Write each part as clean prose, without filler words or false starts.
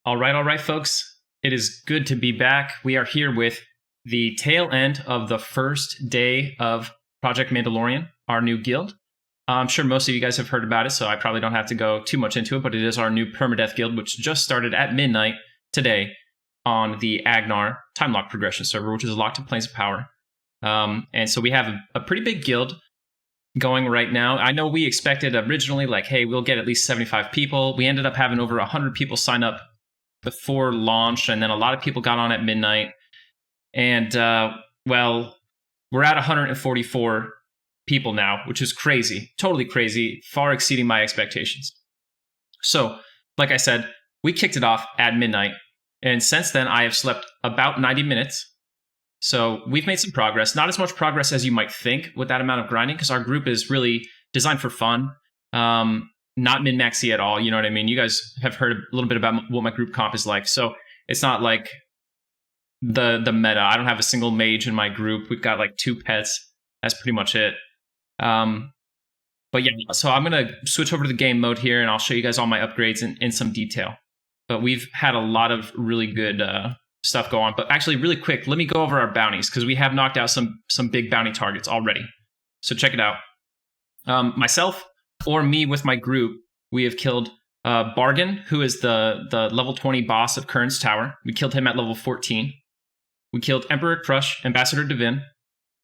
All right, folks. It is good to be back. We are here with the tail end of the first day of Project Mandalorian, our new guild. I'm sure most of you guys have heard about it, so I probably don't have to go too much into it, but it is our new Permadeath guild, which just started at midnight today on the Agnar time lock progression server, which is locked to Planes of Power. And so we have a pretty big guild going right now. I know we expected originally, like, hey, we'll get at least 75 people. We ended up having over 100 people sign up before launch, and then a lot of people got on at midnight. And, well, we're at 144 people now, which is crazy, totally crazy, far exceeding my expectations. So, like I said, we kicked it off at midnight, and since then I have slept about 90 minutes. So we've made some progress, not as much progress as you might think with that amount of grinding, because our group is really designed for fun, not min-maxy at all, you know what I mean? You guys have heard a little bit about what my group comp is like, so it's not like the meta. I don't have a single mage in my group. We've got like 2 pets. That's pretty much it. But yeah, so I'm going to switch over to the game mode here, and I'll show you guys all my upgrades in some detail. But we've had a lot of really good stuff go on. But actually, really quick, let me go over our bounties, because we have knocked out some big bounty targets already. So check it out. Myself, or me with my group, we have killed Bargain, who is the level 20 boss of Kern's Tower. We killed him at level 14. We killed Emperor Crush, Ambassador Divin.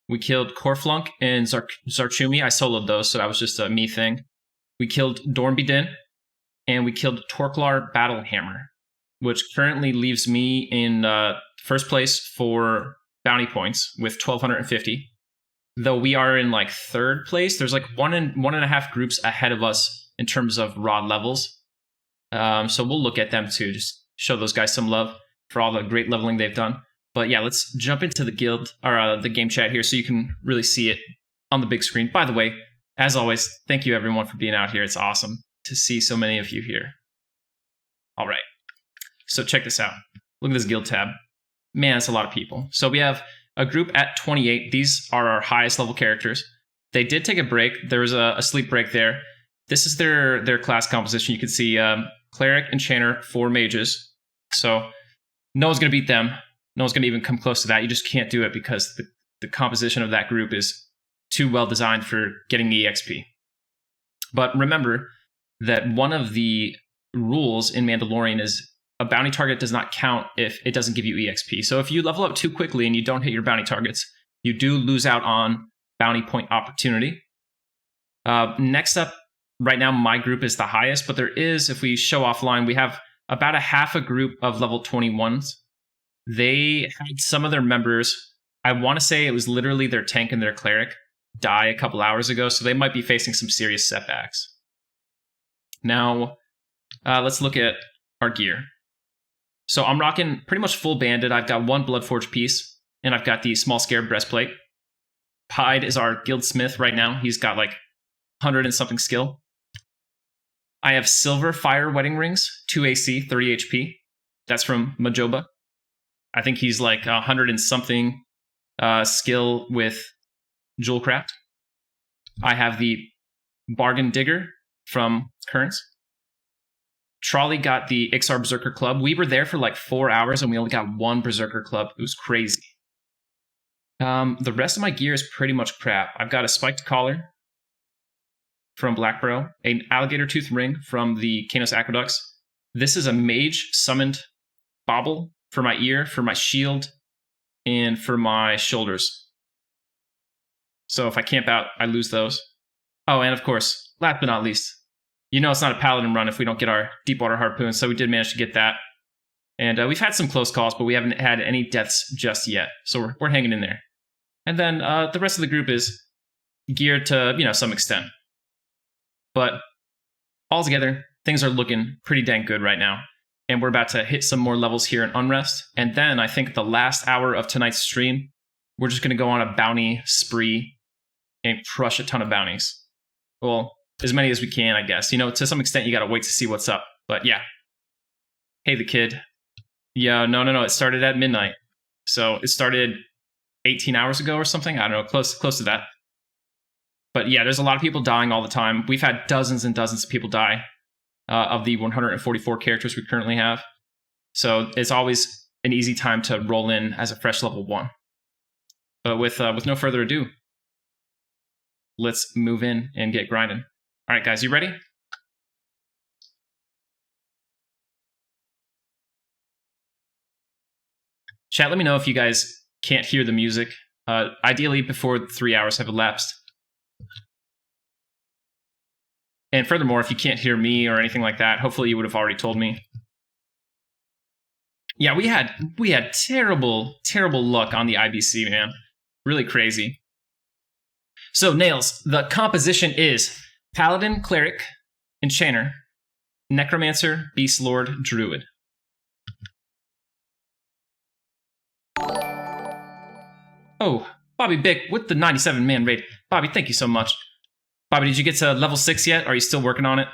We killed Corflunk and Zarchumi. I soloed those, so that was just a me thing. We killed Dornbydin, and we killed Torklar Battlehammer, which currently leaves me in first place for bounty points with 1,250. Though we are in like third place, there's like one and a half groups ahead of us in terms of raw levels. So we'll look at them too, just show those guys some love for all the great leveling they've done. But yeah, let's jump into the guild or the game chat here so you can really see it on the big screen. By the way, as always, thank you everyone for being out here. It's awesome to see so many of you here. All right, so check this out. Look at this guild tab. Man, that's a lot of people. So we have a group at 28. These are our highest level characters. They did take a break. There was a sleep break there. This is their class composition. You can see Cleric, Enchanter, 4 mages. So no one's going to beat them. No one's going to even come close to that. You just can't do it because the composition of that group is too well designed for getting the EXP. But remember that one of the rules in Mandalorian is a bounty target does not count if it doesn't give you EXP. So if you level up too quickly and you don't hit your bounty targets, you do lose out on bounty point opportunity. Next up, right now, my group is the highest, but there is, if we show offline, we have about a half a group of level 21s. They had some of their members, I want to say it was literally their tank and their cleric, die a couple hours ago, so they might be facing some serious setbacks. Now, let's look at our gear. So I'm rocking pretty much full banded. I've got 1 Bloodforge piece, and I've got the small scarab breastplate. Pied is our guildsmith right now. He's got like 100 and something skill. I have silver fire wedding rings, 2 AC, 30 HP. That's from Majoba. I think he's like 100 and something skill with Jewelcraft. I have the Bargain Digger from Currents. Trolley got the Ixar Berserker Club. We were there for like 4 hours and we only got 1 Berserker Club. It was crazy. The rest of my gear is pretty much crap. I've got a spiked collar from Blackbro, an alligator tooth ring from the Kanos Aqueducts. This is a mage summoned bauble for my ear, for my shield, and for my shoulders. So if I camp out, I lose those. Oh, and of course, last but not least, you know it's not a paladin run if we don't get our Deepwater Harpoon, so we did manage to get that. And we've had some close calls, but we haven't had any deaths just yet, so we're hanging in there. And then the rest of the group is geared to, some extent. But altogether, things are looking pretty dang good right now. And we're about to hit some more levels here in Unrest. And then I think the last hour of tonight's stream, we're just going to go on a bounty spree and crush a ton of bounties. Well, as many as we can, I guess. To some extent, you got to wait to see what's up. But yeah. Hey, the kid. Yeah, no. It started at midnight. So it started 18 hours ago or something. I don't know, close to that. But yeah, there's a lot of people dying all the time. We've had dozens and dozens of people die of the 144 characters we currently have. So it's always an easy time to roll in as a fresh level 1. But with no further ado, let's move in and get grinding. All right, guys, you ready? Chat, let me know if you guys can't hear the music. Ideally, before 3 hours have elapsed. And furthermore, if you can't hear me or anything like that, hopefully you would have already told me. Yeah, we had terrible luck on the IBC, man. Really crazy. So, Nails, the composition is Paladin, Cleric, Enchanter, Necromancer, Beast Lord, Druid. Oh, Bobby Bick with the 97-man raid. Bobby, thank you so much. Bobby, did you get to level 6 yet? Are you still working on it?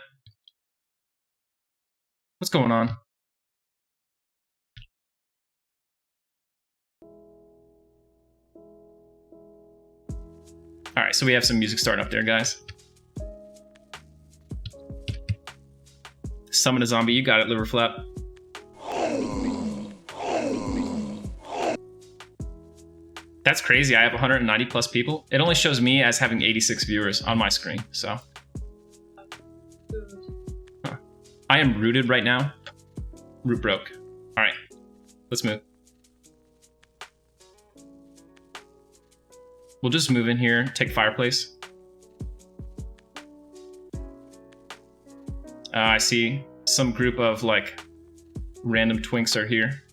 What's going on? Alright, so we have some music starting up there, guys. Summon a zombie, you got it, Liverflap. That's crazy, I have 190 plus people. It only shows me as having 86 viewers on my screen, so. Huh. I am rooted right now. Root broke. Alright, let's move. We'll just move in here, take fireplace. I see some group of like random twinks are here.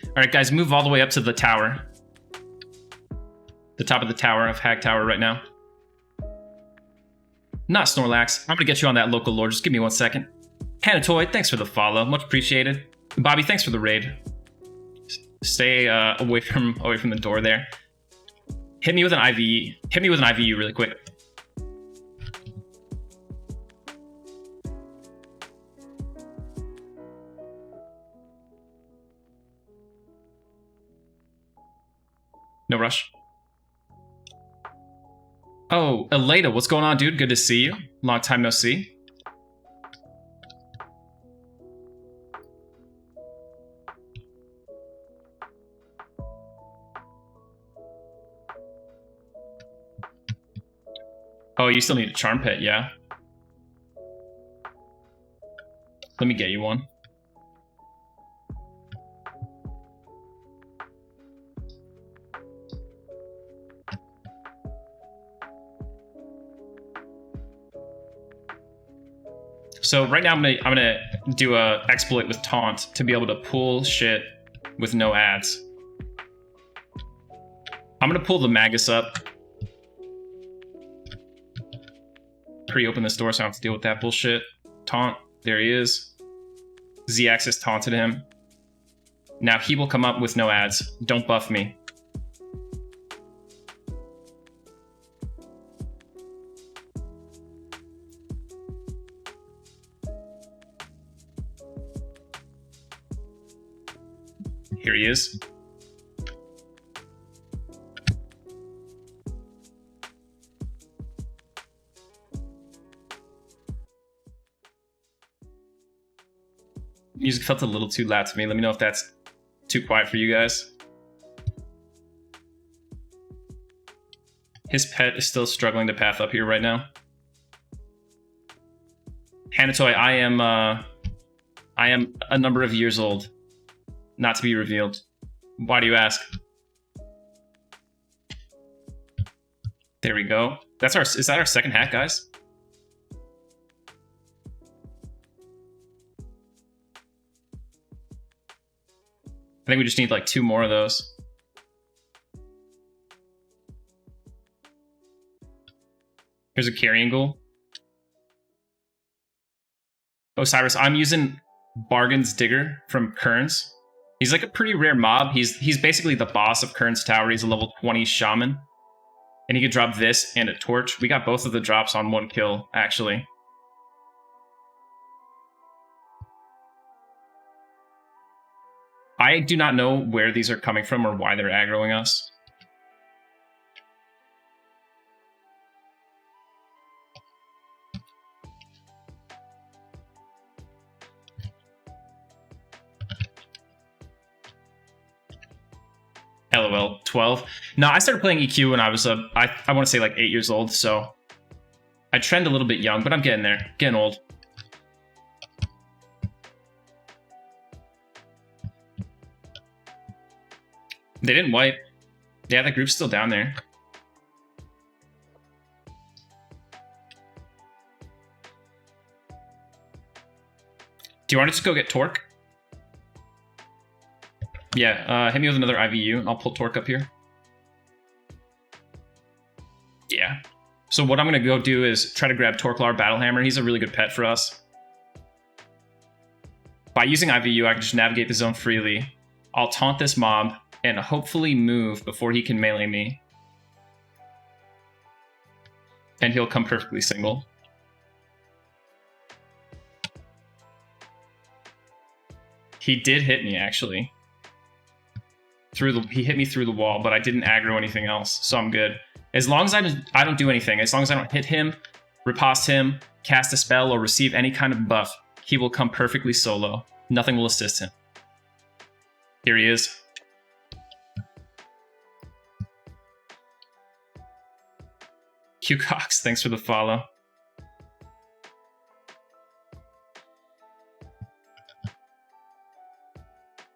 All right, guys, move all the way up to the tower. The top of the tower of Hag Tower right now. Not Snorlax. I'm gonna get you on that local lore. Just give me 1 second. Hanatoy, thanks for the follow. Much appreciated. Bobby, thanks for the raid. Stay away from the door there. Hit me with an IVE. Hit me with an IVE really quick. No rush. Oh, Eleda, what's going on, dude? Good to see you. Long time no see. Oh, you still need a charm pet, yeah? Let me get you one. So right now I'm gonna do a exploit with taunt to be able to pull shit with no ads. I'm gonna pull the Magus up. Pre-open this door so I don't have to deal with that bullshit. Taunt, there he is. Z-Axis taunted him. Now he will come up with no ads. Don't buff me. Here he is. Music felt a little too loud to me. Let me know if that's too quiet for you guys. His pet is still struggling to path up here right now. Hanatoy, I am a number of years old. Not to be revealed. Why do you ask? There we go. Is that our second hat, guys? I think we just need like 2 more of those. Here's a carrying ghoul. Osiris, I'm using Bargain's Digger from Kern's. He's like a pretty rare mob. He's basically the boss of Kern's Tower. He's a level 20 shaman. And he could drop this and a torch. We got both of the drops on 1 kill, actually. I do not know where these are coming from or why they're aggroing us. 12. No, I started playing EQ when I was, I want to say like 8 years old, so I trend a little bit young, but I'm getting there, getting old. They didn't wipe. Yeah, the group's still down there. Do you want to just go get Torque? Yeah, hit me with another IVU, and I'll pull Torque up here. Yeah. So what I'm going to go do is try to grab Torquelar Battlehammer. He's a really good pet for us. By using IVU, I can just navigate the zone freely. I'll taunt this mob, and hopefully move before he can melee me. And he'll come perfectly single. He did hit me, actually. He hit me through the wall, but I didn't aggro anything else, so I'm good. As long as I don't do anything, as long as I don't hit him, riposte him, cast a spell, or receive any kind of buff, he will come perfectly solo. Nothing will assist him. Here he is. Q Cox, thanks for the follow.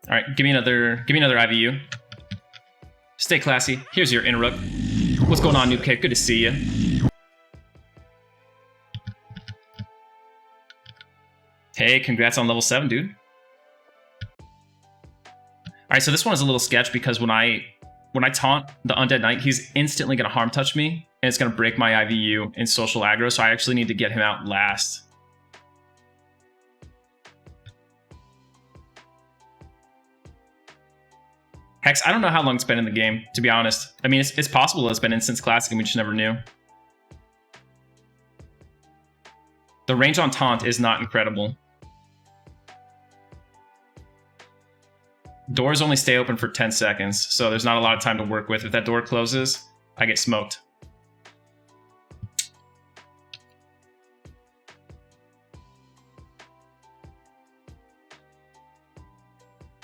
All right, give me another IVU. Stay classy. Here's your interrupt. What's going on, Noob Kick? Good to see you. Hey, congrats on level 7, dude. All right, so this one is a little sketch because when I taunt the Undead Knight, he's instantly gonna harm touch me, and it's gonna break my IVU in social aggro. So I actually need to get him out last. Hex, I don't know how long it's been in the game, to be honest. I mean, it's possible it's been in since Classic and we just never knew. The range on taunt is not incredible. Doors only stay open for 10 seconds, so there's not a lot of time to work with. If that door closes, I get smoked.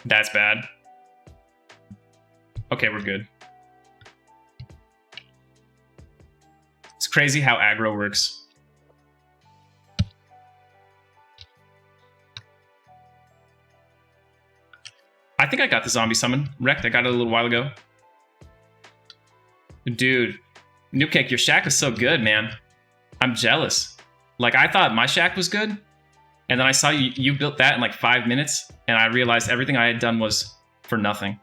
That's bad. Okay, we're good. It's crazy how aggro works. I think I got the zombie summon. Wrecked, I got it a little while ago. Dude, Noobcake, your shack is so good, man. I'm jealous. Like, I thought my shack was good, and then I saw you built that in like 5 minutes, and I realized everything I had done was for nothing.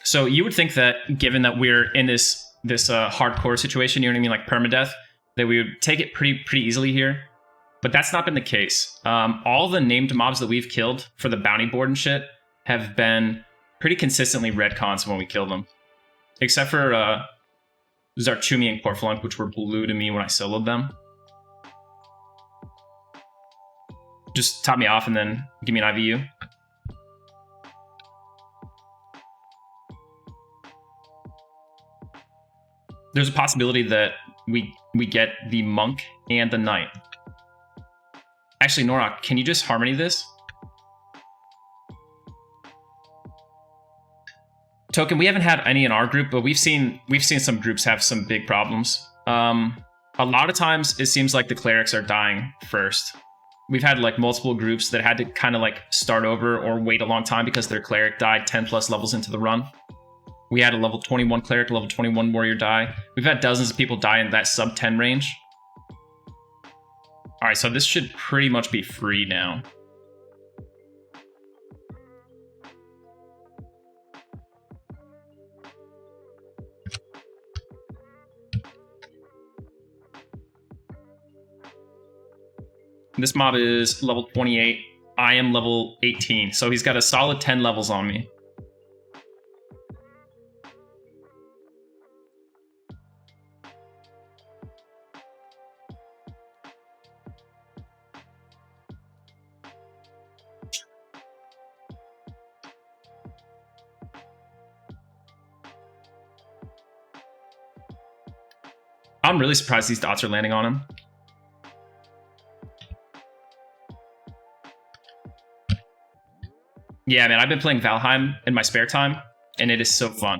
So you would think that, given that we're in this hardcore situation, you know what I mean, like permadeath, that we would take it pretty easily here. But that's not been the case. All the named mobs that we've killed for the bounty board and shit have been pretty consistently redcons when we kill them. Except for Zarchumi and Corflunk, which were blue to me when I soloed them. Just top me off and then give me an IVU. There's a possibility that we get the monk and the knight. Actually, Norak, can you just harmony this? Token, we haven't had any in our group, but we've seen some groups have some big problems. A lot of times it seems like the clerics are dying first. We've had like multiple groups that had to kind of like start over or wait a long time because their cleric died 10 plus levels into the run. We had a level 21 cleric, level 21 warrior die. We've had dozens of people die in that sub 10 range. All right, so this should pretty much be free now. This mob is level 28. I am level 18, so he's got a solid 10 levels on me. I'm really surprised these dots are landing on him. Yeah, man, I've been playing Valheim in my spare time, and it is so fun.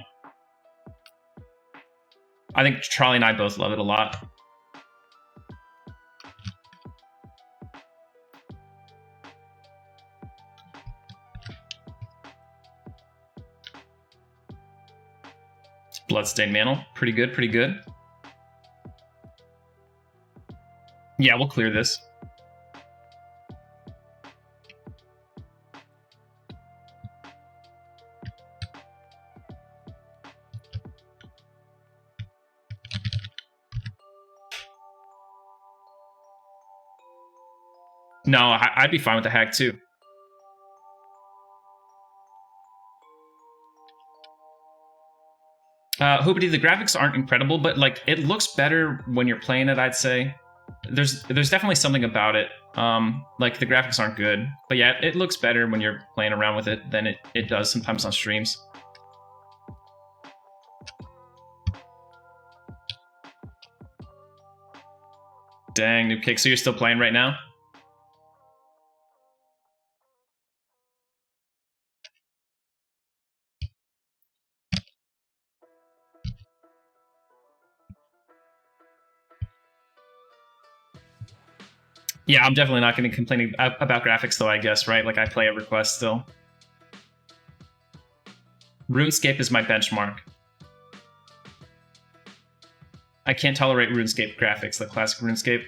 I think Charlie and I both love it a lot. Bloodstained Mantle. Pretty good, pretty good. Yeah, we'll clear this. No, I'd be fine with the hack too. Hoopity, the graphics aren't incredible, but like it looks better when you're playing it, I'd say. There's definitely something about it. Like the graphics aren't good, but yeah, it looks better when you're playing around with it than it does sometimes on streams. Dang, new kick. So you're still playing right now? Yeah, I'm definitely not going to complain about graphics though, I guess, right? Like I play Everquest still. RuneScape is my benchmark. I can't tolerate RuneScape graphics, the classic RuneScape.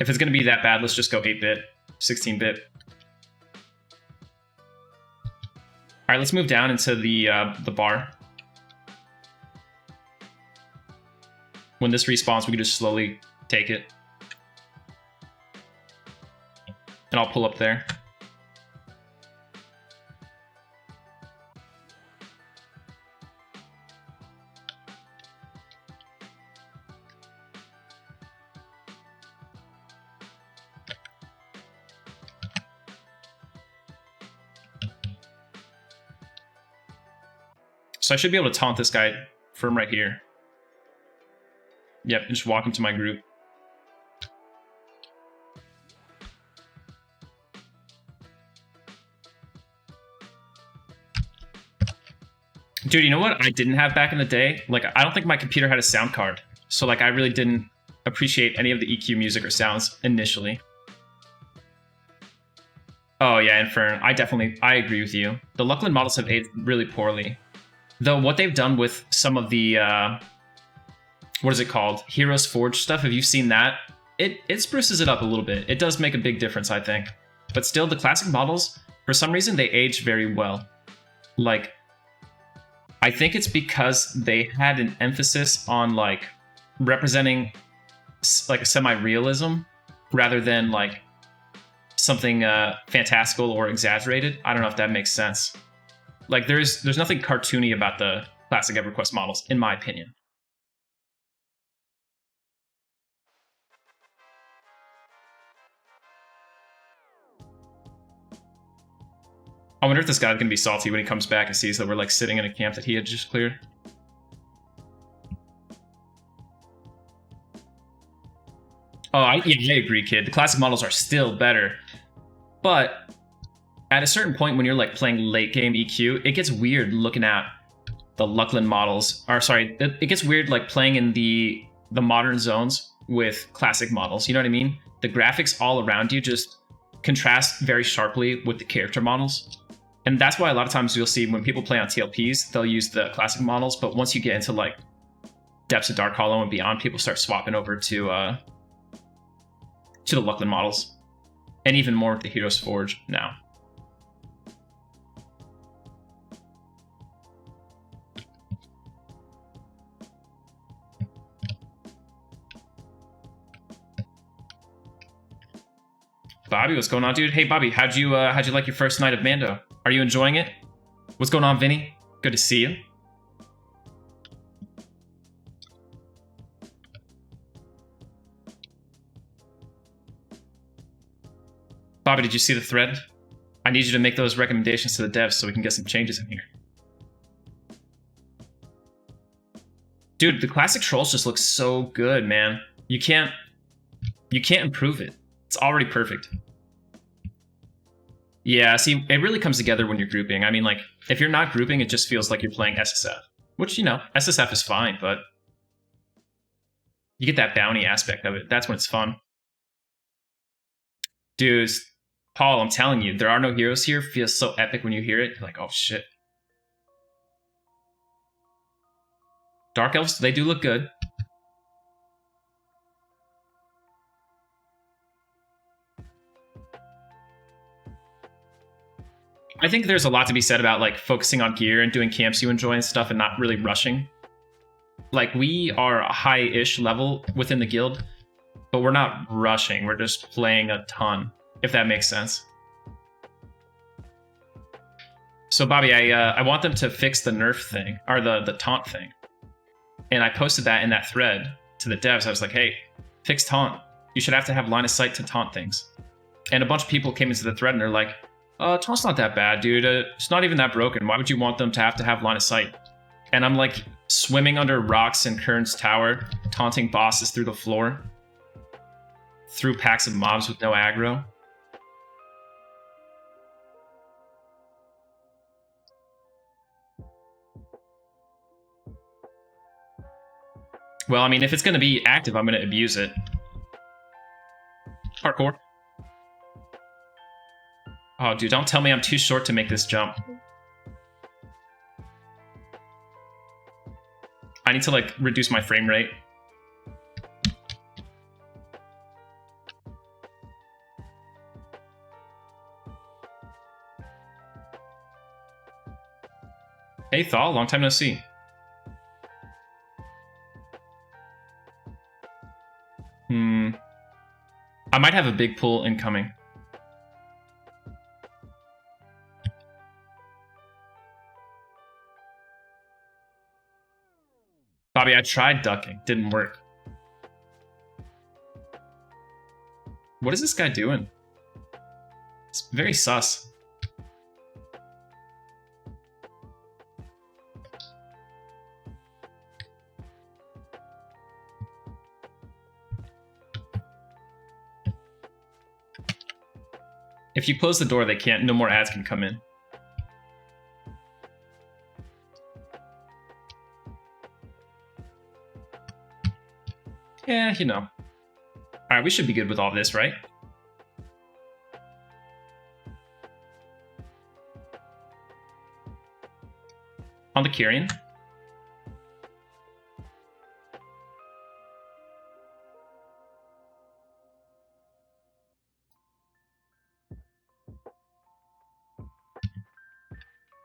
If it's going to be that bad, let's just go 8-bit, 16-bit. All right, let's move down into the bar. When this respawns, we can just slowly take it. And I'll pull up there. So I should be able to taunt this guy from right here. Yep, and just walk into my group. Dude, you know what I didn't have back in the day? Like, I don't think my computer had a sound card. So, like, I really didn't appreciate any of the EQ music or sounds initially. Oh, yeah, Infern. I agree with you. The Luckland models have aged really poorly. Though, what they've done with some of the, what is it called? Heroes Forge stuff, have you seen that? It spruces it up a little bit. It does make a big difference, I think. But still, the classic models, for some reason, they age very well. Like, I think it's because they had an emphasis on like representing like a semi-realism rather than like something fantastical or exaggerated. I don't know if that makes sense. Like there's nothing cartoony about the classic EverQuest models, in my opinion. I wonder if this guy's gonna be salty when he comes back and sees that we're like sitting in a camp that he had just cleared. Oh, I agree, kid. The classic models are still better, but at a certain point when you're like playing late game EQ, it gets weird looking at the Luckland models. Or sorry, it gets weird like playing in the modern zones with classic models. You know what I mean? The graphics all around you just contrast very sharply with the character models. And that's why a lot of times you'll see when people play on TLPs, they'll use the classic models. But once you get into like Depths of Dark Hollow and beyond, people start swapping over to the Luckland models. And even more with the Heroes Forge now. Bobby, what's going on, dude? Hey, Bobby, how'd you like your first night of Mando? Are you enjoying it? What's going on, Vinny? Good to see you. Bobby, did you see the thread? I need you to make those recommendations to the devs so we can get some changes in here. Dude, the classic trolls just look so good, man. You can't improve it. It's already perfect. Yeah, see, it really comes together when you're grouping. I mean, like, if you're not grouping, it just feels like you're playing SSF. Which, you know, SSF is fine, but you get that bounty aspect of it. That's when it's fun. Dudes, Paul, I'm telling you, there are no heroes here. Feels so epic when you hear it. You're like, oh shit. Dark Elves, they do look good. I think there's a lot to be said about like focusing on gear and doing camps you enjoy and stuff and not really rushing. Like, we are a high-ish level within the guild, but we're not rushing. We're just playing a ton, if that makes sense. So, Bobby, I want them to fix the nerf thing, or the taunt thing. And I posted that in that thread to the devs. I was like, hey, fix taunt. You should have to have line of sight to taunt things. And a bunch of people came into the thread and they're like, taunt's not that bad, dude. It's not even that broken. Why would you want them to have line of sight? And I'm like swimming under rocks in Kern's tower, taunting bosses through the floor, through packs of mobs with no aggro. Well, I mean, if it's going to be active, I'm going to abuse it. Parkour. Oh, dude, don't tell me I'm too short to make this jump. I need to, like, reduce my frame rate. Hey, Thal, long time no see. I might have a big pull incoming. Bobby, I tried ducking. Didn't work. What is this guy doing? It's very sus. If you close the door, they can't. No more ads can come in. Yeah, you know. Alright, we should be good with all this, right? On the Kyrian.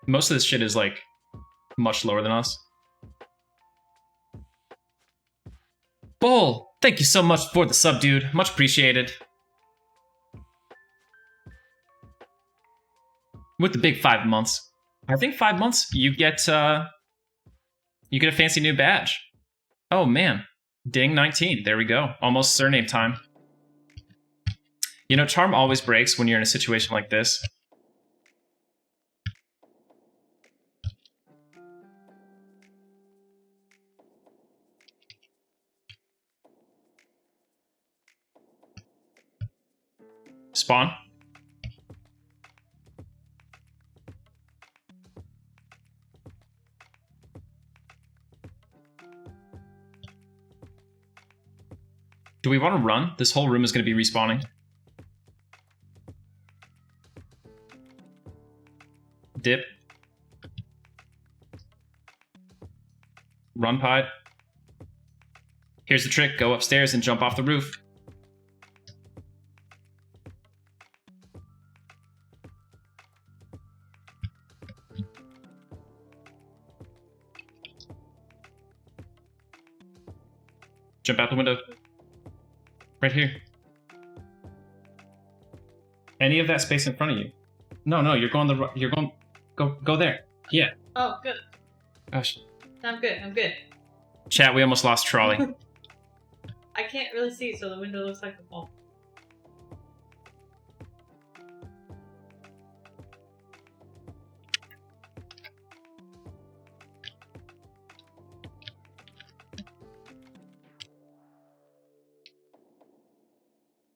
Most of this shit is, like, much lower than us. Bull! Thank you so much for the sub, dude. Much appreciated. With the big 5 months. I think 5 months, you get a fancy new badge. Oh, man. Ding 19. There we go. Almost surname time. You know, charm always breaks when you're in a situation like this. Spawn. Do we want to run? This whole room is going to be respawning. Dip. Run, Pied. Here's the trick. Go upstairs and jump off the roof. Jump out the window. Right here. Any of that space in front of you. No, you're going go there. Yeah. Oh, good. Gosh. I'm good. Chat, we almost lost Trolley. I can't really see, so the window looks like a wall.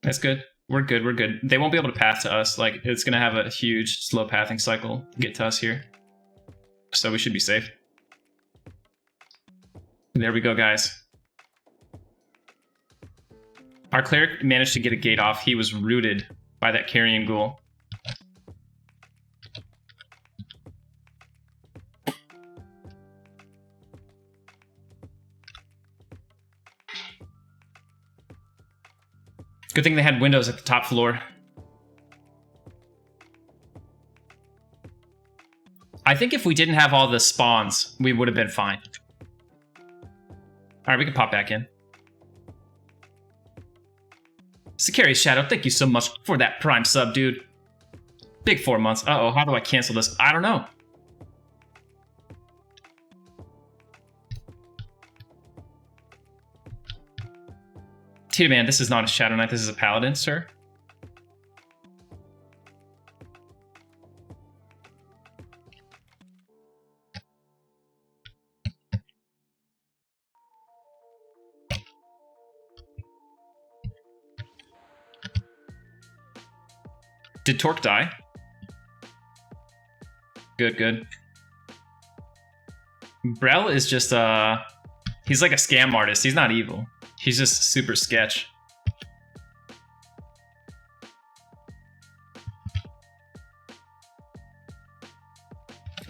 That's good. We're good. We're good. They won't be able to path to us. Like, it's going to have a huge slow pathing cycle to get to us here. So we should be safe. There we go, guys. Our cleric managed to get a gate off. He was rooted by that carrion ghoul. Good thing they had windows at the top floor. I think if we didn't have all the spawns, we would have been fine. Alright, we can pop back in. Sakari's Shadow, thank you so much for that Prime sub, dude. Big 4 months. Uh-oh, how do I cancel this? I don't know. Tita Man, this is not a Shadow Knight, this is a Paladin, sir. Did Torque die? Good, good. Brel is just, he's like a scam artist. He's not evil. He's just super sketch.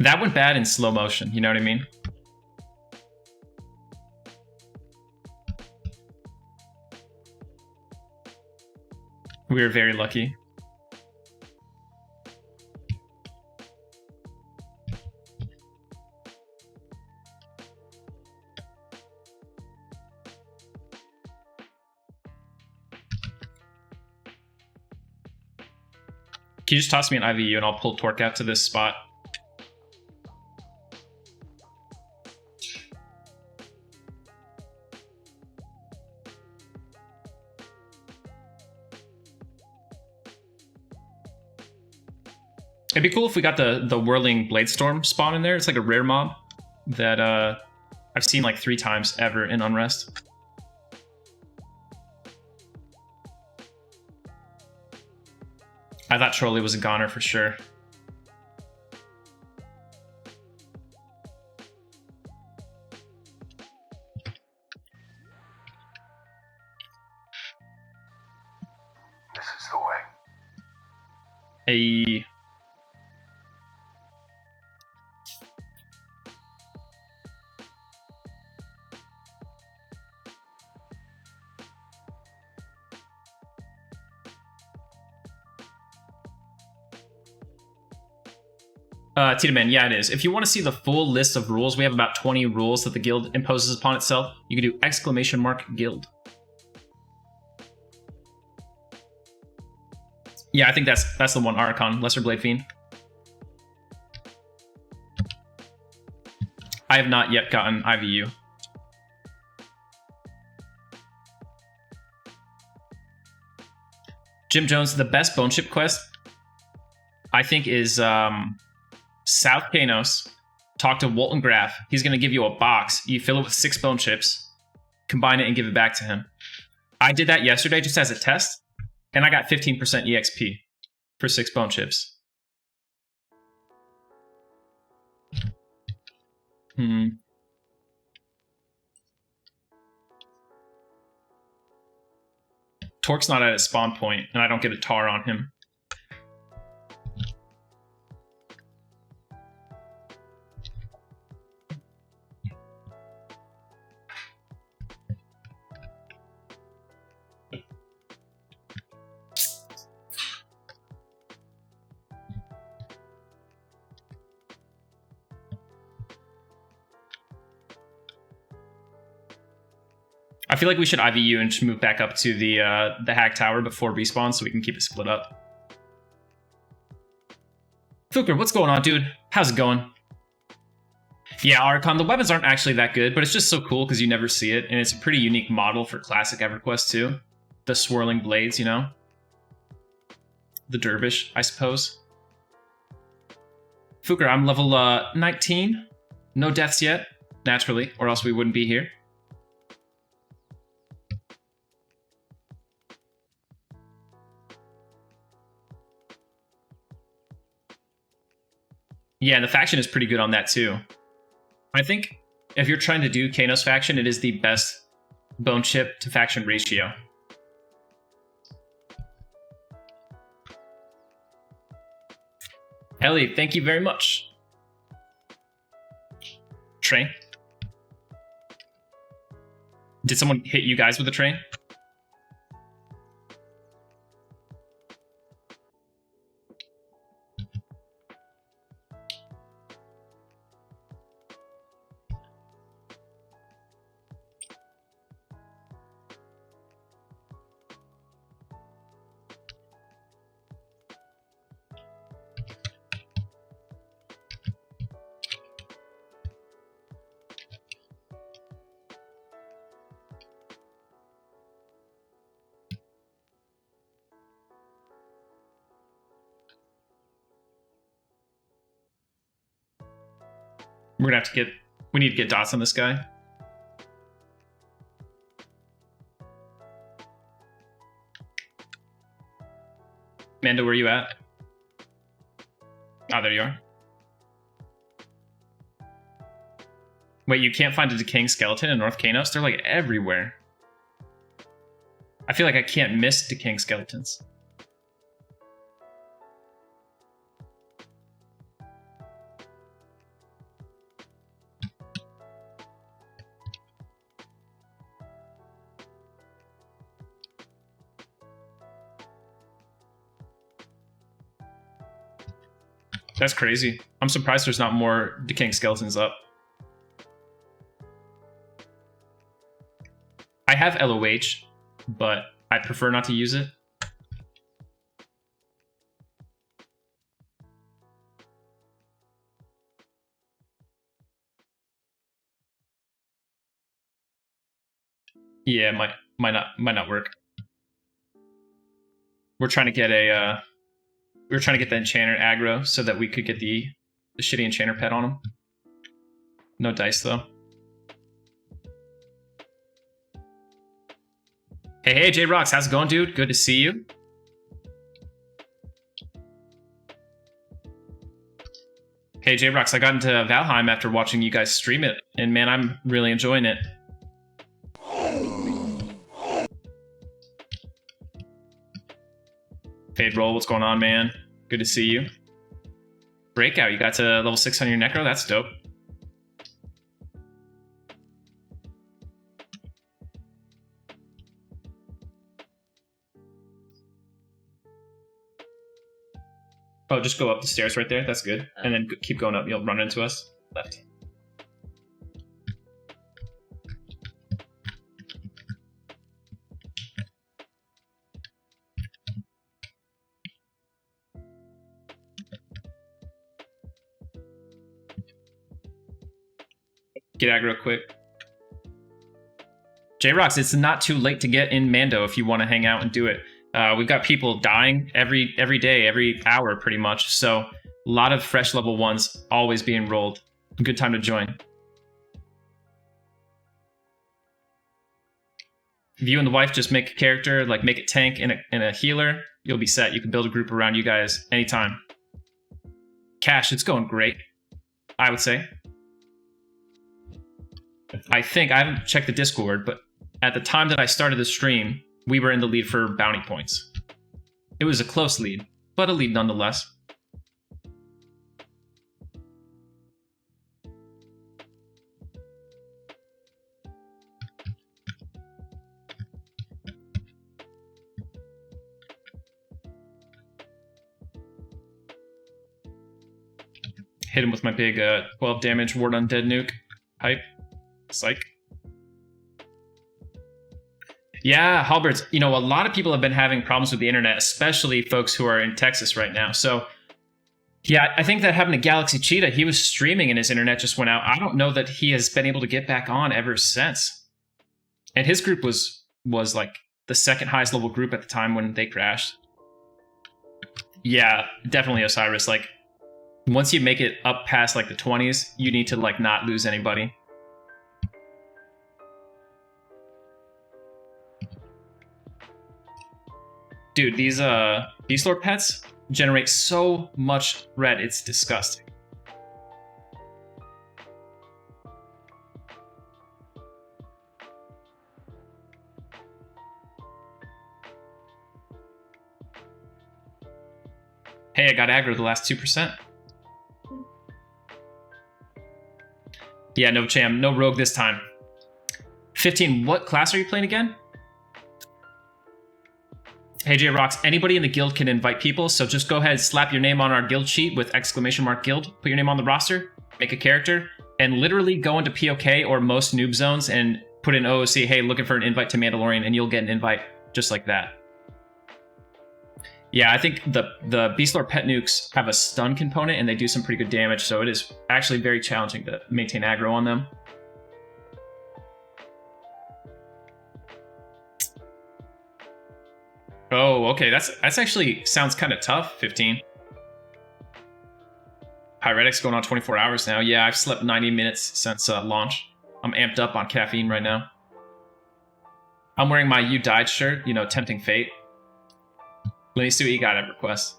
That went bad in slow motion, you know what I mean? We were very lucky. Can you just toss me an IVU and I'll pull Torque out to this spot? It'd be cool if we got the Whirling Bladestorm spawn in there. It's like a rare mob that I've seen like 3 times ever in Unrest. I thought Trolley was a goner for sure. This is the way. Hey. Titaman, yeah, it is. If you want to see the full list of rules, we have about 20 rules that the guild imposes upon itself. You can do !guild. Yeah, I think that's the one, Archon, Lesser Blade Fiend. I have not yet gotten IVU. Jim Jones, the best bone chip quest, I think, is South Kanos. Talk to Walton Graff. He's going to give you a box. You fill it with 6 bone chips, combine it, and give it back to him. I did that yesterday just as a test, and I got 15% EXP for 6 bone chips. Torque's not at his spawn point, and I don't get a tar on him. I feel like we should IVU and just move back up to the Hag Tower before respawn so we can keep it split up. Fuker, what's going on, dude? How's it going? Yeah, Archon, the weapons aren't actually that good, but it's just so cool because you never see it, and it's a pretty unique model for classic Everquest too. The swirling blades, you know? The dervish, I suppose. Fuker, I'm level 19. No deaths yet, naturally, or else we wouldn't be here. Yeah, and the faction is pretty good on that too. I think if you're trying to do Kano's faction, it is the best bone chip to faction ratio. Ellie, thank you very much. Train. Did someone hit you guys with a train? We're gonna have to we need to get dots on this guy. Mando, where are you at? Oh, there you are. Wait, you can't find a decaying skeleton in North Kanos? They're like everywhere. I feel like I can't miss decaying skeletons. That's crazy. I'm surprised there's not more decaying skeletons up. I have LOH, but I prefer not to use it. Yeah, it might not work. We're trying to get a we were trying to get the enchanter aggro so that we could get the shitty enchanter pet on him. No dice though. Hey, J-Rox, how's it going, dude? Good to see you. Hey, J-Rox, I got into Valheim after watching you guys stream it, and man, I'm really enjoying it. Fade roll, what's going on, man? Good to see you. Breakout, you got to level 6 on your Necro? That's dope. Oh, just go up the stairs right there. That's good. And then keep going up. You'll run into us. Left. Get aggro quick. J-Rox, it's not too late to get in Mando if you want to hang out and do it. We've got people dying every day, every hour pretty much. So a lot of fresh level 1s always being rolled. Good time to join. If you and the wife just make a character, like make it tank and a healer, you'll be set. You can build a group around you guys anytime. Cash, it's going great, I would say. I think, I haven't checked the Discord, but at the time that I started the stream, we were in the lead for bounty points. It was a close lead, but a lead nonetheless. Hit him with my big 12 damage Ward Undead nuke. Hype. Psych. Yeah, Halberts, you know, a lot of people have been having problems with the internet, especially folks who are in Texas right now. So, yeah, I think that happened to Galaxy Cheetah. He was streaming and his internet just went out. I don't know that he has been able to get back on ever since. And his group was like the second highest level group at the time when they crashed. Yeah, definitely Osiris. Like, once you make it up past like the 20s, you need to like not lose anybody. Dude, these Beast Lord pets generate so much red, it's disgusting. Hey, I got aggro the last 2%. Yeah, no Cham, no rogue this time. 15, what class are you playing again? Hey, J Rocks, anybody in the guild can invite people, so just go ahead and slap your name on our guild sheet with !guild, put your name on the roster, make a character, and literally go into POK or most noob zones and put in OOC, hey, looking for an invite to Mandalorian, and you'll get an invite just like that. Yeah, I think the Beastlord pet nukes have a stun component and they do some pretty good damage, so it is actually very challenging to maintain aggro on them. Oh, okay, that's actually sounds kind of tough, 15. Pyretic's going on 24 hours now. Yeah, I've slept 90 minutes since launch. I'm amped up on caffeine right now. I'm wearing my You Died shirt, you know, tempting fate. Let me see what you got at Everquest.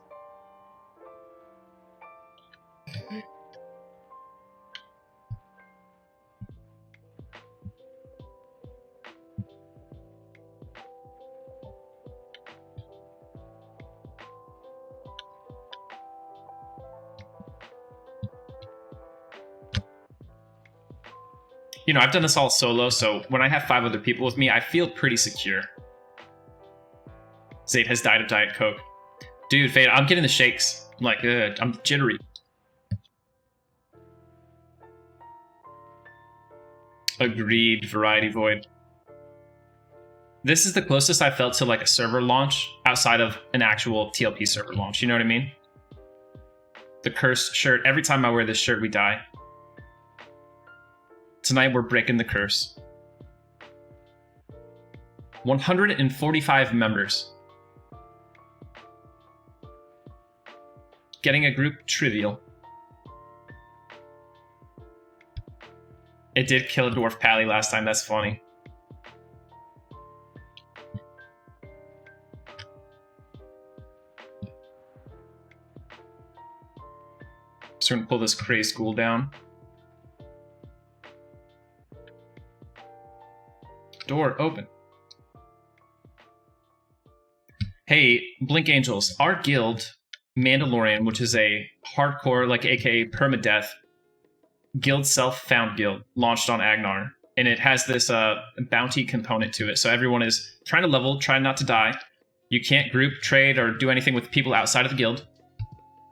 You know, I've done this all solo, so when I have 5 other people with me, I feel pretty secure. Zaide has died of Diet Coke. Dude, Fade, I'm getting the shakes. Like, I'm jittery. Agreed, Variety Void. This is the closest I felt to like a server launch outside of an actual TLP server launch. You know what I mean? The cursed shirt. Every time I wear this shirt, we die. Tonight, we're breaking the curse. 145 members. Getting a group trivial. It did kill a dwarf pally last time, that's funny. So we're gonna pull this crazed ghoul down. Door open. Hey, Blink Angels, our guild, Mandalorian, which is a hardcore, like aka Permadeath, guild self-found guild, launched on Agnar. And it has this bounty component to it. So everyone is trying to level, trying not to die. You can't group, trade, or do anything with people outside of the guild.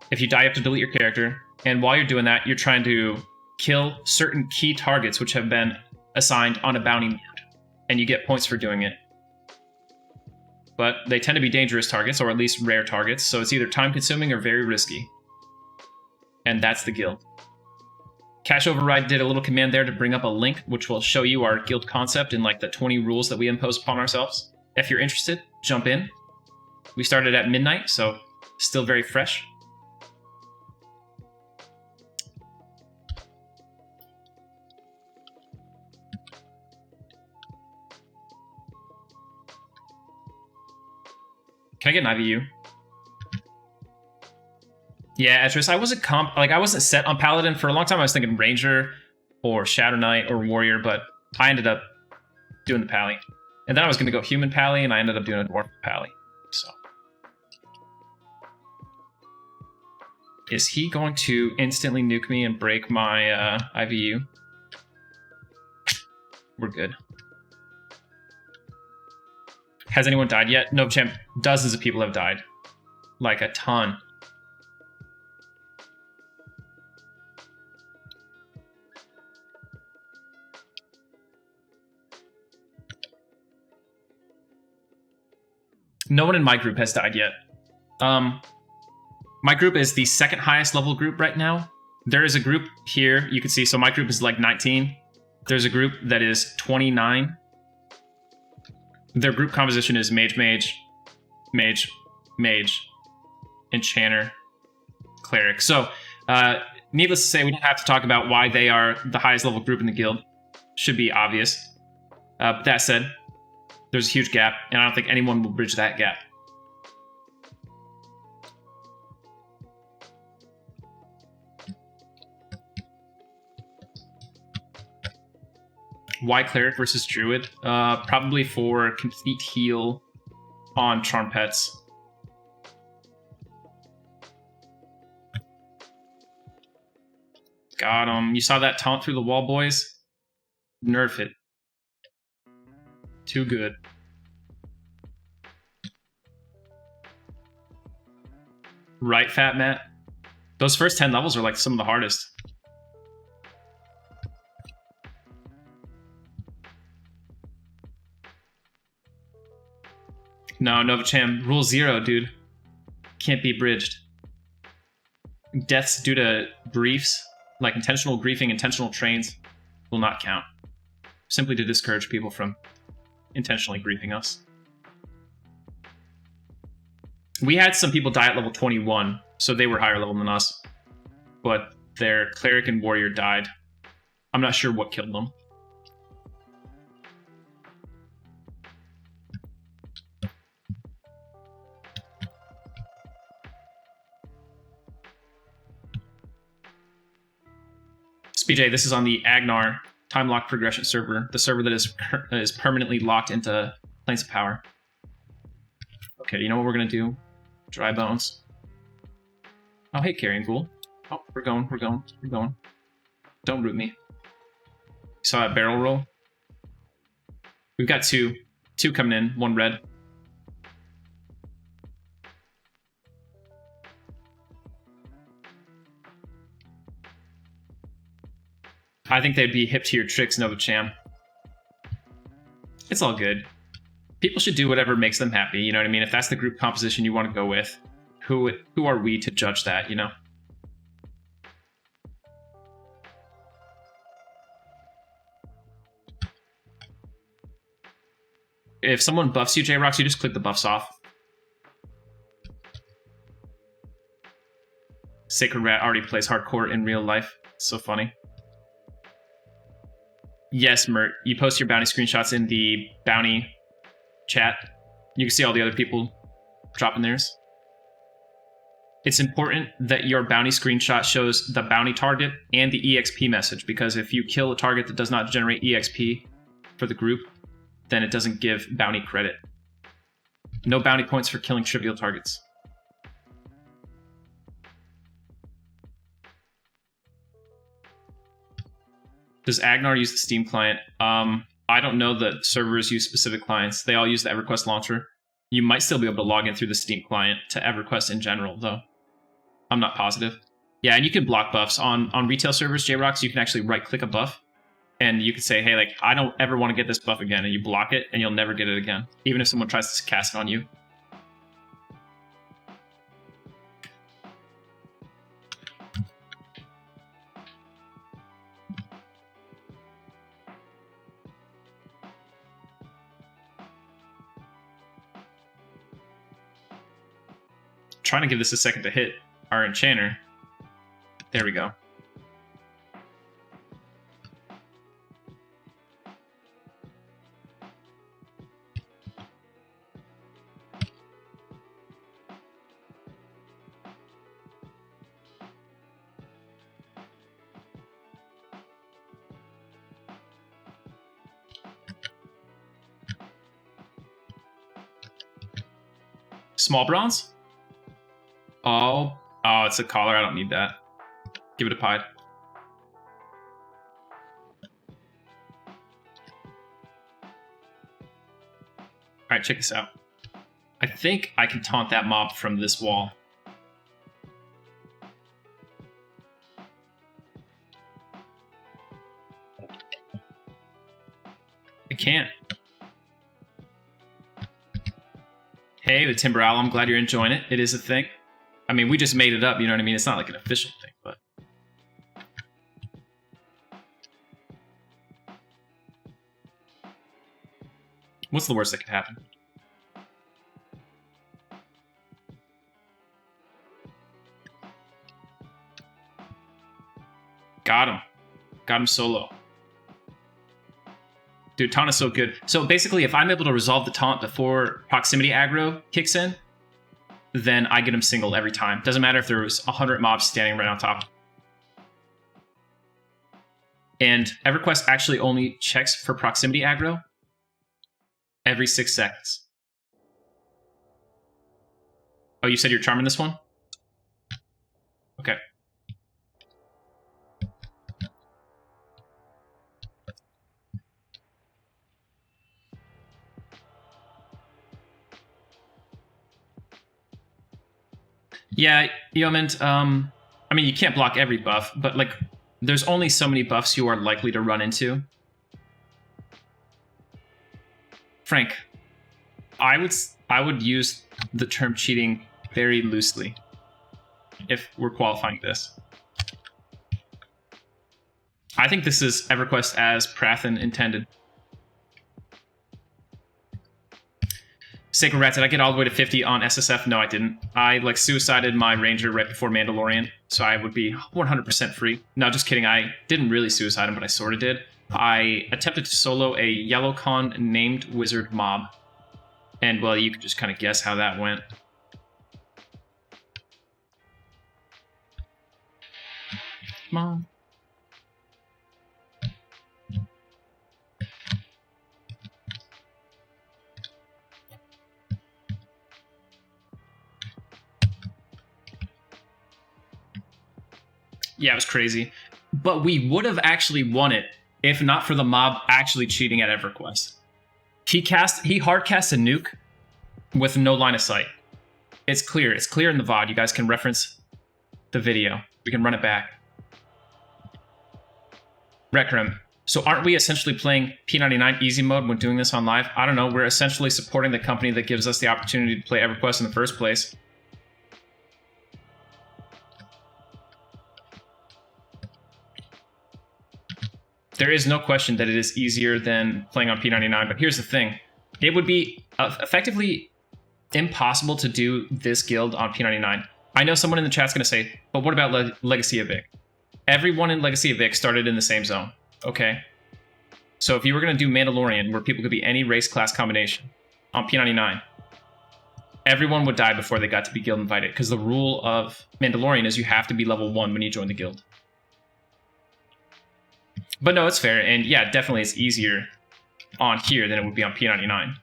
If you die, you have to delete your character. And while you're doing that, you're trying to kill certain key targets which have been assigned on a bounty board. And you get points for doing it. But they tend to be dangerous targets, or at least rare targets, so it's either time-consuming or very risky. And that's the guild. Cache Override did a little command there to bring up a link, which will show you our guild concept and like the 20 rules that we impose upon ourselves. If you're interested, jump in. We started at midnight, so still very fresh. Can I get an IVU? Yeah, Etris, I wasn't set on Paladin for a long time. I was thinking Ranger or Shadow Knight or Warrior, but I ended up doing the Pally. And then I was going to go Human Pally, and I ended up doing a Dwarf Pally. So, is he going to instantly nuke me and break my IVU? We're good. Has anyone died yet? No, champ. Dozens of people have died. Like a ton. No one in my group has died yet. My group is the second highest level group right now. There is a group here, you can see, so my group is like 19. There's a group that is 29. Their group composition is Mage, Enchanter, Cleric. So, needless to say, we don't have to talk about why they are the highest level group in the guild. Should be obvious. But that said, there's a huge gap, and I don't think anyone will bridge that gap. Why Cleric versus Druid? Probably for complete heal on Charm Pets. Got him. You saw that taunt through the wall, boys? Nerf it. Too good. Right, Fat Matt? Those first 10 levels are like some of the hardest. No, Novacham. Rule 0, dude. Can't be bridged. Deaths due to briefs, like intentional griefing, intentional trains, will not count. Simply to discourage people from intentionally griefing us. We had some people die at level 21, so they were higher level than us. But their cleric and warrior died. I'm not sure what killed them. SPJ, this is on the Agnar time lock progression server, the server that is permanently locked into Planes of Power. Okay, you know what we're gonna do? Dry bones. Oh, hey, Carrion Ghoul. Oh, we're going. Don't root me. You saw that barrel roll? We've got two coming in, one red. I think they'd be hip to your tricks, Novacham. It's all good. People should do whatever makes them happy, you know what I mean? If that's the group composition you want to go with, who are we to judge that, you know? If someone buffs you, J-Rocks, you just click the buffs off. Sacred Rat already plays hardcore in real life. It's so funny. Yes, Mert, you post your bounty screenshots in the bounty chat. You can see all the other people dropping theirs. It's important that your bounty screenshot shows the bounty target and the EXP message, because if you kill a target that does not generate EXP for the group, then it doesn't give bounty credit. No bounty points for killing trivial targets. Does Agnar use the Steam client? I don't know that servers use specific clients. They all use the Everquest launcher. You might still be able to log in through the Steam client to Everquest in general, though. I'm not positive. Yeah, and you can block buffs. On retail servers, J-Rocks, you can actually right-click a buff, and you can say, hey, like, I don't ever want to get this buff again, and you block it, and you'll never get it again, even if someone tries to cast it on you. Trying to give this a second to hit our enchanter. There we go. Small bronze? Oh, it's a collar. I don't need that. Give it a pied. Alright, check this out. I think I can taunt that mob from this wall. I can't. Hey, the Timber Owl, I'm glad you're enjoying it. It is a thing. I mean, we just made it up, you know what I mean? It's not like an official thing, but... What's the worst that could happen? Got him. Got him solo. Dude, taunt is so good. So basically, if I'm able to resolve the taunt before proximity aggro kicks in, then I get him singled every time. Doesn't matter if there's 100 mobs standing right on top. And Everquest actually only checks for proximity aggro every 6 seconds. Oh, you said you're charming this one? Okay. Yeah, Yeoman, I mean, you can't block every buff, but like, there's only so many buffs you are likely to run into. Frank, I would use the term cheating very loosely if we're qualifying this. I think this is EverQuest as Prathen intended. Sacred Rat, did I get all the way to 50 on SSF? No, I didn't. I like suicided my ranger right before Mandalorian, so I would be 100% free. No, just kidding. I didn't really suicide him, but I sort of did. I attempted to solo a yellow con named wizard mob. And, well, you can just kind of guess how that went. Come on. Yeah, it was crazy. But we would have actually won it if not for the mob actually cheating at EverQuest. He hard cast a nuke with no line of sight. It's clear. It's clear in the VOD. You guys can reference the video. We can run it back. Rekram. So aren't we essentially playing P99 easy mode when doing this on live? I don't know. We're essentially supporting the company that gives us the opportunity to play EverQuest in the first place. There is no question that it is easier than playing on P99, but here's the thing. It would be effectively impossible to do this guild on P99. I know someone in the chat's going to say, but what about Legacy of Vic? Everyone in Legacy of Vic started in the same zone, okay? So if you were going to do Mandalorian, where people could be any race class combination on P99, everyone would die before they got to be guild invited, because the rule of Mandalorian is you have to be level 1 when you join the guild. But no, it's fair, and yeah, definitely it's easier on here than it would be on P99.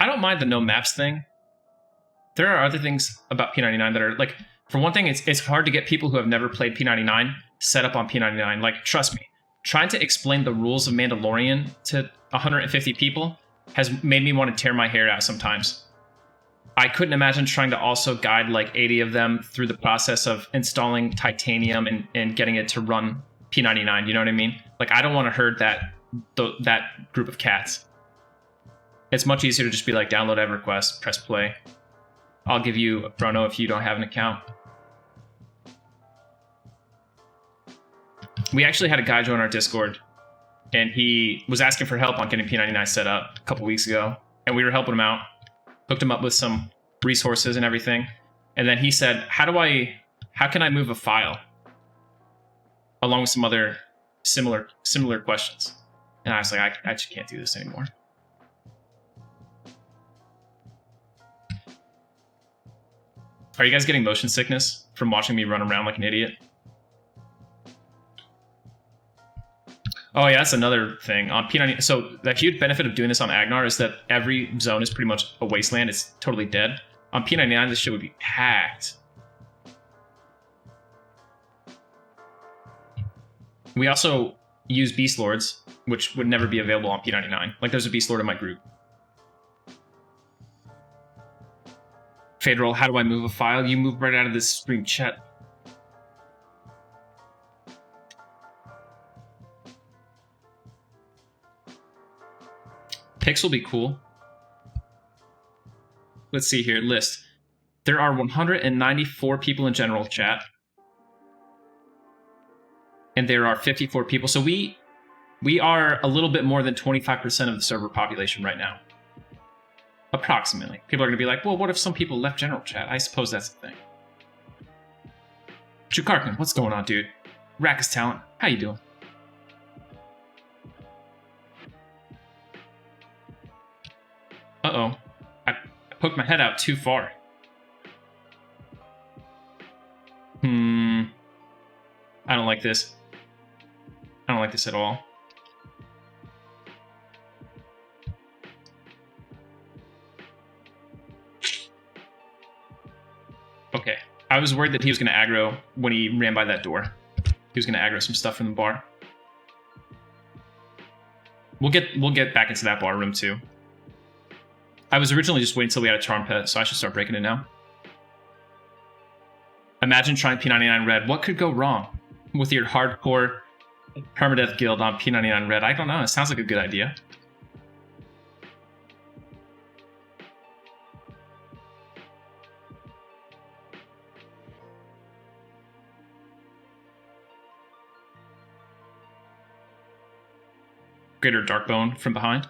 I don't mind the no maps thing. There are other things about P99 that are, like, for one thing, it's hard to get people who have never played P99 set up on P99. Like, trust me, trying to explain the rules of Mandalorian to 150 people has made me want to tear my hair out sometimes. I couldn't imagine trying to also guide like 80 of them through the process of installing titanium and getting it to run P99, you know what I mean? Like, I don't want to herd that group of cats. It's much easier to just be like, download EverQuest, press play. I'll give you a chrono if you don't have an account. We actually had a guy join our Discord, and he was asking for help on getting P99 set up a couple weeks ago, and we were helping him out, hooked him up with some resources and everything. And then he said, how can I move a file? Along with some other similar questions. And I was like, I just can't do this anymore. Are you guys getting motion sickness from watching me run around like an idiot? Oh yeah, that's another thing. On P90, so the huge benefit of doing this on Agnar is that every zone is pretty much a wasteland. It's totally dead. On P99, this shit would be packed. We also use Beast Lords, which would never be available on P99. Like, there's a Beast Lord in my group. Federal, how do I move a file? You move right out of this stream chat. Pix will be cool. Let's see here, list. There are 194 people in general chat. And there are 54 people. So we are a little bit more than 25% of the server population right now. Approximately. People are going to be like, well, what if some people left general chat? I suppose that's the thing. Chukarkin, what's going on, dude? Rackus Talent, how you doing? Uh-oh. I poked my head out too far. I don't like this. I don't like this at all. Okay. I was worried that he was going to aggro when he ran by that door. He was going to aggro some stuff from the bar. We'll get back into that bar room too. I was originally just waiting until we had a charm pet, so I should start breaking it now. Imagine trying P99 red. What could go wrong with your hardcore Permadeath guild on P99 red? I don't know. It sounds like a good idea. Greater Darkbone from behind.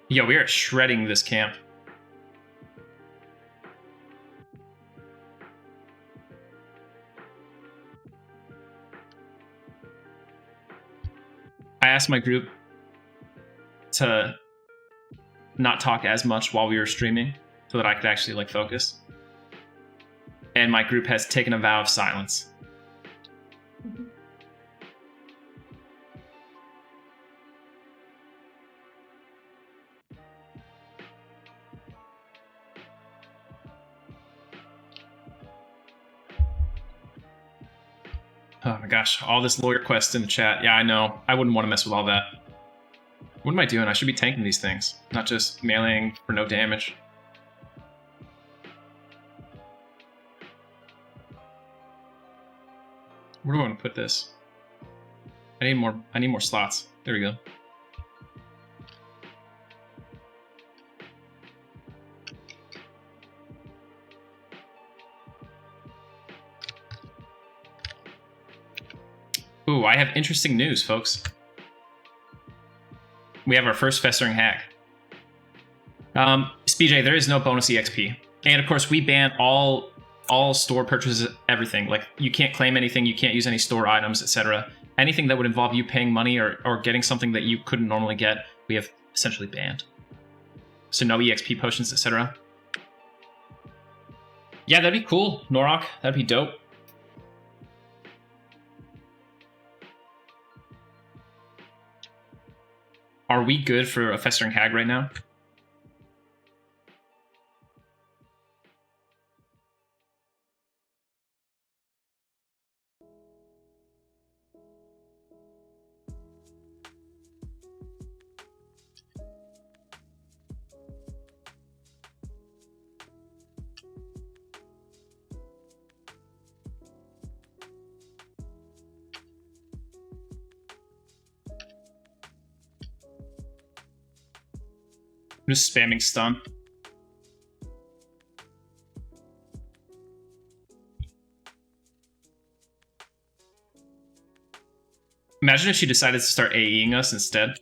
Yo, we are shredding this camp. I asked my group to not talk as much while we were streaming so that I could actually like focus. And my group has taken a vow of silence. Oh my gosh, all this lawyer quest in the chat. Yeah, I know. I wouldn't want to mess with all that. What am I doing? I should be tanking these things, not just meleeing for no damage. Where do I want to put this? I need more slots. There we go. Ooh, I have interesting news, folks. We have our first Festering Hag. SPJ, there is no bonus EXP. And of course, we ban all store purchases, everything. Like, you can't claim anything, you can't use any store items, etc. Anything that would involve you paying money or getting something that you couldn't normally get, we have essentially banned. So no EXP potions, etc. Yeah, that'd be cool, Norok. That'd be dope. Are we good for a Festering Hag right now? I'm just spamming stun. Imagine if she decided to start AEing us instead.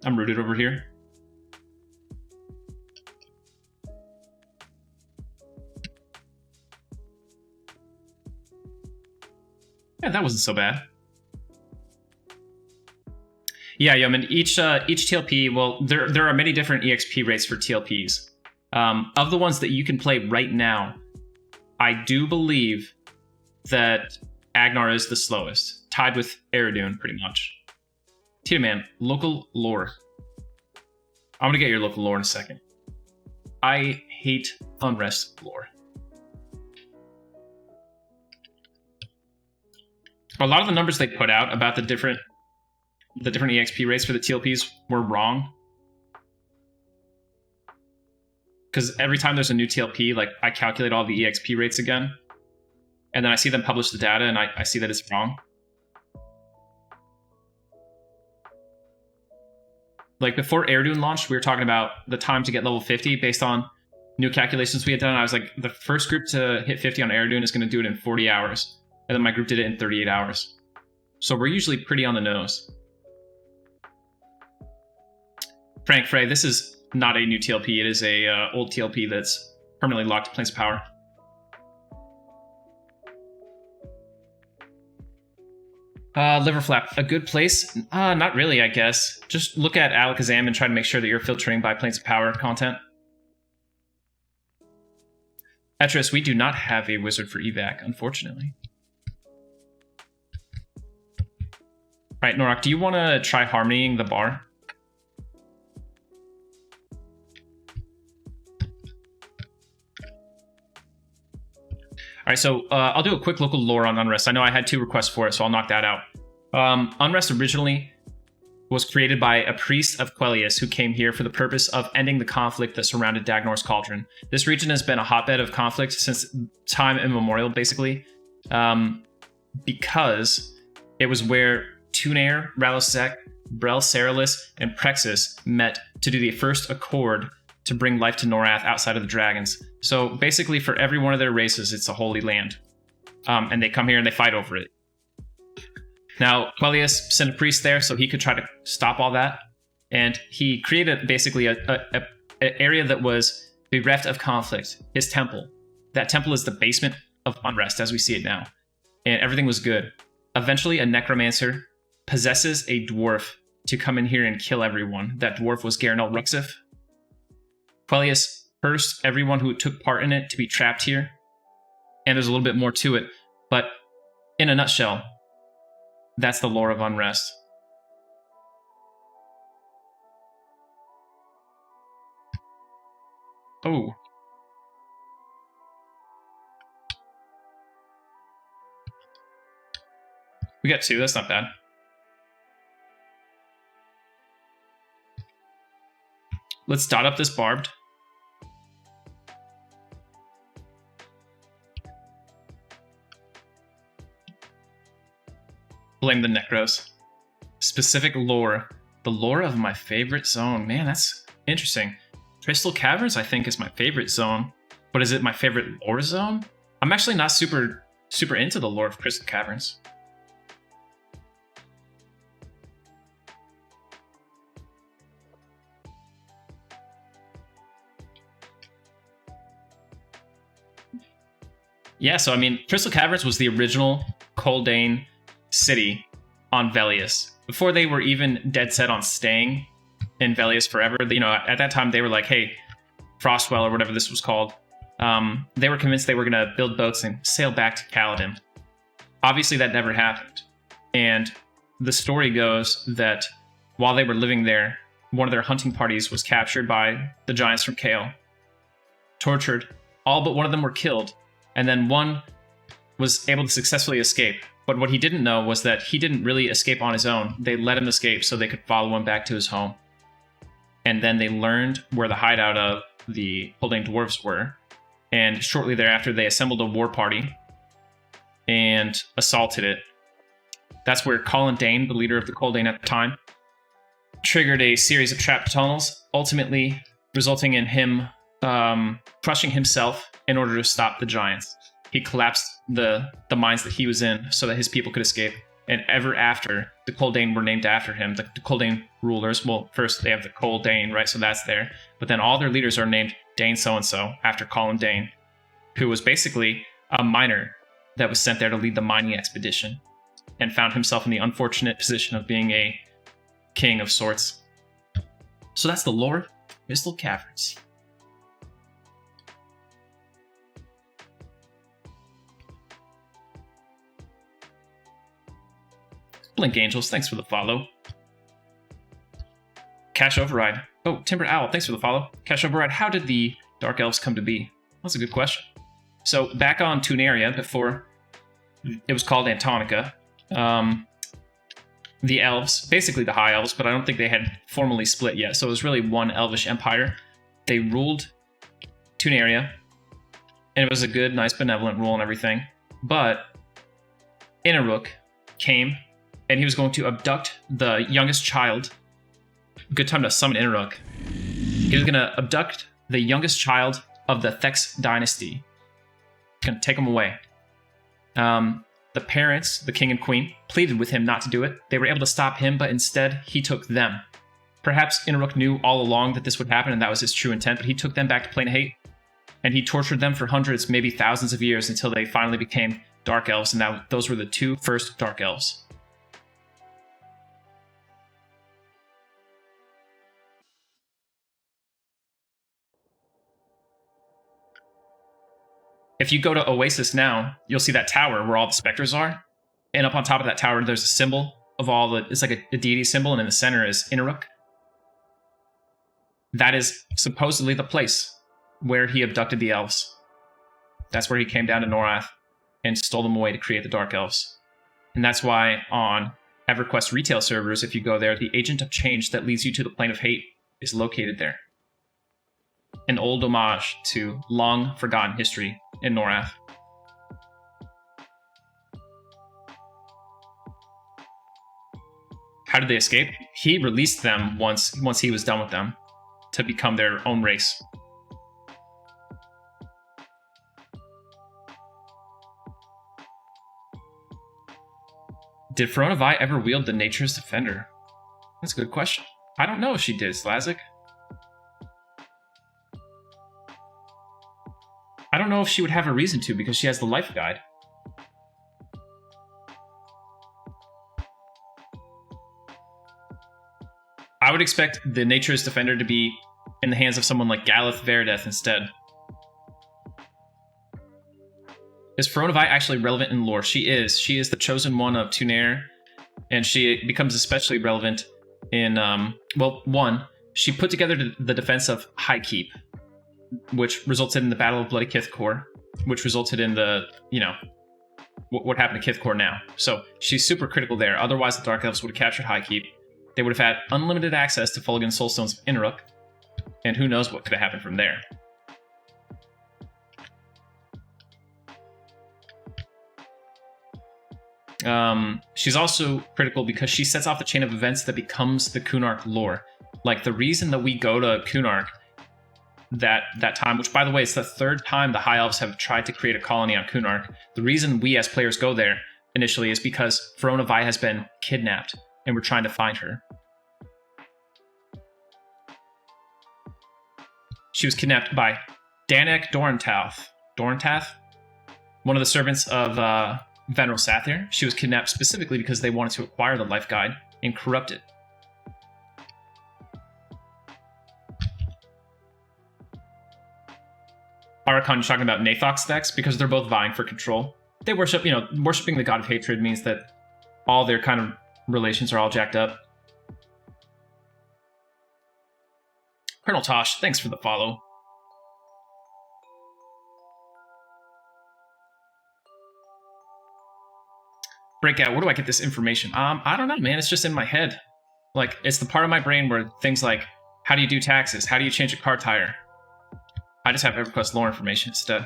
I'm rooted over here. Yeah, that wasn't so bad. Yeah, Yeoman, each TLP, well, there are many different EXP rates for TLPs. Of the ones that you can play right now, I do believe that Agnar is the slowest, tied with Eridune, pretty much. Tita Man, local lore. I'm gonna get your local lore in a second. I hate Unrest lore. A lot of the numbers they put out about the different EXP rates for the TLPs were wrong. Because every time there's a new TLP, like, I calculate all the EXP rates again. And then I see them publish the data, and I see that it's wrong. Like, before Eridune launched, we were talking about the time to get level 50 based on new calculations we had done. And I was like, the first group to hit 50 on Eridune is going to do it in 40 hours. And then my group did it in 38 hours. So we're usually pretty on the nose. Frank Frey, this is not a new TLP. It is a old TLP that's permanently locked to Planes of Power. Liverflap, a good place? Not really, I guess. Just look at Alakazam and try to make sure that you're filtering by Planes of Power content. Etris, we do not have a wizard for evac, unfortunately. All right, Norak, do you want to try harmonying the bar? All right, so I'll do a quick local lore on Unrest. I know I had 2 requests for it, so I'll knock that out. Unrest originally was created by a priest of Quellius who came here for the purpose of ending the conflict that surrounded Dagnor's Cauldron. This region has been a hotbed of conflict since time immemorial, basically, because it was where Tunair, Ralisek, Brel Ceralis, and Prexis met to do the first accord to bring life to Norath outside of the dragons. So basically for every one of their races, it's a holy land. And they come here and they fight over it. Now, Quellius sent a priest there so he could try to stop all that. And he created basically an area that was bereft of conflict, his temple. That temple is the basement of Unrest as we see it now. And everything was good. Eventually, a necromancer possesses a dwarf to come in here and kill everyone. That dwarf was Garanel Ruxif. Quellius cursed everyone who took part in it to be trapped here. And there's a little bit more to it. But in a nutshell, that's the lore of Unrest. Oh. We got 2, that's not bad. Let's dot up this barbed. Blame the Necros. Specific lore. The lore of my favorite zone. Man, that's interesting. Crystal Caverns, I think, is my favorite zone. But is it my favorite lore zone? I'm actually not super into the lore of Crystal Caverns. Yeah, so I mean, Crystal Caverns was the original Coldane city on Velius. Before they were even dead set on staying in Velius forever, you know, at that time they were like, hey, Frostwell or whatever this was called, they were convinced they were going to build boats and sail back to Kaladin. Obviously that never happened. And the story goes that while they were living there, one of their hunting parties was captured by the giants from Kale, tortured, all but one of them were killed, and then one was able to successfully escape. But what he didn't know was that he didn't really escape on his own. They let him escape so they could follow him back to his home. And then they learned where the hideout of the Holding Dwarves were. And shortly thereafter, they assembled a war party and assaulted it. That's where Colin Dane, the leader of the Coldane at the time, triggered a series of trapped tunnels, ultimately resulting in him crushing himself in order to stop the giants. He collapsed the mines that he was in so that his people could escape. And ever after, the Coldane were named after him. The Coldane rulers, well, first they have the Coldane, right? So that's there. But then all their leaders are named Dane so-and-so after Colin Dane, who was basically a miner that was sent there to lead the mining expedition and found himself in the unfortunate position of being a king of sorts. So that's the lore of Crystal Caverns. Blink Angels, thanks for the follow. Cash Override. Oh, Timber Owl, thanks for the follow. Cash Override, how did the Dark Elves come to be? That's a good question. So back on Tunaria, before it was called Antonica, the Elves, basically the High Elves, but I don't think they had formally split yet, so it was really one Elvish empire. They ruled Tunaria, and it was a good, nice, benevolent rule and everything. But Inaruk came, and he was going to abduct the youngest child. Good time to summon Inaruk. He was going to abduct the youngest child of the Thex dynasty. Going to take him away. The parents, the king and queen, pleaded with him not to do it. They were able to stop him, but instead he took them. Perhaps Inaruk knew all along that this would happen, and that was his true intent, but he took them back to Plain Hate, and he tortured them for hundreds, maybe thousands of years until they finally became Dark Elves, and now those were the 2 first Dark Elves. If you go to Oasis now, you'll see that tower where all the specters are. And up on top of that tower, there's a symbol of all the... It's like a deity symbol, and in the center is Inaruk. That is supposedly the place where he abducted the elves. That's where he came down to Norath and stole them away to create the Dark Elves. And that's why on Everquest retail servers, if you go there, the agent of change that leads you to the plane of hate is located there. An old homage to long forgotten history in Norath. How did they escape? He released them once he was done with them to become their own race. Did Verona Vi ever wield the Nature's Defender? That's a good question. I don't know if she did, Slazik. I don't know if she would have a reason to, because she has the life guide. I would expect the Nature's Defender to be in the hands of someone like Galith Verdeth instead. Is Verona Vi actually relevant in lore? She is. She is the chosen one of Tunair, and she becomes especially relevant in, well, one, she put together the defense of High Keep, which resulted in the Battle of Bloody Kithkor, which resulted in the, you know, what happened to Kithkor now. So she's super critical there. Otherwise, the Dark Elves would have captured High Keep. They would have had unlimited access to Fulligan's Soulstones of Inaruk, and who knows what could have happened from there. She's also critical because she sets off the chain of events that becomes the Kunark lore. Like, the reason that we go to Kunark that time, which, by the way, it's the third time the High Elves have tried to create a colony on Kunark. The reason we as players go there initially is because Verona Vi has been kidnapped, and we're trying to find her. She was kidnapped by Danek Dorantath, one of the servants of Veneral Sathir. She was kidnapped specifically because they wanted to acquire the life guide and corrupt it. Arakhan, you're talking about Nathok's decks because they're both vying for control. They worship, worshipping the god of hatred means that all their kind of relations are all jacked up. Colonel Tosh, thanks for the follow. Breakout, where do I get this information? I don't know, man. It's just in my head. Like, it's the part of my brain where things like, how do you do taxes? How do you change a car tire? I just have Everquest lore information instead.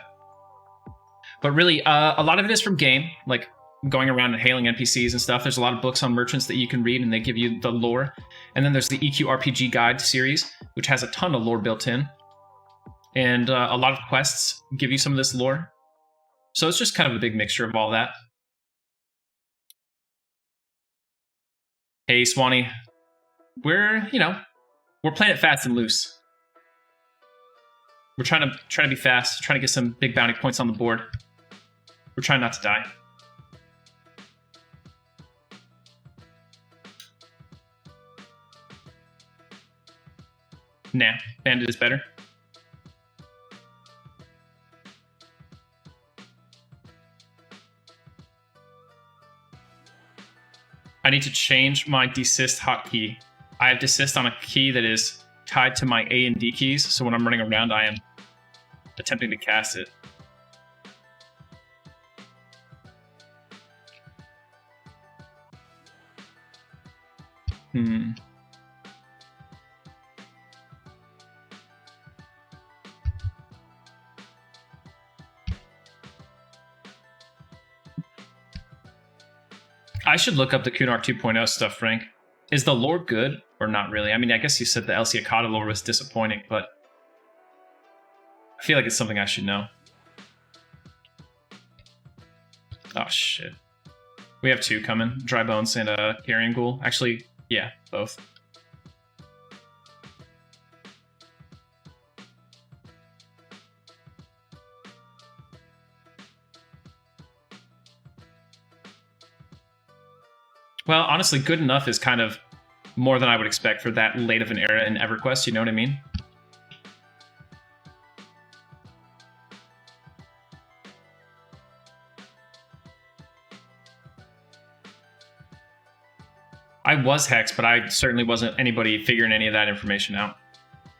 But really, a lot of it is from game, like going around and hailing NPCs and stuff. There's a lot of books on merchants that you can read, and they give you the lore. And then there's the EQ RPG Guide series, which has a ton of lore built in. And a lot of quests give you some of this lore. So it's just kind of a big mixture of all that. Hey, Swanee. We're playing it fast and loose. We're trying to be fast, trying to get some big bounty points on the board. We're trying not to die. Nah, Bandit is better. I need to change my desist hotkey. I have desist on a key that is tied to my A and D keys, so when I'm running around, I am attempting to cast it. I should look up the Kunark 2.0 stuff, Frank. Is the lore good or not really? I mean, I guess you said the Elsie Akata lore was disappointing, but I feel like it's something I should know. Oh, shit. We have two coming. Dry Bones and Carrion Ghoul. Actually, yeah, both. Well, honestly, good enough is kind of more than I would expect for that late of an era in EverQuest, you know what I mean? I was hexed, but I certainly wasn't anybody figuring any of that information out.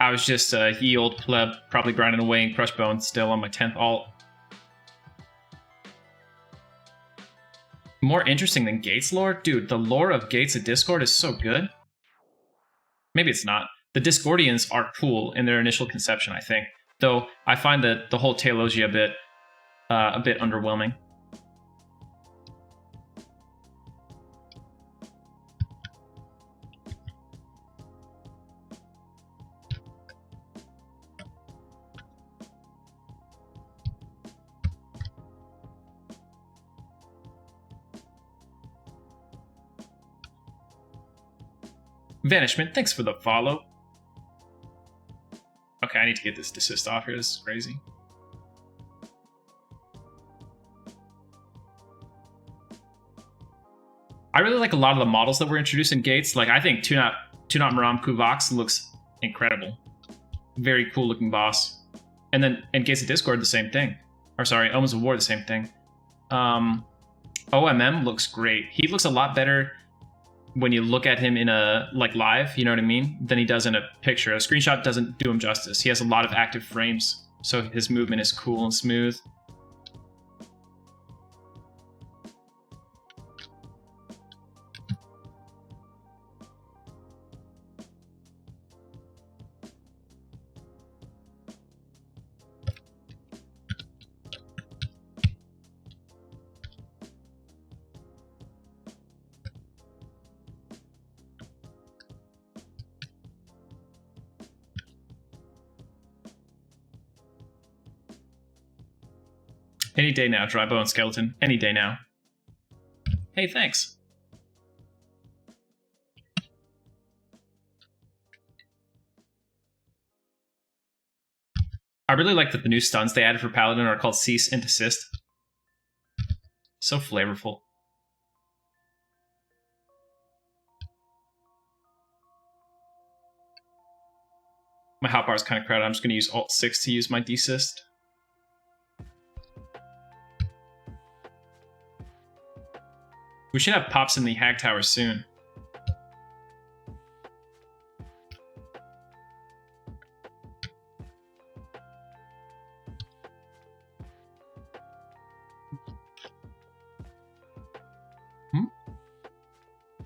I was just a ye old pleb, probably grinding away in Crush Bone, still on my 10th alt. More interesting than Gates lore? Dude, the lore of Gates at Discord is so good. Maybe it's not. The Discordians are cool in their initial conception, I think. Though I find that the whole Teologia a bit underwhelming. Vanishment, thanks for the follow. Okay, I need to get this desist off here. This is crazy. I really like a lot of the models that were introduced in Gates. Like, I think Tunat Maram Kuvox looks incredible. Very cool looking boss. And then in Gates of Discord, the same thing. Or sorry, Omens of War, the same thing. OMM looks great. He looks a lot better when you look at him in a live, you know what I mean, than he does in a picture. A screenshot doesn't do him justice. He has a lot of active frames, so his movement is cool and smooth. Any day now, Dry Bone Skeleton. Any day now. Hey, thanks. I really like that the new stuns they added for Paladin are called Cease and Desist. So flavorful. My hotbar is kind of crowded. I'm just going to use Alt-6 to use my desist. We should have pops in the Hag Tower soon.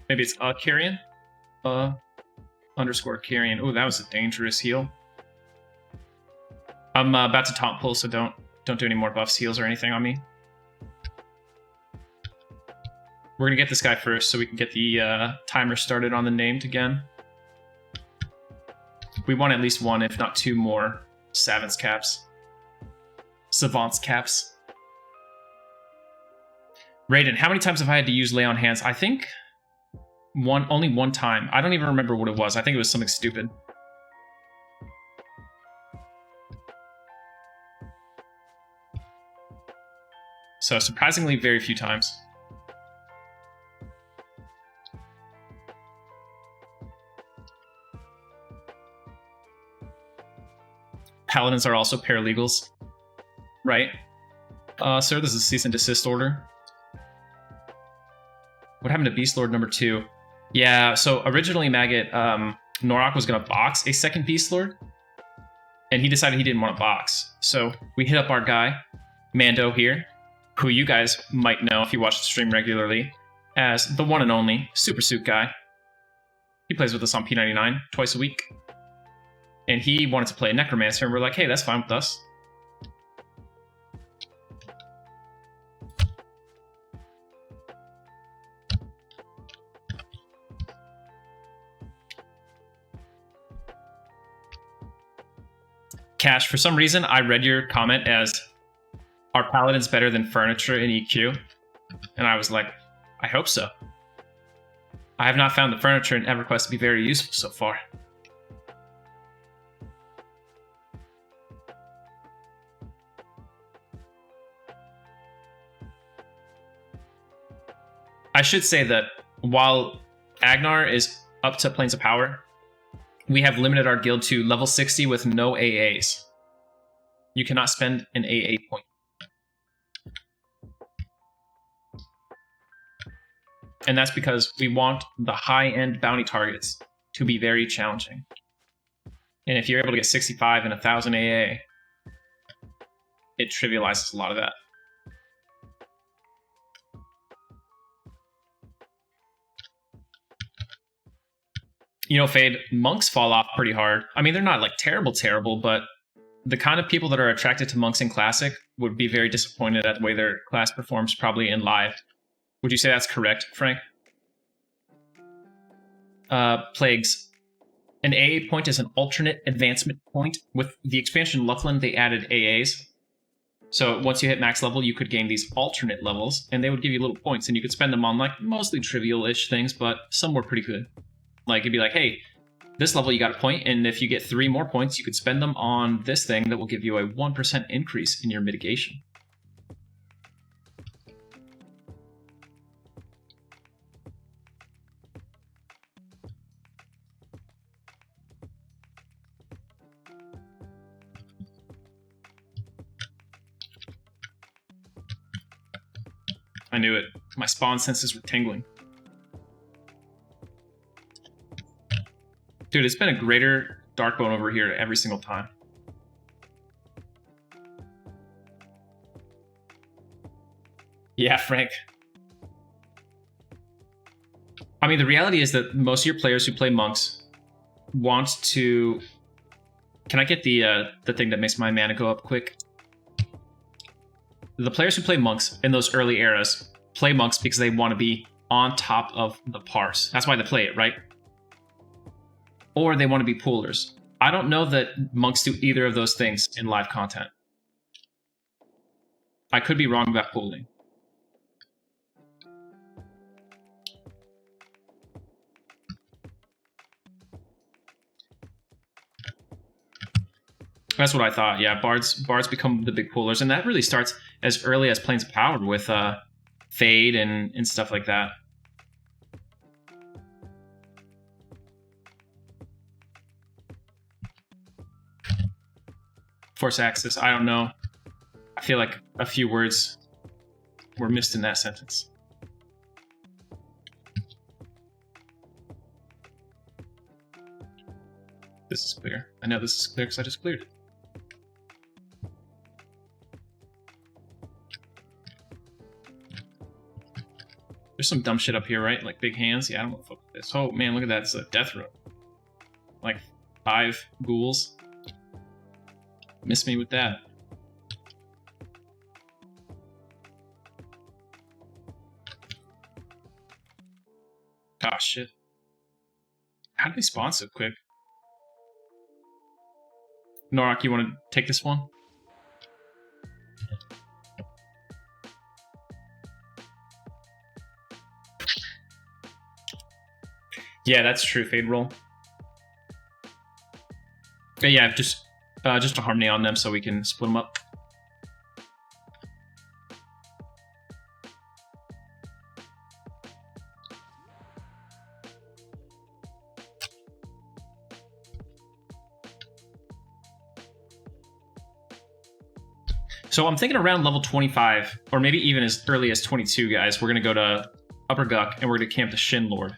Maybe it's Carrion? Underscore Carrion. Oh, that was a dangerous heal. I'm about to taunt pull, so don't do any more buffs, heals, or anything on me. We're going to get this guy first so we can get the timer started on the named again. We want at least one, if not two more Savants caps. Savants caps. Raiden, how many times have I had to use Lay on Hands? I think only one time. I don't even remember what it was. I think it was something stupid. So surprisingly very few times. Paladins are also paralegals, right? Sir, this is a cease and desist order. What happened to Beast Lord number 2? Yeah, so originally Maggot, Norak was going to box a second Beast Lord, and he decided he didn't want to box. So we hit up our guy, Mando here, who you guys might know if you watch the stream regularly, as the one and only Super Suit guy. He plays with us on P99 twice a week. And he wanted to play a Necromancer, and we're like, hey, that's fine with us. Cash, for some reason, I read your comment as, are Paladins better than furniture in EQ? And I was like, I hope so. I have not found the furniture in Everquest to be very useful so far. I should say that while Agnar is up to Planes of Power, we have limited our guild to level 60 with no AAs. You cannot spend an AA point. And that's because we want the high-end bounty targets to be very challenging. And if you're able to get 65 and 1,000 AA, it trivializes a lot of that. You know, Fade, monks fall off pretty hard. I mean, they're not like terrible, but the kind of people that are attracted to monks in Classic would be very disappointed at the way their class performs probably in Live. Would you say that's correct, Frank? Plagues. An AA point is an alternate advancement point. With the expansion Loveland, they added AAs. So once you hit max level, you could gain these alternate levels, and they would give you little points, and you could spend them on like mostly trivial-ish things, but some were pretty good. Like it'd be like, hey, this level you got a point, and if you get 3 more points, you could spend them on this thing that will give you a 1% increase in your mitigation. I knew it. My spawn senses were tingling. Dude, it's been a greater Darkbone over here every single time. Yeah, Frank. I mean, the reality is that most of your players who play monks want to... Can I get the thing that makes my mana go up quick? The players who play monks in those early eras play monks because they want to be on top of the parse. That's why they play it, right? Or they want to be poolers. I don't know that monks do either of those things in live content. I could be wrong about pooling. That's what I thought. Yeah, bards become the big poolers, and that really starts as early as Plains of Power with Fade and stuff like that. Force access, I don't know. I feel like a few words were missed in that sentence. This is clear. I know this is clear because I just cleared it. There's some dumb shit up here, right? Like big hands. Yeah, I don't want to fuck with this. Oh man, look at that. It's a death row. Like 5 ghouls. Miss me with that. Oh shit. How did they spawn so quick? Norak, you want to take this one? Yeah, that's true. Fade roll. Yeah, just a harmony on them so we can split them up. So I'm thinking around level 25, or maybe even as early as 22, guys. We're going to go to Upper Guck, and we're going to camp the Shin Lord.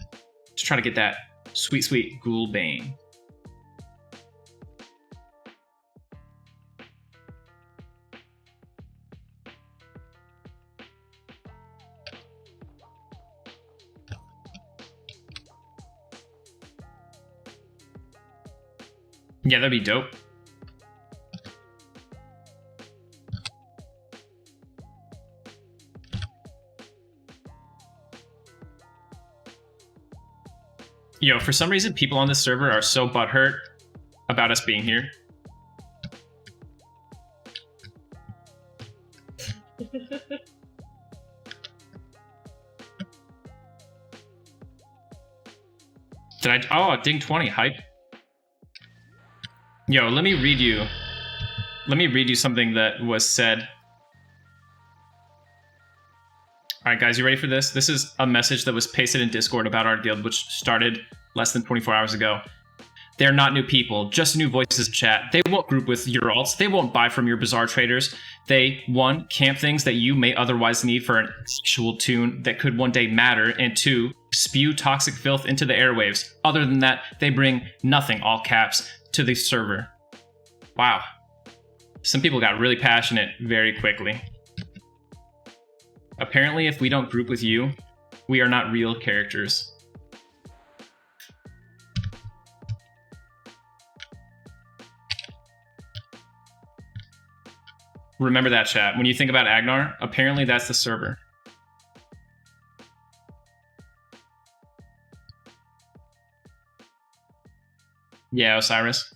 Just try to get that sweet, sweet Ghoul Bane. Yeah, that'd be dope. Yo, for some reason, people on this server are so butthurt about us being here. Did I? Oh, ding 20, hype. Yo, let me read you something that was said. All right, guys, you ready for this? This is a message that was pasted in Discord about our guild, which started less than 24 hours ago. They're not new people, just new voices in chat. They won't group with your alts. They won't buy from your bizarre traders. They, one, camp things that you may otherwise need for an actual tune that could one day matter, and two, spew toxic filth into the airwaves. Other than that, they bring nothing, all caps, to the server. Wow. Some people got really passionate very quickly. Apparently, if we don't group with you, we are not real characters. Remember that, chat. When you think about Agnar, apparently that's the server. Yeah, Osiris.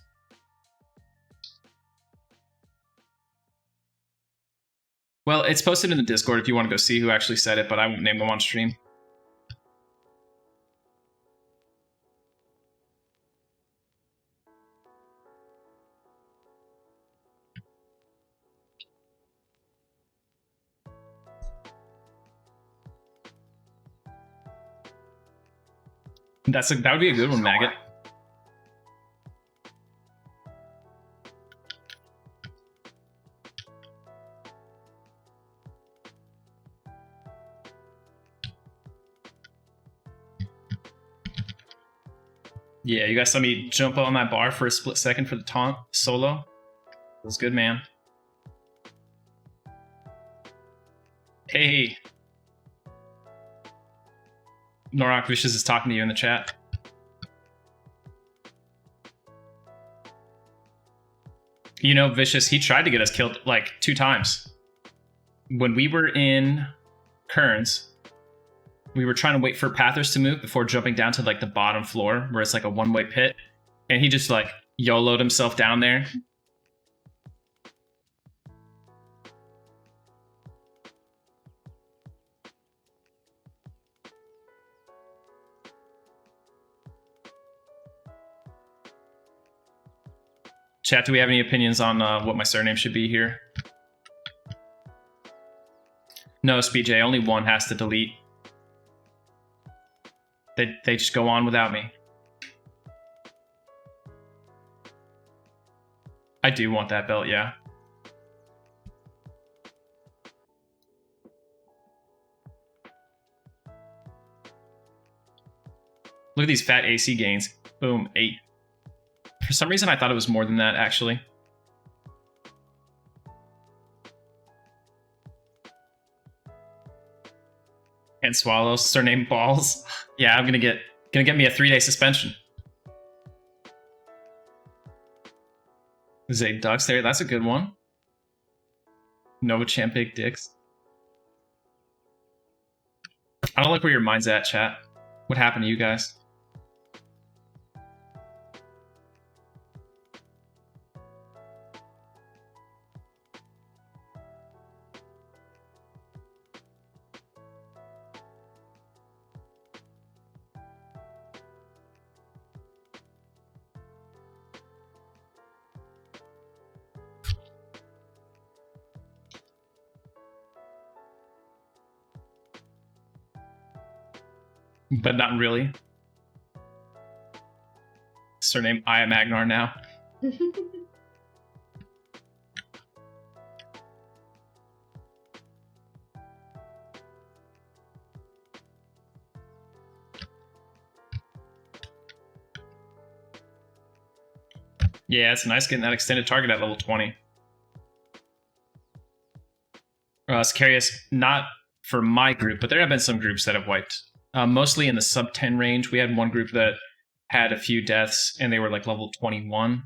Well, it's posted in the Discord if you want to go see who actually said it, but I won't name them on stream. That would be a good one, Maggot. Yeah, you guys saw me jump on that bar for a split second for the taunt solo. It was good, man. Hey. Norak Vicious is talking to you in the chat. You know, Vicious, he tried to get us killed like 2 times. When we were in Kearns, we were trying to wait for Pathers to move before jumping down to like the bottom floor where it's like a one-way pit. And he just like YOLO'd himself down there. Chat, do we have any opinions on what my surname should be here? No, SpeedJ, only one has to delete. They just go on without me. I do want that belt, yeah. Look at these fat AC gains. Boom, 8. For some reason, I thought it was more than that, actually. And swallow surname balls. Yeah, I'm gonna get me a 3-day suspension. Zaide Ducks there, that's a good one. Nova Champ Big Dicks. I don't like where your mind's at, chat. What happened to you guys? But not really. Surname I am Agnar now. Yeah, it's nice getting that extended target at level 20. Sicarius, not for my group, but there have been some groups that have wiped. Mostly in the sub 10 range. We had one group that had a few deaths and they were like level 21.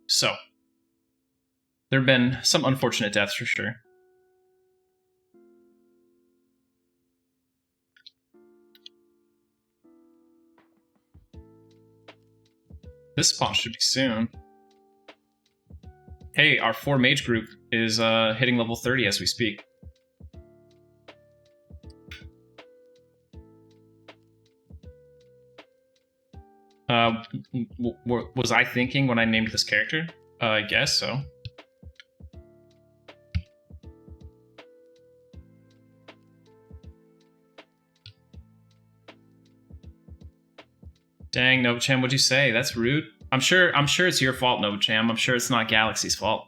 So there have been some unfortunate deaths for sure. This spawn should be soon. Hey, our 4 mage group is hitting level 30 as we speak. Was I thinking when I named this character? I guess so. Dang, Novachan, what'd you say? That's rude. I'm sure it's your fault, no Cham. I'm sure it's not Galaxy's fault.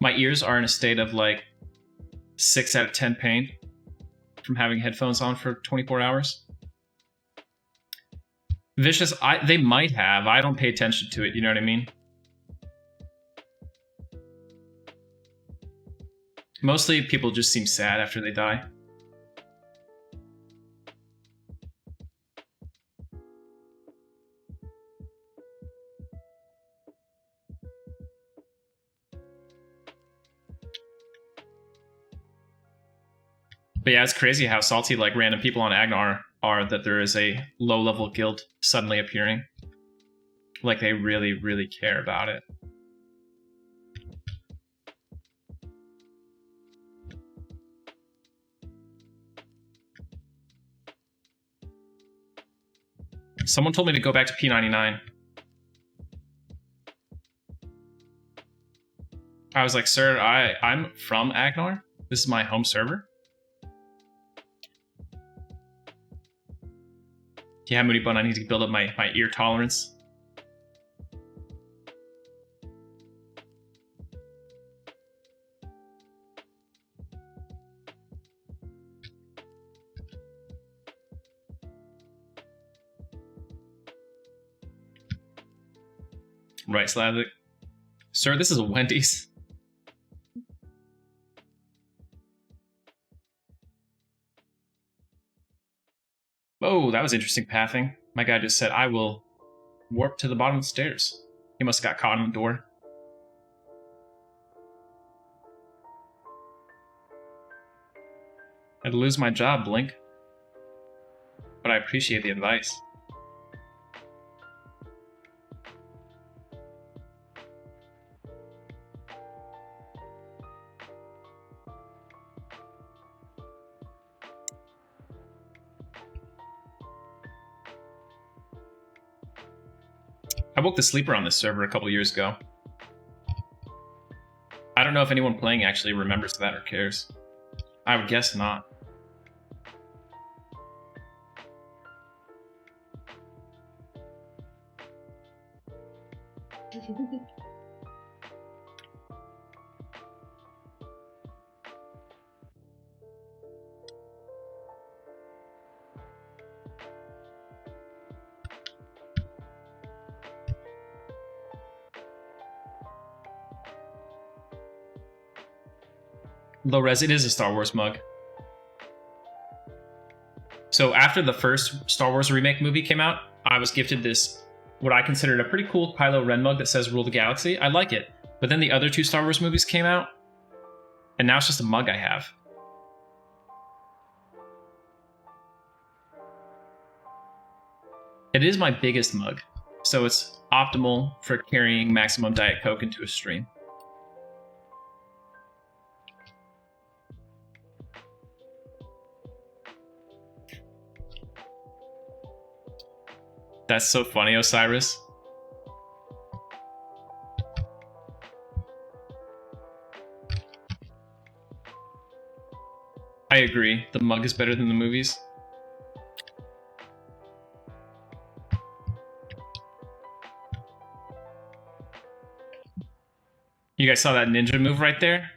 My ears are in a state of like 6 out of 10 pain from having headphones on for 24 hours. Vicious, they might have. I don't pay attention to it, you know what I mean? Mostly people just seem sad after they die. But yeah, it's crazy how salty like random people on Agnar are that there is a low-level guild suddenly appearing. Like they really, really care about it. Someone told me to go back to P99. I was like, sir, I'm from Agnar. This is my home server. Yeah, Moody Bun, I need to build up my ear tolerance. Right, Slavic. Sir, this is a Wendy's. Oh, that was interesting pathing. My guy just said, I will warp to the bottom of the stairs. He must have got caught in the door. I'd lose my job, Blink. But I appreciate the advice. I woke the sleeper on this server a couple years ago. I don't know if anyone playing actually remembers that or cares. I would guess not. Low res, it is a Star Wars mug. So after the first Star Wars remake movie came out, I was gifted this, what I considered a pretty cool Kylo Ren mug that says Rule the Galaxy. I like it. But then the other two Star Wars movies came out, and now it's just a mug I have. It is my biggest mug, so it's optimal for carrying maximum Diet Coke into a stream. That's so funny, Osiris. I agree. The mug is better than the movies. You guys saw that ninja move right there?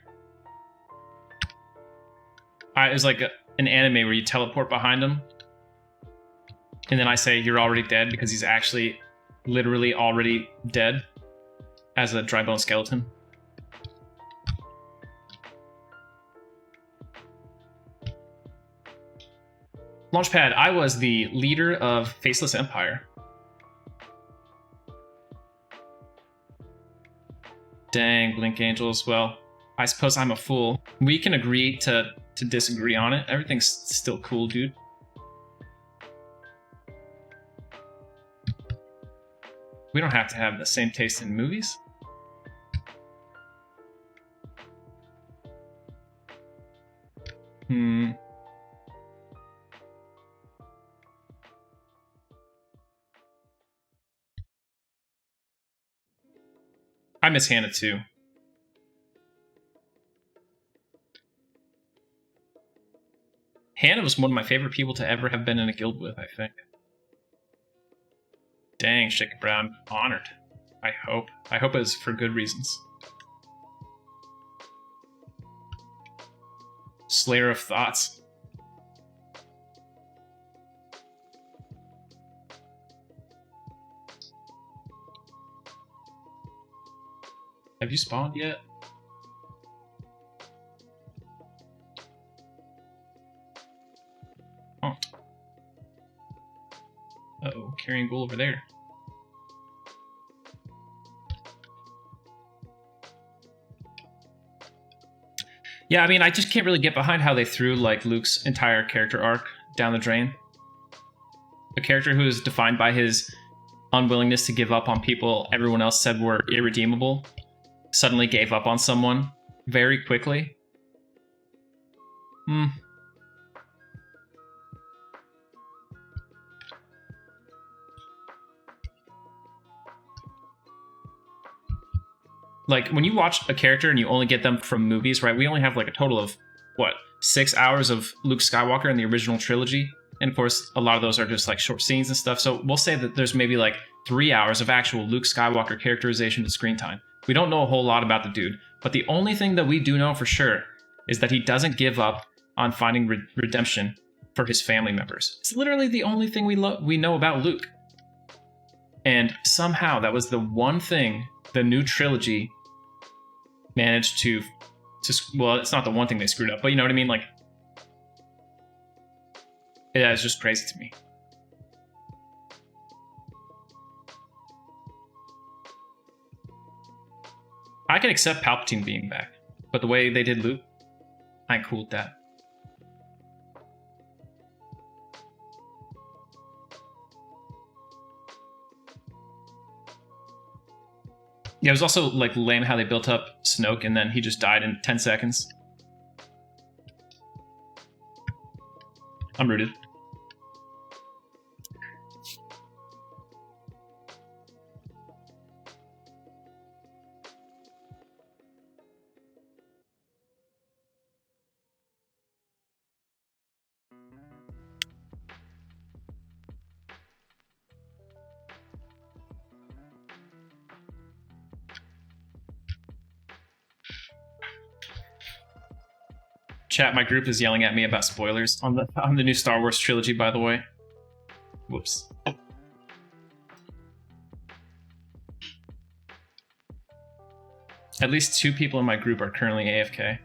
It was like an anime where you teleport behind him. And then I say, you're already dead, because he's actually literally already dead as a dry bone skeleton. Launchpad, I was the leader of Faceless Empire. Dang, Blink Angels. Well, I suppose I'm a fool. We can agree to disagree on it. Everything's still cool, dude. We don't have to have the same taste in movies. I miss Hannah too. Hannah was one of my favorite people to ever have been in a guild with, I think. Dang, Shaken Brown, honored. I hope. I hope it's for good reasons. Slayer of Thoughts. Have you spawned yet? Oh. Uh-oh, carrying ghoul over there. Yeah, I mean, I just can't really get behind how they threw, like, Luke's entire character arc down the drain. A character who is defined by his unwillingness to give up on people everyone else said were irredeemable suddenly gave up on someone very quickly. Like, when you watch a character and you only get them from movies, right? We only have, like, a total of, what, 6 hours of Luke Skywalker in the original trilogy? And, of course, a lot of those are just, like, short scenes and stuff. So we'll say that there's maybe, like, 3 hours of actual Luke Skywalker characterization and screen time. We don't know a whole lot about the dude. But the only thing that we do know for sure is that he doesn't give up on finding redemption for his family members. It's literally the only thing we know about Luke. And somehow that was the one thing the new trilogy managed to well, it's not the one thing they screwed up, but you know what I mean? Like, yeah, it's just crazy to me. I can accept Palpatine being back, but the way they did Luke, I ain't cool with that. Yeah, it was also, like, lame how they built up Snoke and then he just died in 10 seconds. I'm rooted. Chat, my group is yelling at me about spoilers on the new Star Wars trilogy, by the way. Whoops. At least 2 people in my group are currently AFK.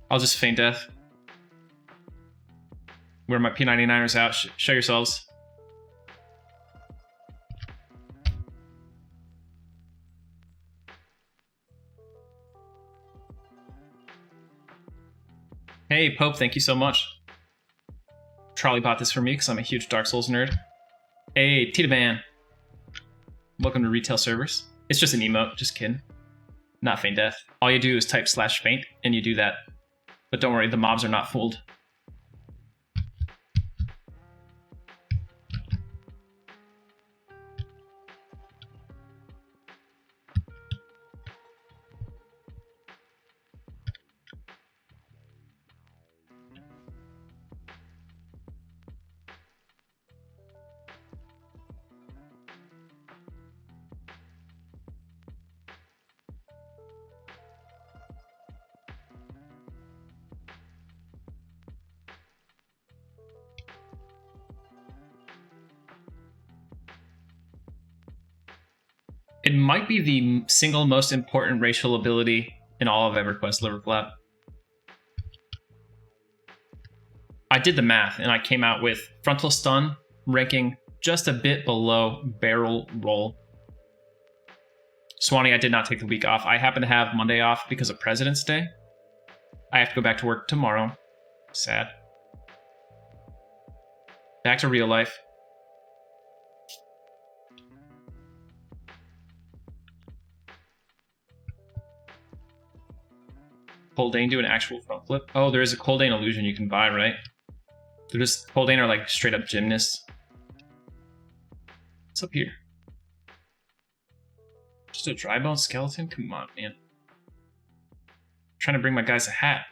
I'll just feign death. Where my P99ers out. Show yourselves. Hey, Pope, thank you so much. Trolley bought this for me because I'm a huge Dark Souls nerd. Hey, Tita Man. Welcome to retail servers. It's just an emote, just kidding. Not feign death. All you do is type /feint and you do that. But don't worry, the mobs are not fooled. It might be the single most important racial ability in all of EverQuest, Liverclap. I did the math and I came out with Frontal Stun ranking just a bit below Barrel Roll. Swanee, I did not take the week off. I happen to have Monday off because of President's Day. I have to go back to work tomorrow. Sad. Back to real life. Coldane do an actual front flip? Oh, there is a Coldane illusion you can buy, right? They're just, Coldane are like straight up gymnasts. What's up here? Just a dry bone skeleton? Come on, man. trying to bring my guys a hat.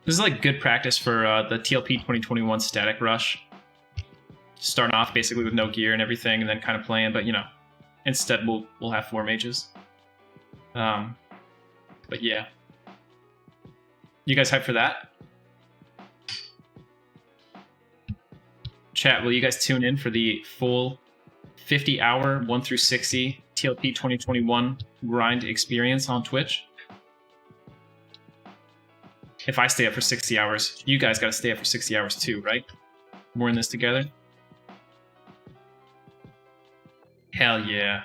This is like good practice for the TLP 2021 static rush. Starting off basically with no gear and everything, and then kind of playing. But you know, instead we'll have 4 mages. But yeah, you guys hyped for that? Chat, will you guys tune in for the full 50-hour 1 through 60 TLP 2021 grind experience on Twitch? If I stay up for 60 hours, you guys got to stay up for 60 hours too, right? We're in this together. Hell yeah.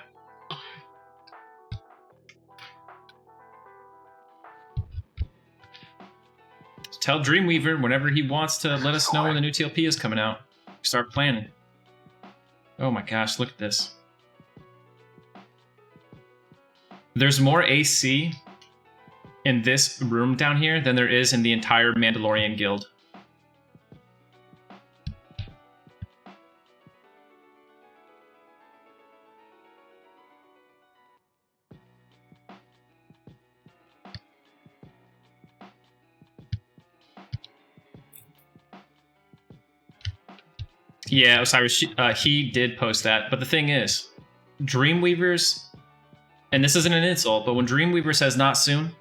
Tell Dreamweaver whenever he wants to let us know when the new TLP is coming out. Start planning. Oh my gosh, look at this. There's more AC in this room down here than there is in the entire Mandalorian guild. Yeah, Osiris, he did post that. But the thing is, Dreamweavers, and this isn't an insult, but when Dreamweaver says not soon,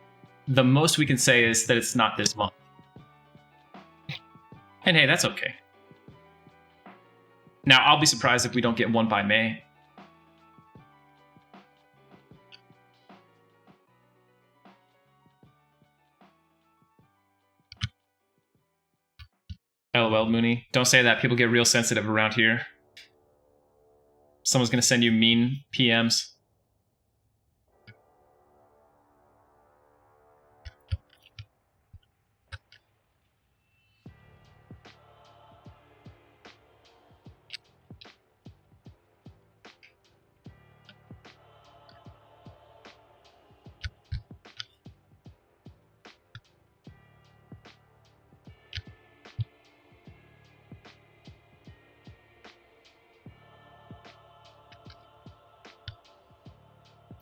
the most we can say is that it's not this month. And hey, that's okay. Now, I'll be surprised if we don't get one by May. LOL, Mooney. Don't say that. People get real sensitive around here. Someone's going to send you mean PMs.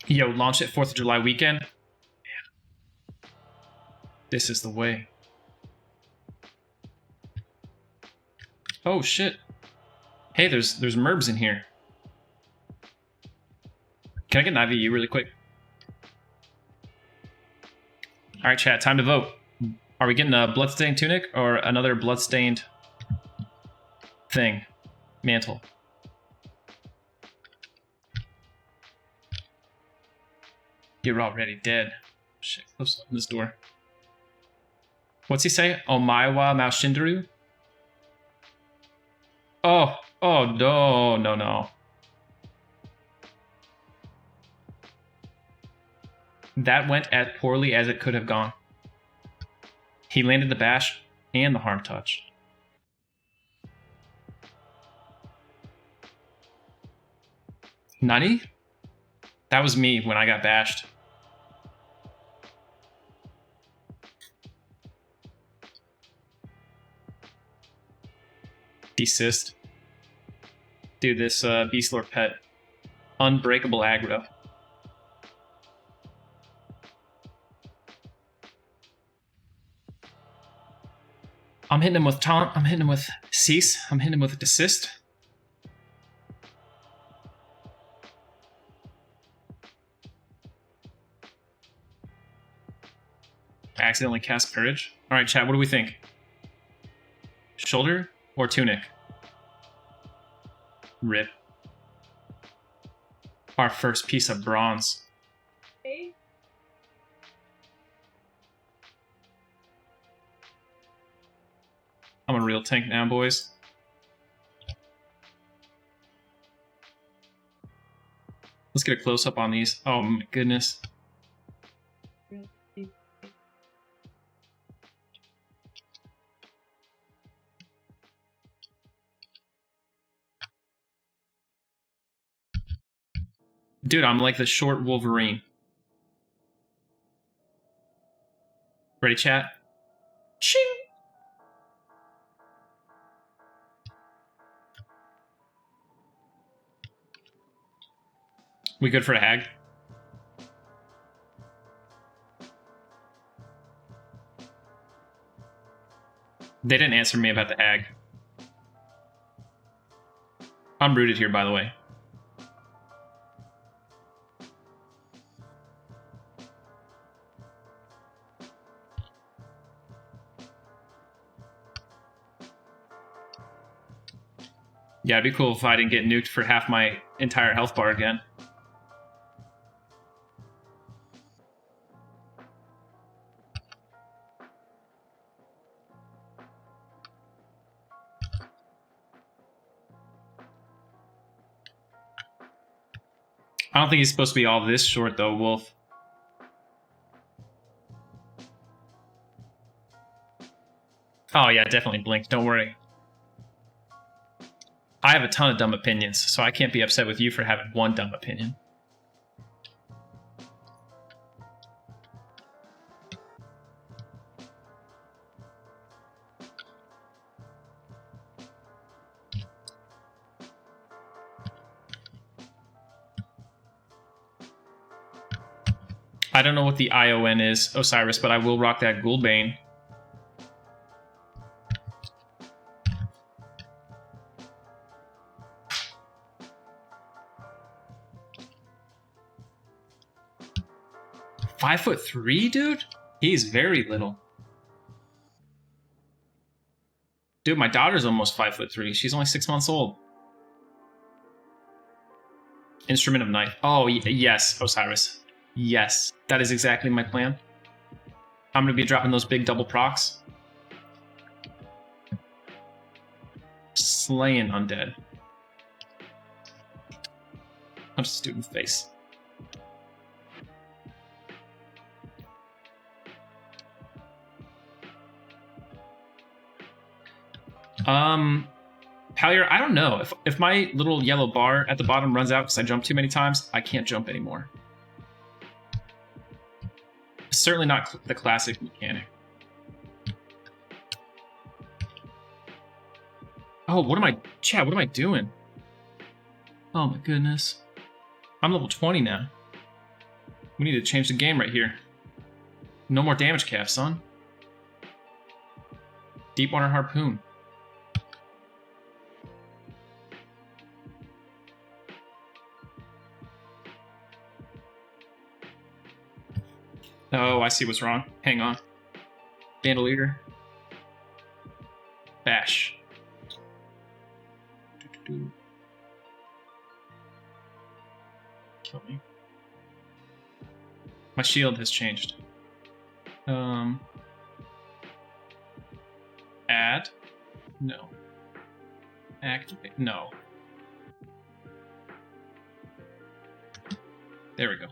Yo, launch it 4th of July weekend. Man. This is the way. Oh shit. Hey, there's Merbs in here. Can I get an IVU really quick? Alright, chat, time to vote. Are we getting a bloodstained tunic or another bloodstained thing? Mantle. You're already dead. Shit, close open this door. What's he say? Omaiwa Maoshindaru? Oh, no. That went as poorly as it could have gone. He landed the bash and the harm touch. Nani? That was me when I got bashed. Desist. Dude, this Beastlord pet. Unbreakable aggro. I'm hitting him with taunt. I'm hitting him with cease. I'm hitting him with desist. I accidentally cast Courage. Alright, chat, what do we think? Shoulder or tunic? Rip. Our first piece of bronze. Okay. I'm a real tank now, boys. Let's get a close-up on these. Oh my goodness. Dude, I'm like the short Wolverine. Ready, chat? Ching! We good for a hag? They didn't answer me about the hag. I'm rooted here, by the way. Yeah, it'd be cool if I didn't get nuked for half my entire health bar again. I don't think he's supposed to be all this short, though, Wolf. Oh, yeah, definitely blinked. Don't worry. I have a ton of dumb opinions, so I can't be upset with you for having one dumb opinion. I don't know what the ION is, Osiris, but I will rock that Ghoulbane. .5'3", dude? He's very little. Dude, my daughter's almost 5'3". She's only 6 months old. Instrument of Night. Oh, yes, Osiris. Yes, that is exactly my plan. I'm going to be dropping those big double procs. Slaying undead. I'm just student face. Pallier, I don't know. If my little yellow bar at the bottom runs out because I jumped too many times, I can't jump anymore. Certainly not the classic mechanic. Oh, what am I doing? Oh my goodness. I'm level 20 now. We need to change the game right here. No more damage cap, son. Deepwater Harpoon. Oh, I see what's wrong. Hang on. Bandolier. Bash. Kill me. My shield has changed. Add? No. Activate? No. There we go.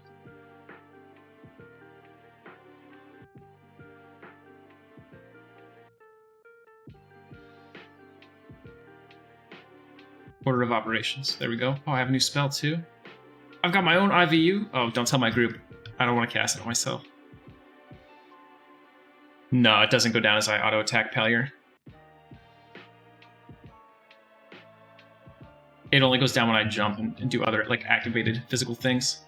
Order of operations. There we go. Oh, I have a new spell too. I've got my own IVU. Oh, don't tell my group. I don't want to cast it on myself. No, it doesn't go down as I auto-attack Pallier. It only goes down when I jump and do other, like, activated physical things.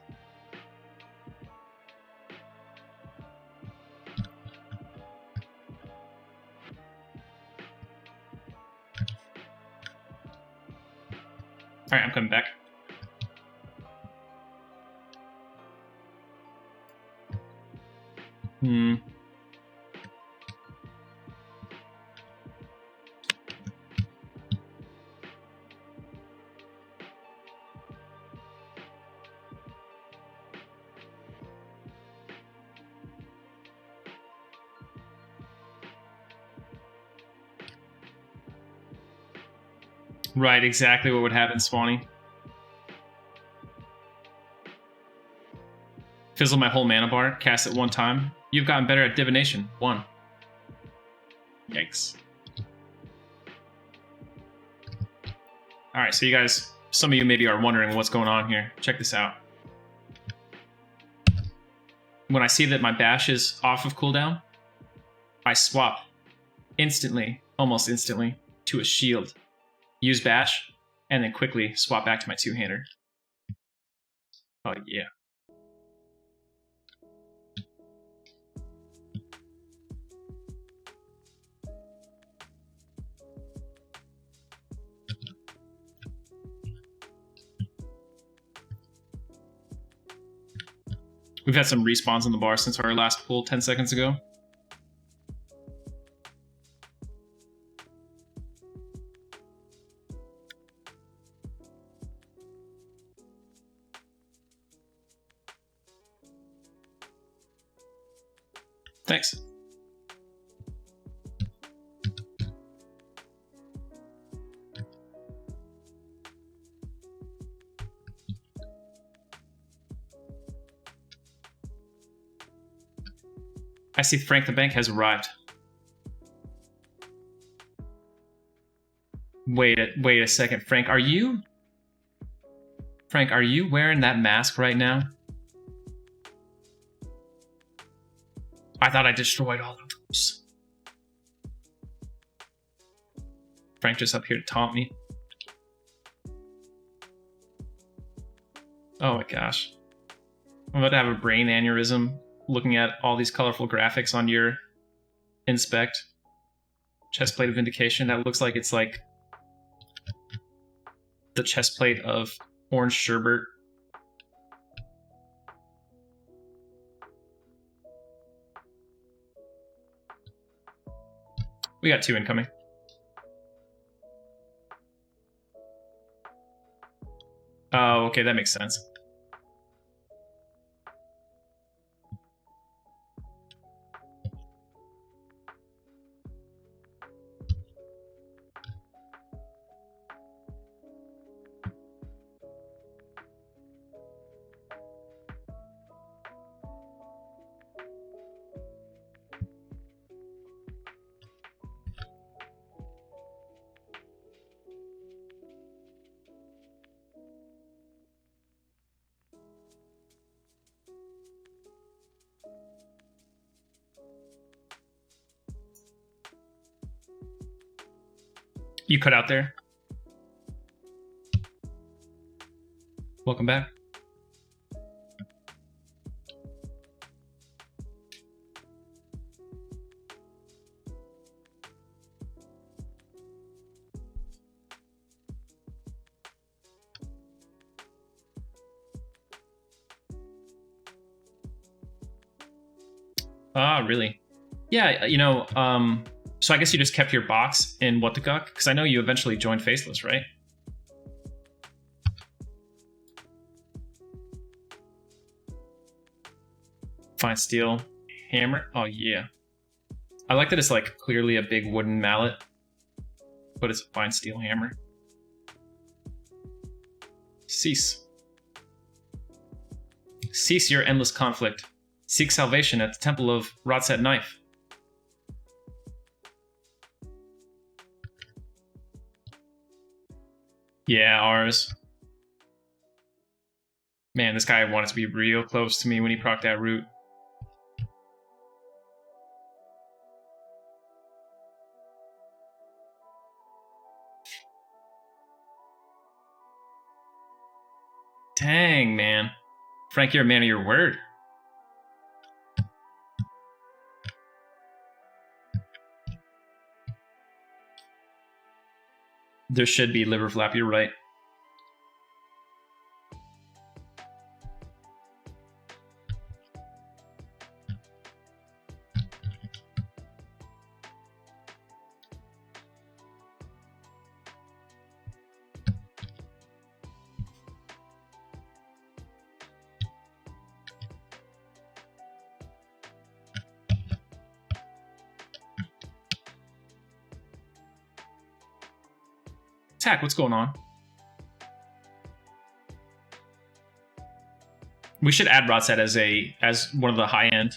Alright, I'm coming back. Right, exactly what would happen, Swanee. Fizzle my whole mana bar, cast it one time. You've gotten better at divination. 1. Yikes. Alright, so you guys, some of you maybe are wondering what's going on here. Check this out. when I see that my bash is off of cooldown, I swap instantly, almost instantly, to a shield. Use bash, and then quickly swap back to my two-hander. Oh yeah. We've had some respawns on the bar since our last pull 10 seconds ago. Thanks. I see Frank the Bank has arrived. Wait a second, Frank, are you wearing that mask right now? I thought I destroyed all of those. Frank just up here to taunt me. Oh my gosh. I'm about to have a brain aneurysm looking at all these colorful graphics on your inspect. Chestplate of Vindication. That looks like it's like the chestplate of Orange Sherbet. We got 2 incoming. Oh, okay, that makes sense. You cut out there. Welcome back. Ah, really? Yeah, you know, so I guess you just kept your box in What the Guck? Because I know you eventually joined Faceless, right? Fine steel hammer. Oh, yeah. I like that it's like clearly a big wooden mallet, but it's a fine steel hammer. Cease. Cease your endless conflict. Seek salvation at the temple of Rodset Knife. Yeah, ours. Man, this guy wanted to be real close to me when he procced that root. Dang, man. Frank, you're a man of your word. There should be liver flap, you're right. Attack, what's going on? We should add Rodset as one of the high end.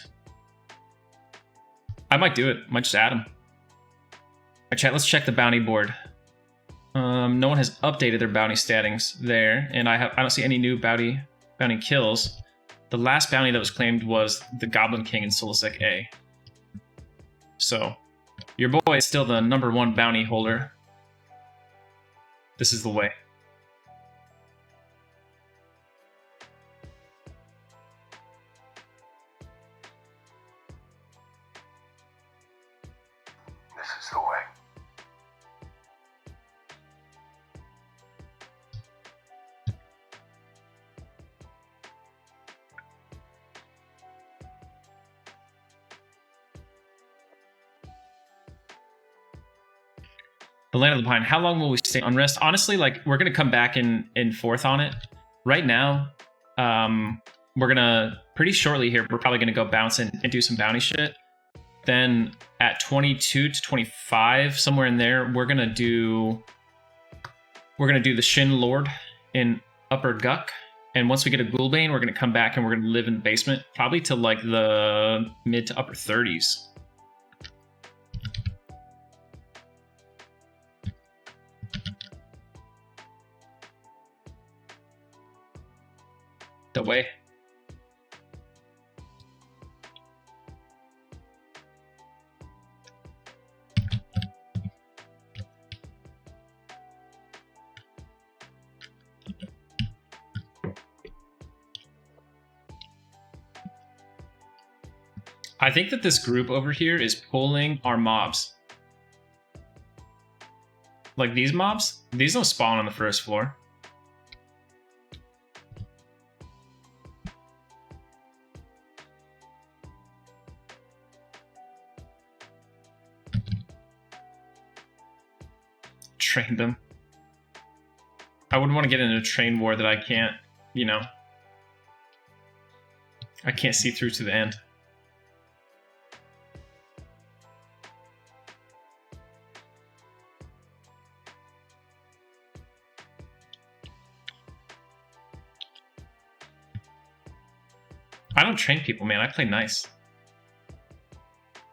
I might do it. Might just add him. Alright, chat, let's check the bounty board. No one has updated their bounty statings there, and I don't see any new bounty kills. the last bounty that was claimed was the Goblin King in Solasec A. So, your boy is still the #1 bounty holder. This is the way. This is the way. The Land of the Pine. How long will we stay unrest? Honestly, like, we're gonna come back in fourth on it. Right now, we're gonna pretty shortly here. We're probably gonna go bounce and do some bounty shit. Then at 22 to 25, somewhere in there, we're gonna do the Shin Lord in Upper Guk. And once we get a Ghoulbane, we're gonna come back and we're gonna live in the basement, probably to like the mid to upper 30s. The way. I think that this group over here is pulling our mobs. Like these mobs, these don't spawn on the first floor. Train them. I wouldn't want to get in a train war that I can't, you know, I can't see through to the end. I don't train people, man. I play nice.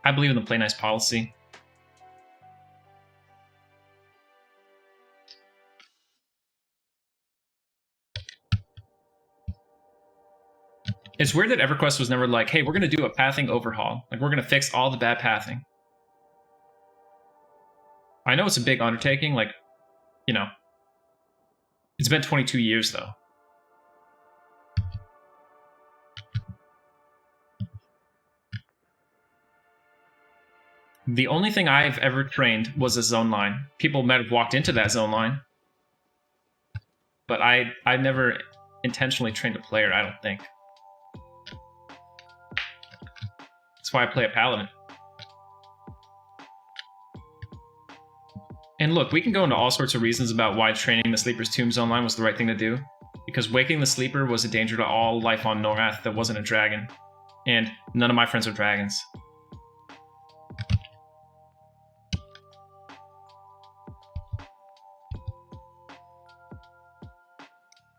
I believe in the play nice policy. It's weird that Everquest was never like, hey, we're going to do a pathing overhaul. Like, we're going to fix all the bad pathing. I know it's a big undertaking, like, you know. It's been 22 years, though. The only thing I've ever trained was a zone line. People might have walked into that zone line. But I never intentionally trained a player, I don't think. That's why I play a paladin. And look, we can go into all sorts of reasons about why training the Sleeper's Tomb zone line was the right thing to do. Because waking the Sleeper was a danger to all life on Norath that wasn't a dragon. And none of my friends are dragons.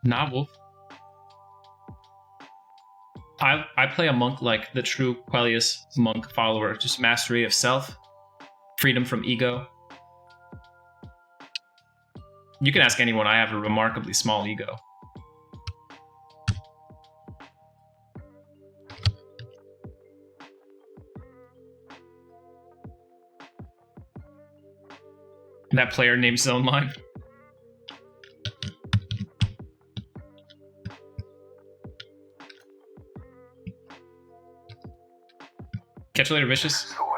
Nah, Wolf. I play a monk like the true Quellius monk follower, just mastery of self, freedom from ego. You can ask anyone, I have a remarkably small ego. That player named Zone Line. Catch you later, Vicious. This is the way.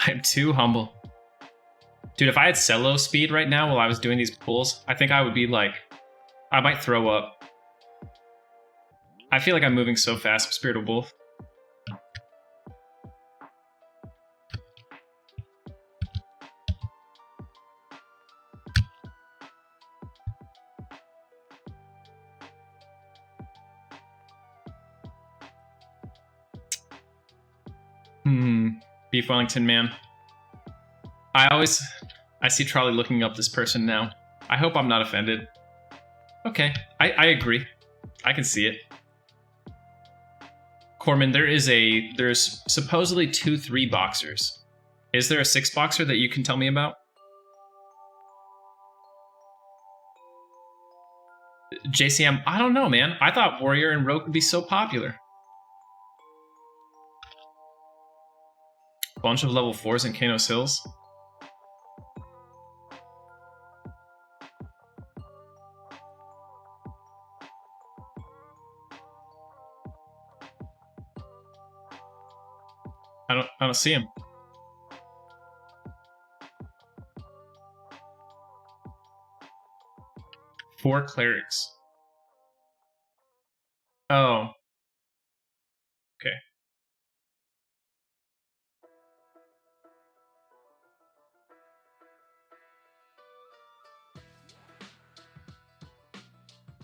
I'm too humble. Dude, if I had cello speed right now while I was doing these pulls, I think I would be like, I might throw up. I feel like I'm moving so fast with Spirit of Wolf. Beef Wellington, man. I see Trolley looking up this person now. I hope I'm not offended. Okay, I agree. I can see it. Corman, there's supposedly 2 3-boxers. Is there a 6-boxer that you can tell me about? JCM, I don't know, man. I thought Warrior and Rogue would be so popular. Bunch of level 4s in Kanos Hills. I don't see him. Four clerics. Oh. Okay.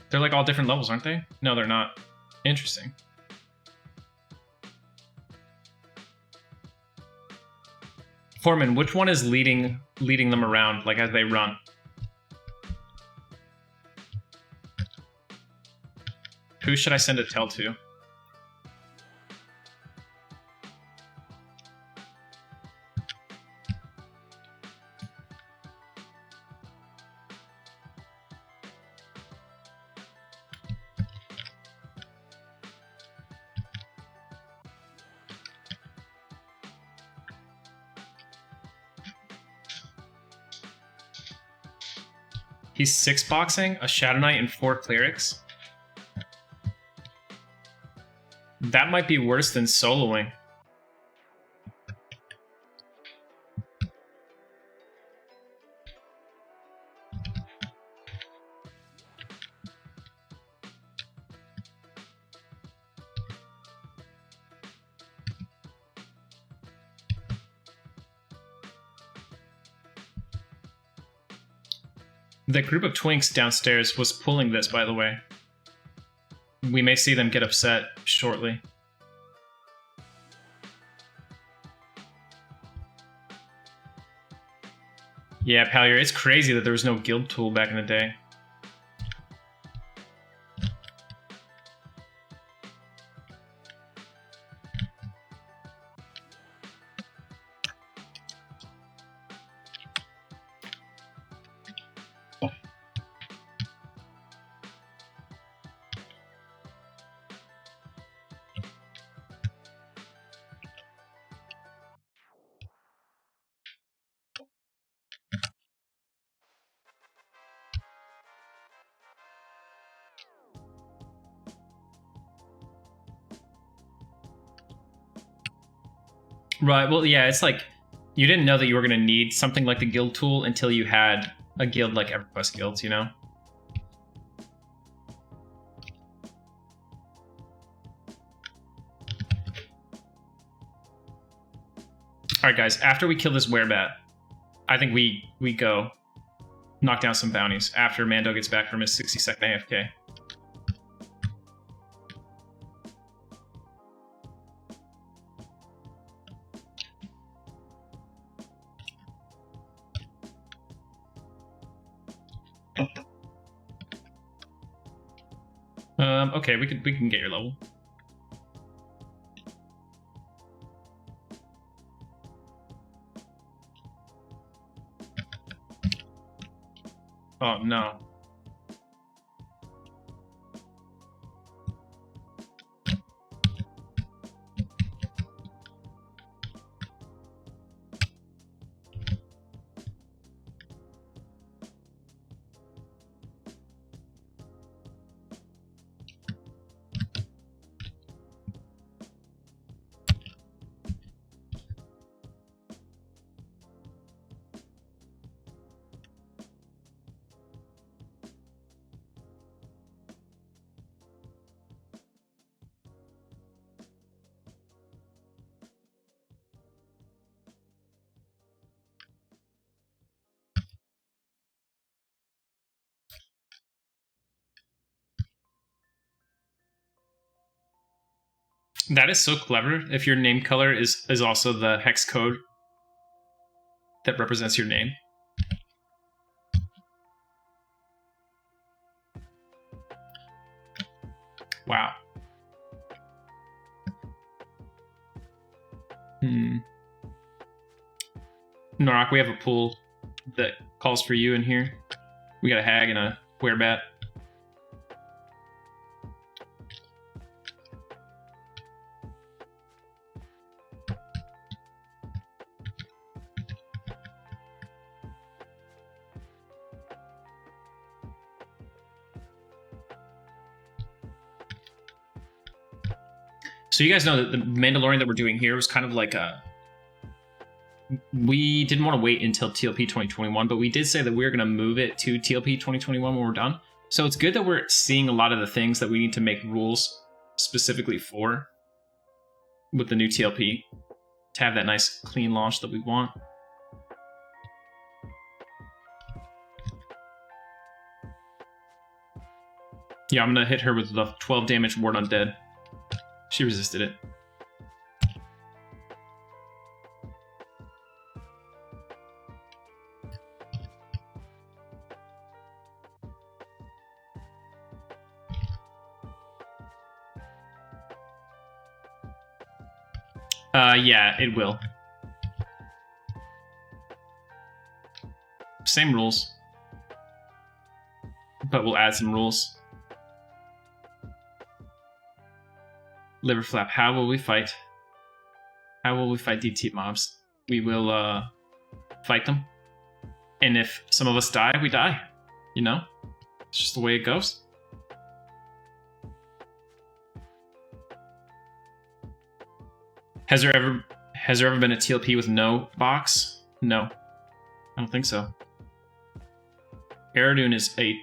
They're like all different levels, aren't they? No, they're not. Interesting. Foreman, which one is leading them around, like as they run? Who should I send a tell to? He's 6-boxing, a Shadow Knight, and 4 clerics. That might be worse than soloing. The group of twinks downstairs was pulling this, by the way. We may see them get upset shortly. Yeah, Palier, it's crazy that there was no guild tool back in the day. Right, well, yeah, it's like you didn't know that you were going to need something like the guild tool until you had a guild like Everquest guilds, you know? Alright, guys, after we kill this werebat, I think we go knock down some bounties after Mando gets back from his 60-second AFK. Okay, we can get your level. Oh no. That is so clever. If your name color is also the hex code that represents your name. Wow. Norak, we have a pool that calls for you in here. We got a hag and a werebat. So you guys know that the Mandalorian that we're doing here was kind of like a... We didn't want to wait until TLP 2021, but we did say that we were going to move it to TLP 2021 when we're done. So it's good that we're seeing a lot of the things that we need to make rules specifically for with the new TLP to have that nice clean launch that we want. Yeah, I'm going to hit her with the 12 damage ward undead. She resisted it. Yeah, it will. Same rules. But we'll add some rules. Liver flap, how will we fight? How will we fight DT mobs? We will fight them. And if some of us die, we die. You know? It's just the way it goes. Has there ever been a TLP with no box? No. I don't think so. Eridun is a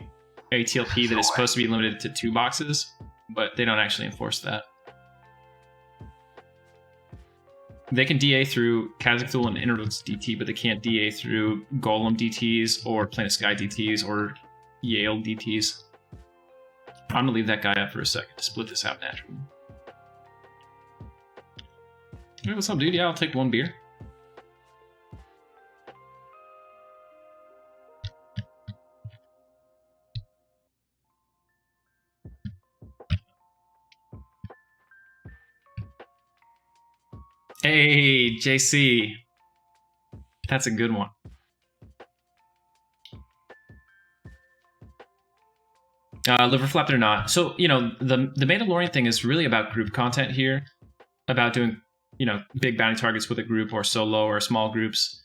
TLP that is supposed to be limited to 2 boxes, but they don't actually enforce that. They can DA through Khazak-Thul and Interlux DT, but they can't DA through Golem DTs or Plane of Sky DTs or Yale DTs. I'm gonna leave that guy up for a second to split this out naturally. Hey, what's up, dude? Yeah, I'll take 1 beer. Hey, JC. That's a good one. Liver flap or not. So, you know, the Mandalorian thing is really about group content here. About doing, you know, big bounty targets with a group or solo or small groups.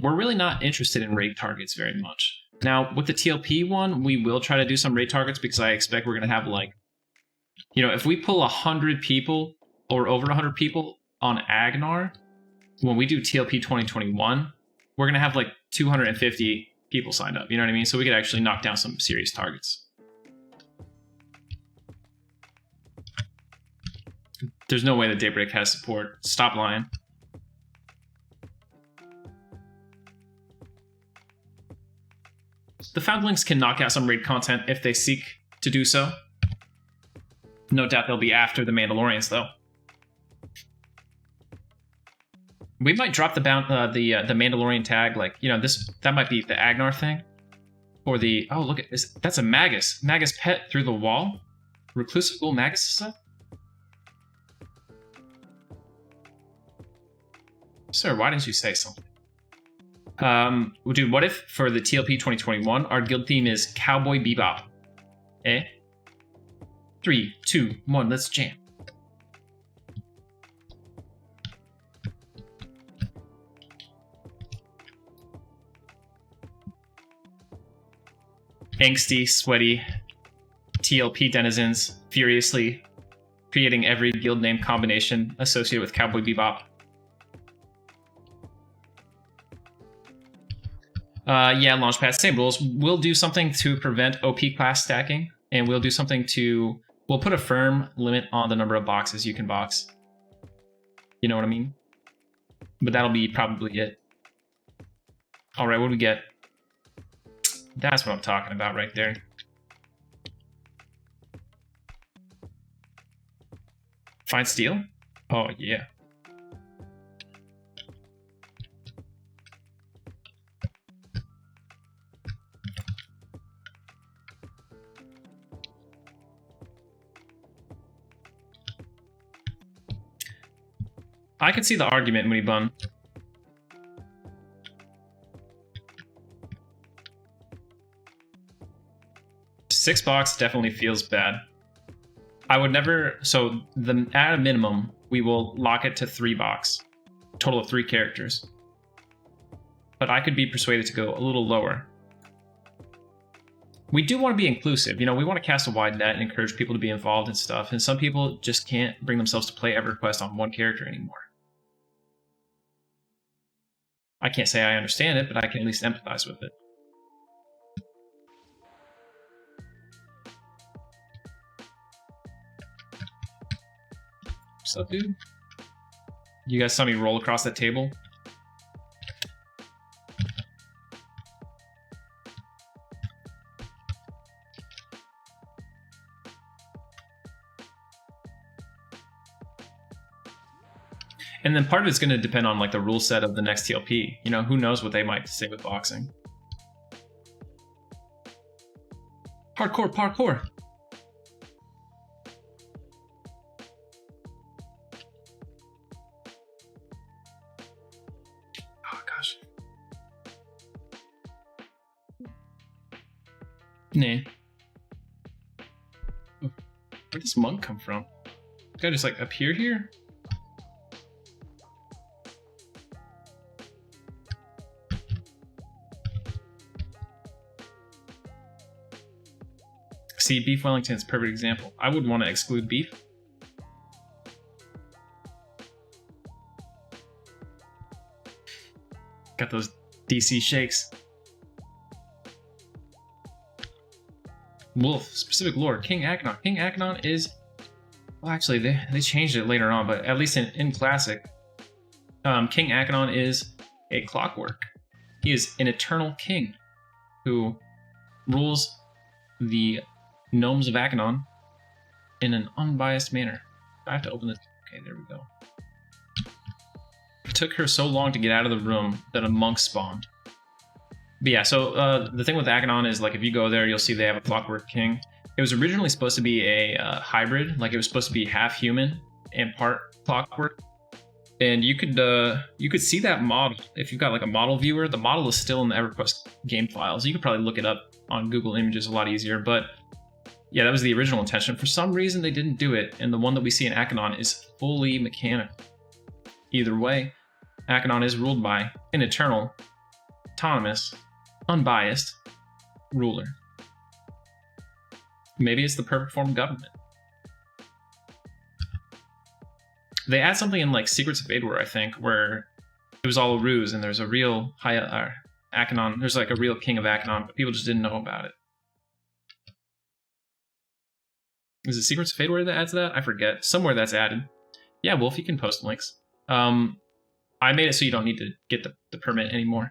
We're really not interested in raid targets very much. Now, with the TLP one, we will try to do some raid targets because I expect we're going to have, like, you know, if we pull 100 people or over 100 people on Agnar, when we do TLP 2021, we're going to have like 250 people signed up. You know what I mean? So we could actually knock down some serious targets. There's no way that Daybreak has support. Stop lying. The Foundlings can knock out some raid content if they seek to do so. No doubt they'll be after the Mandalorians, though. We might drop the Mandalorian tag, like, you know, that might be the Agnar thing, or the look at this, that's a Magus pet through the wall, reclusive ghoul Magus stuff. Sir, why didn't you say something? Dude, what if for the TLP 2021 our guild theme is Cowboy Bebop? 3, 2, 1, let's jam. Angsty, sweaty TLP denizens furiously creating every guild name combination associated with Cowboy Bebop. Yeah, Launchpad, same rules. We'll do something to prevent OP class stacking, and we'll do something to... We'll put a firm limit on the number of boxes you can box. You know what I mean? But that'll be probably it. Alright, what do we get? That's what I'm talking about right there. Find steel? Oh, yeah. I could see the argument, Moody Bun. $6 definitely feels bad. I would never. So at a minimum, we will lock it to $3. Total of 3 characters. But I could be persuaded to go a little lower. We do want to be inclusive. You know, we want to cast a wide net and encourage people to be involved in stuff. And some people just can't bring themselves to play Everquest on one character anymore. I can't say I understand it, but I can at least empathize with it. What's up, dude? You guys saw me roll across that table? And then part of it's going to depend on like the rule set of the next TLP. You know, who knows what they might say with boxing. Hardcore parkour. Oh gosh. Nah. Where'd this monk come from? This guy just like appear here? See, Beef Wellington's a perfect example. I wouldn't want to exclude beef. Got those DC shakes. Wolf, specific lore, King Akhenon. King Akhenon is... Well, actually, they changed it later on, but at least in Classic, King Akhenon is a clockwork. He is an eternal king who rules the gnomes of Akhenon in an unbiased manner. I have to open this. Okay, there we go. It took her so long to get out of the room that a monk spawned. But yeah, so the thing with Akhenon is like if you go there, you'll see they have a clockwork king. It was originally supposed to be a hybrid, like it was supposed to be half human and part clockwork. And you could see that model if you've got like a model viewer. The model is still in the Everquest game files. You could probably look it up on Google Images a lot easier, but yeah, that was the original intention. For some reason, they didn't do it, and the one that we see in Akhenon is fully mechanical. Either way, Akhenon is ruled by an eternal, autonomous, unbiased ruler. Maybe it's the perfect form of government. They add something in like Secrets of Aidwar, I think, where it was all a ruse, and there's a real Akhenon. There's like a real king of Akhenon, but people just didn't know about it. Is it Secrets of Fade that adds that? I forget. Somewhere that's added. Yeah, Wolf, you can post links. I made it so you don't need to get the permit anymore.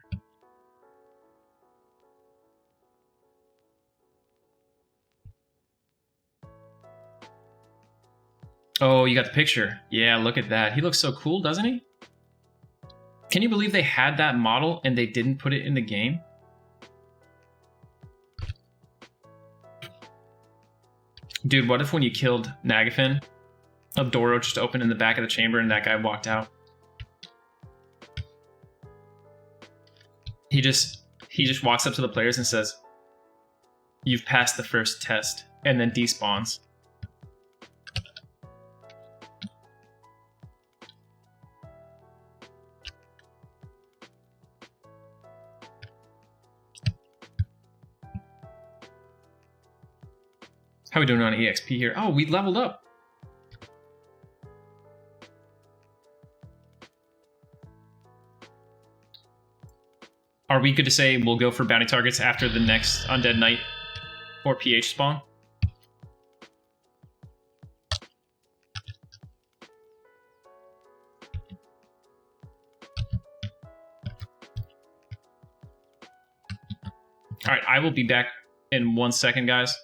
Oh, you got the picture. Yeah, look at that. He looks so cool, doesn't he? Can you believe they had that model and they didn't put it in the game? Dude, what if when you killed Nagafin, a door just opened in the back of the chamber and that guy walked out? He just walks up to the players and says, "You've passed the first test," and then despawns. How are we doing on EXP here? Oh, we leveled up. Are we good to say we'll go for bounty targets after the next Undead Knight or PH spawn? All right, I will be back in 1 second, guys.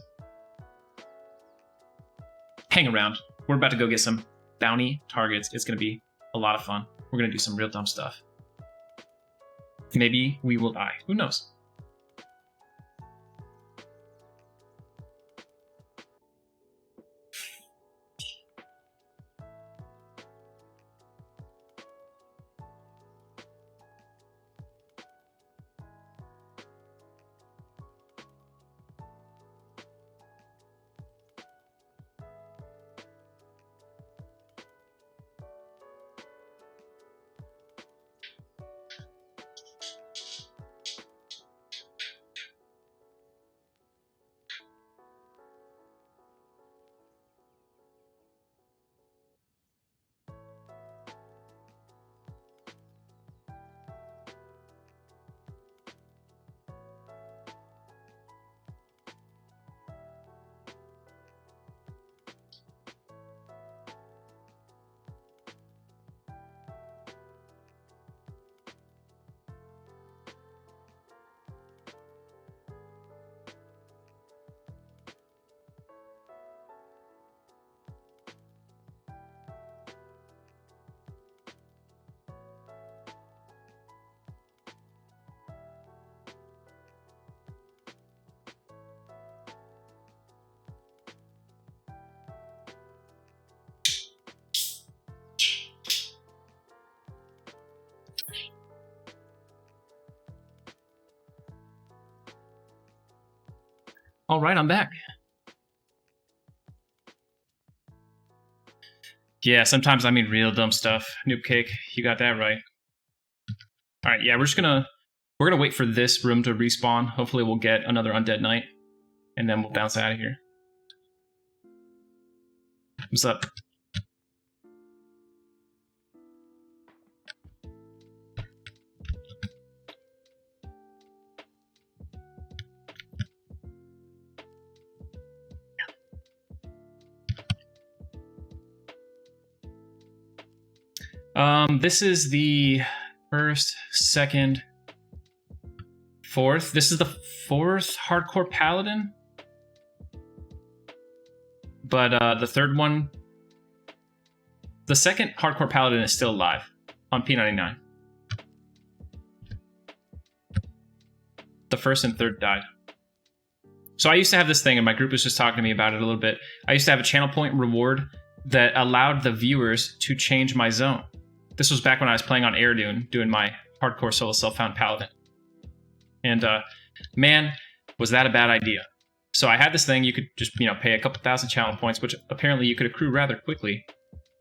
Hang around. We're about to go get some bounty targets. It's going to be a lot of fun. We're going to do some real dumb stuff. Maybe we will die. Who knows? All right, I'm back. Yeah, sometimes I mean real dumb stuff. Noob Cake, you got that right. All right, yeah, we're gonna wait for this room to respawn. Hopefully, we'll get another Undead Knight, and then we'll bounce out of here. What's up? This is the first, second, fourth. This is the fourth hardcore paladin. But the third one, the second hardcore paladin is still alive on P99. The first and third died. So I used to have this thing, and my group was just talking to me about it a little bit. I used to have a channel point reward that allowed the viewers to change my zone. This was back when I was playing on Airdoon, doing my hardcore solo self-found paladin. And man, was that a bad idea. So I had this thing, you could just, pay a couple thousand channel points, which apparently you could accrue rather quickly,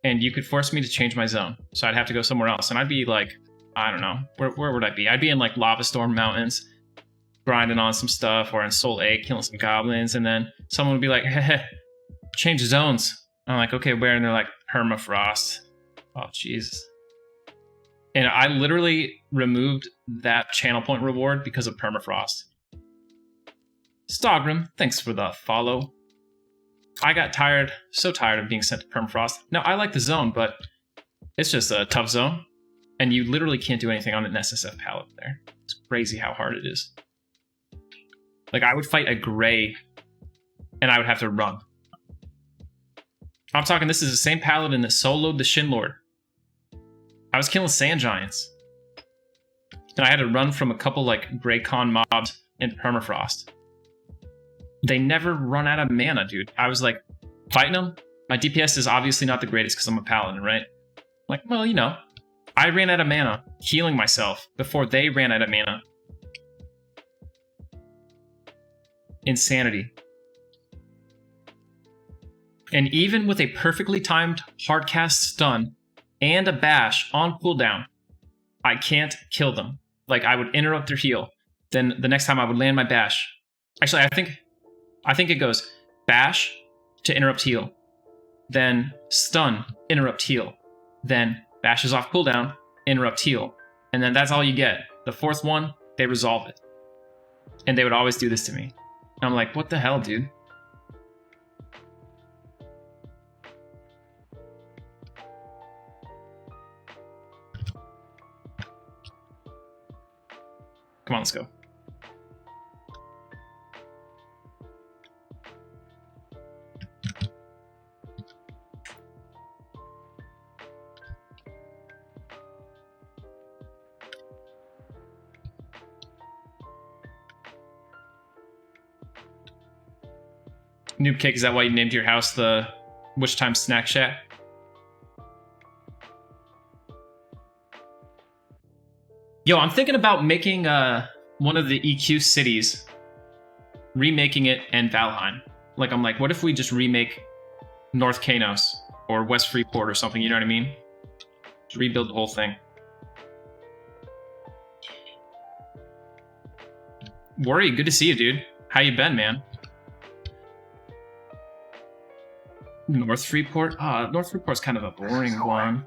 and you could force me to change my zone. So I'd have to go somewhere else, and I'd be like, I don't know, where would I be? I'd be in like Lava Storm Mountains, grinding on some stuff, or in Soul Egg, killing some goblins, and then someone would be like, hey, change zones. I'm like, okay, where? And they're like, Permafrost. Oh, Jesus. And I literally removed that channel point reward because of Permafrost. Stogrim, thanks for the follow. I got so tired of being sent to Permafrost. Now, I like the zone, but it's just a tough zone. And you literally can't do anything on an SSF palette there. It's crazy how hard it is. Like, I would fight a Gray, and I would have to run. I'm talking, this is the same paladin that soloed the Shinlord. I was killing sand giants. And I had to run from a couple, like, Grey Con mobs in Permafrost. They never run out of mana, dude. I was, like, fighting them. My DPS is obviously not the greatest because I'm a paladin, right? Like, well, I ran out of mana healing myself before they ran out of mana. Insanity. And even with a perfectly timed hardcast stun and a bash on cooldown, I can't kill them. Like, I would interrupt their heal. Then the next time I would land my bash. Actually, I think it goes bash to interrupt heal. Then stun, interrupt heal. Then bashes off cooldown, interrupt heal. And then that's all you get. The fourth one, they resolve it. And they would always do this to me. And I'm like, what the hell, dude? Come on, let's go. Noob Cake, is that why you named your house the Which Time Snack Shack? Yo, I'm thinking about making one of the EQ cities, remaking it, and Valheim. Like, I'm like, what if we just remake North Kanos or West Freeport or something, you know what I mean? Just rebuild the whole thing. Worry, good to see you, dude. How you been, man? North Freeport? North Freeport's kind of a boring one.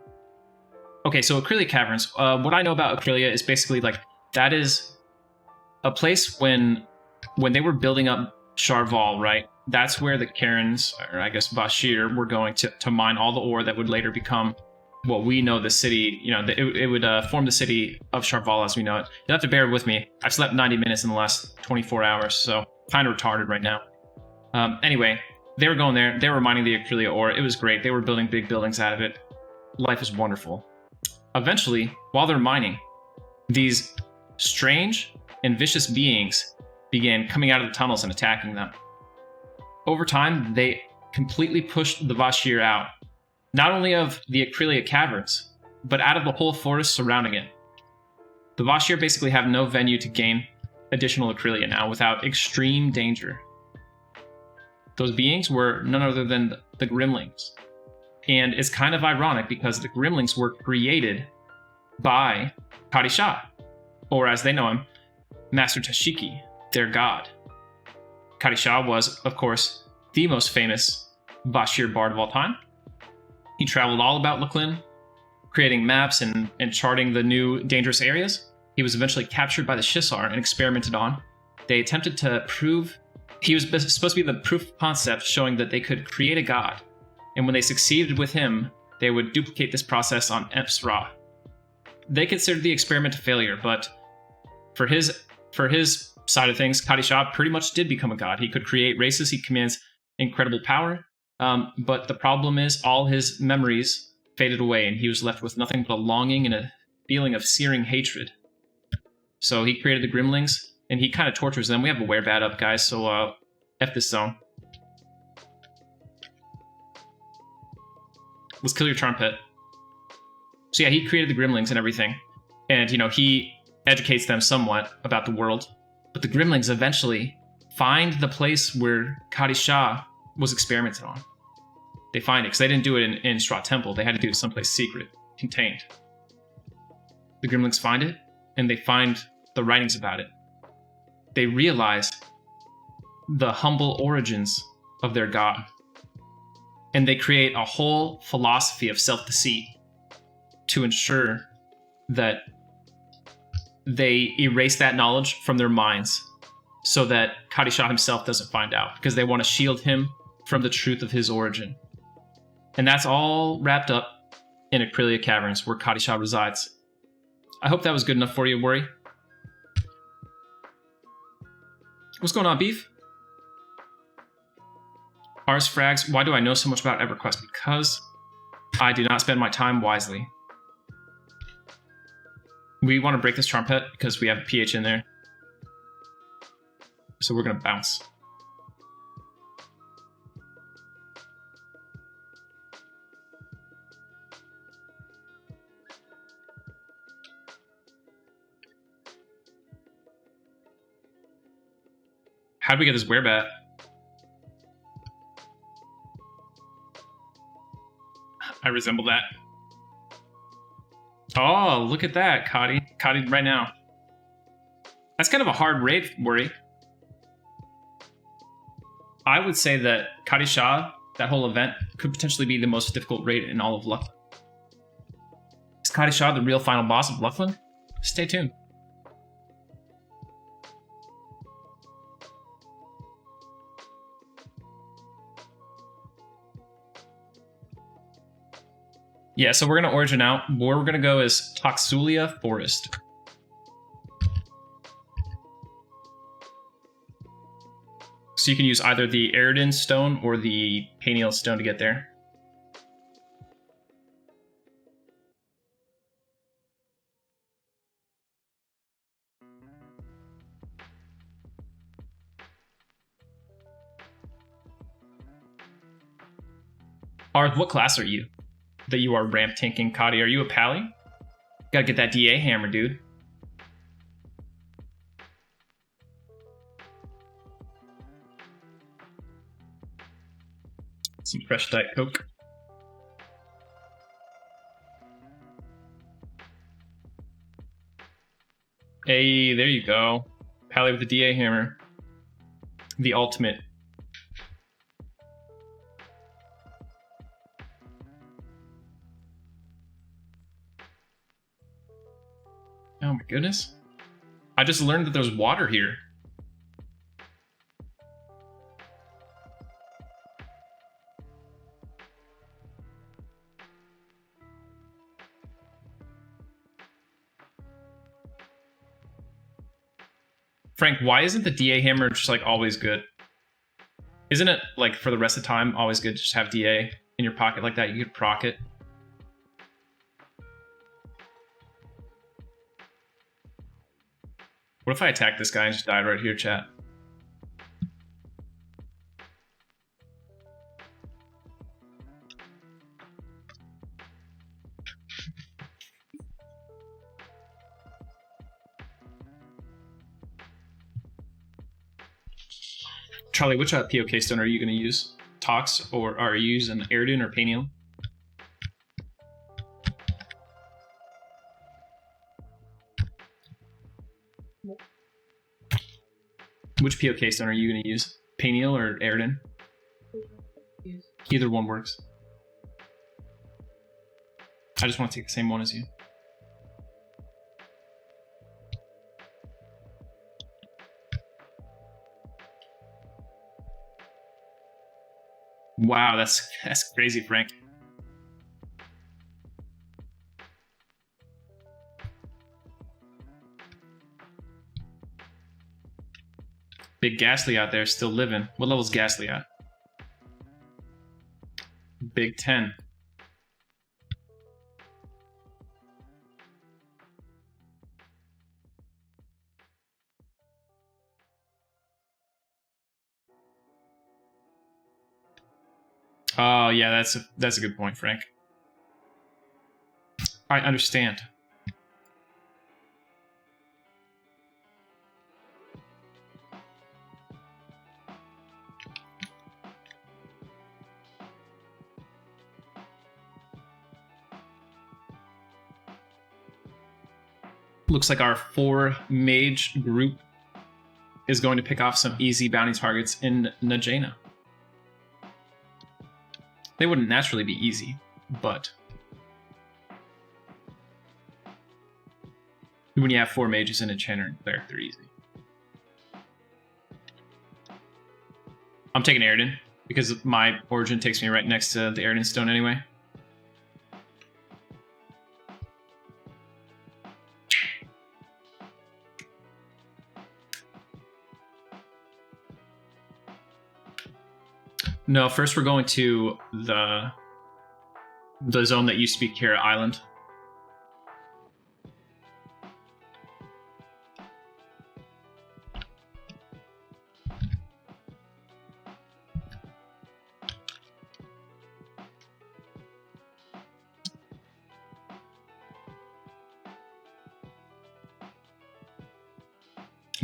Okay, so Acrylia Caverns. What I know about Acrylia is basically like that is a place when they were building up Charval, right? That's where the Karens, or I guess Bashir, were going to mine all the ore that would later become what we know the city. It would form the city of Charval as we know it. You'll have to bear with me. I've slept 90 minutes in the last 24 hours, so kind of retarded right now. Anyway, they were going there. They were mining the Acrylia ore. It was great. They were building big buildings out of it. Life was wonderful. Eventually, while they're mining, these strange and vicious beings began coming out of the tunnels and attacking them. Over time, they completely pushed the Vashir out, not only of the Acrylia Caverns, but out of the whole forest surrounding it. The Vashir basically have no venue to gain additional Acrylia now without extreme danger. Those beings were none other than the Gremlings. And it's kind of ironic because the Gremlings were created by Kadi Shah, or as they know him, Master Tashiki, their god. Kadi Shah was, of course, the most famous Bashir bard of all time. He traveled all about Luklin, creating maps and charting the new dangerous areas. He was eventually captured by the Shisar and experimented on. They attempted to prove he was supposed to be the proof of concept showing that they could create a god. And when they succeeded with him, they would duplicate this process on Epsra. They considered the experiment a failure, but for his side of things, Kadi Shah pretty much did become a god. He could create races, he commands incredible power, but the problem is all his memories faded away and he was left with nothing but a longing and a feeling of searing hatred. So he created the Gremlings, and he kind of tortures them. We have a werebat up, guys, so F this zone. Let's kill your charm pet. So yeah, he created the Gremlings and everything. And, you know, he educates them somewhat about the world. But the Gremlings eventually find the place where Kadi Shah was experimented on. They find it, because they didn't do it in Strahd Temple. They had to do it someplace secret, contained. The Gremlings find it, and they find the writings about it. They realize the humble origins of their god. And they create a whole philosophy of self-deceit to ensure that they erase that knowledge from their minds so that Kadi Shah himself doesn't find out, because they want to shield him from the truth of his origin. And that's all wrapped up in Aprilia Caverns, where Kadi Shah resides. I hope that was good enough for you, Worry. What's going on, Beef? Ars Frags, why do I know so much about Everquest? Because I do not spend my time wisely. We want to break this charm pet because we have a PH in there. So we're going to bounce. How'd we get this werebat? I resemble that. Oh, look at that, Kadi. Kadi right now. That's kind of a hard raid, Worry. I would say that Kadi Shah, that whole event, could potentially be the most difficult raid in all of Luklin. Is Kadi Shah the real final boss of Luklin? Stay tuned. Yeah, so we're going to origin out. Where we're going to go is Toxulia Forest. So you can use either the Eridan Stone or the Peniel Stone to get there. Arth, what class are you? That you are ramp tanking Kadi. Are you a pally? Gotta get that DA hammer, dude. Some fresh Diet Coke. Hey, there you go. Pally with the DA hammer. The ultimate. Oh my goodness. I just learned that there's water here. Frank, why isn't the DA hammer just like always good? Isn't it like for the rest of the time always good to just have DA in your pocket like that? You could proc it. What if I attack this guy and just died right here, chat? Charlie, which POK stone are you going to use? Tox, or are you using Aridun or Peniel? Which POK stone are you going to use? Peniel or Aridun? Either one works. I just want to take the same one as you. Wow, that's crazy, Frank. Big Ghastly out there, still living. What level's Ghastly at? Big 10. Oh yeah, that's a good point, Frank. I understand. Looks like our 4 mage group is going to pick off some easy bounty targets in Najena. They wouldn't naturally be easy, but when you have 4 mages and enchanter and cleric, they're easy. I'm taking Aridun because my origin takes me right next to the Aridun stone anyway. No, first we're going to the zone that used to be Kira Island.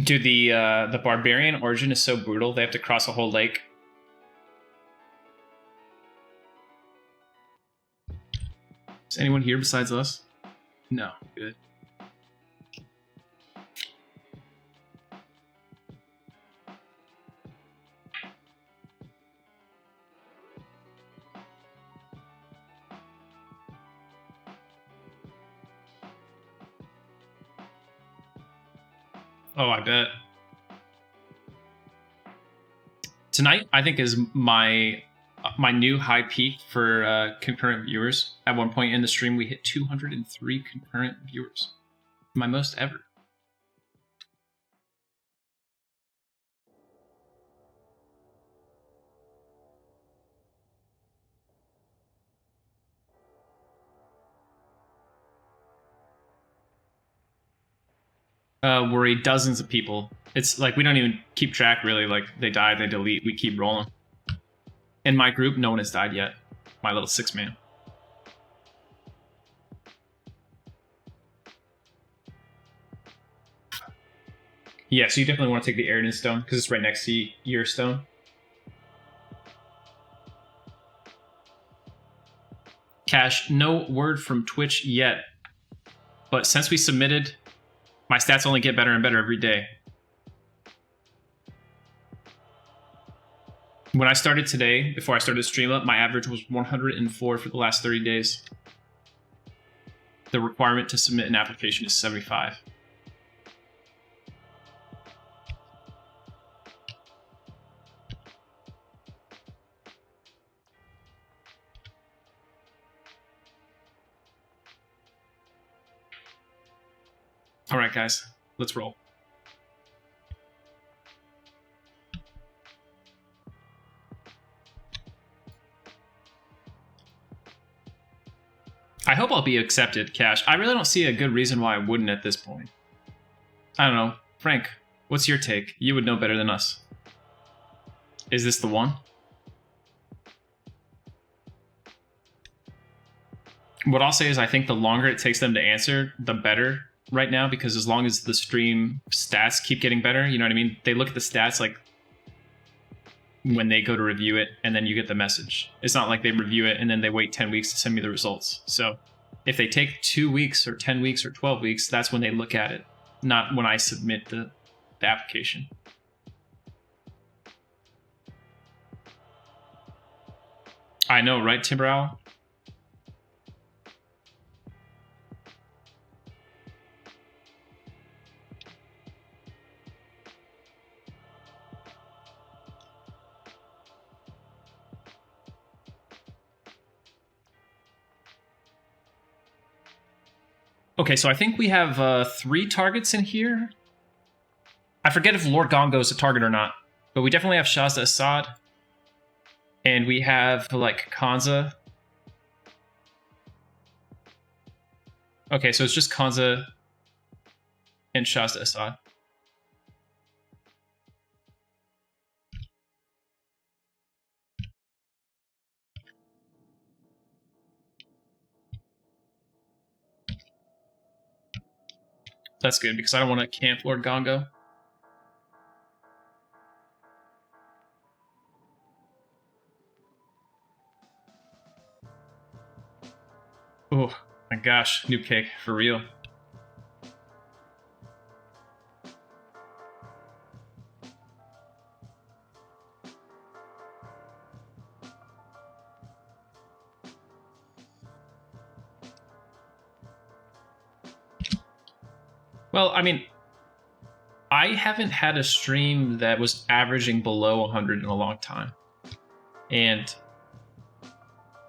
Dude, the barbarian origin is so brutal. They have to cross a whole lake. Is anyone here besides us? No. Good. Oh, I bet. Tonight, I think, is my new high peak for concurrent viewers. At one point in the stream, we hit 203 concurrent viewers. My most ever. Worry dozens of people. It's like we don't even keep track, really. Like, they die, they delete, we keep rolling. In my group, no one has died yet. My little 6-man. Yeah, so you definitely want to take the Aridun stone, because it's right next to your stone. Cash, no word from Twitch yet. But since we submitted, my stats only get better and better every day. When I started today, before I started the stream up, my average was 104 for the last 30 days. The requirement to submit an application is 75. All right, guys, let's roll. I hope I'll be accepted, Cash. I really don't see a good reason why I wouldn't at this point. I don't know. Frank, what's your take? You would know better than us. Is this the one? What I'll say is I think the longer it takes them to answer, the better right now, because as long as the stream stats keep getting better, you know what I mean? They look at the stats like when they go to review it, and then you get the message. It's not like they review it and then they wait 10 weeks to send me the results. So if they take 2 weeks or 10 weeks or 12 weeks, that's when they look at it, not when I submit the application. I know, right, Timber Owl? Okay, so I think we have 3 targets in here. I forget if Lord Gongo is a target or not, but we definitely have Shazda Assad. And we have, like, Kanza. Okay, so it's just Kanza and Shazda Assad. That's good, because I don't want to camp Lord Gongo. Oh my gosh, new cake, for real. Well, I mean, I haven't had a stream that was averaging below 100 in a long time. And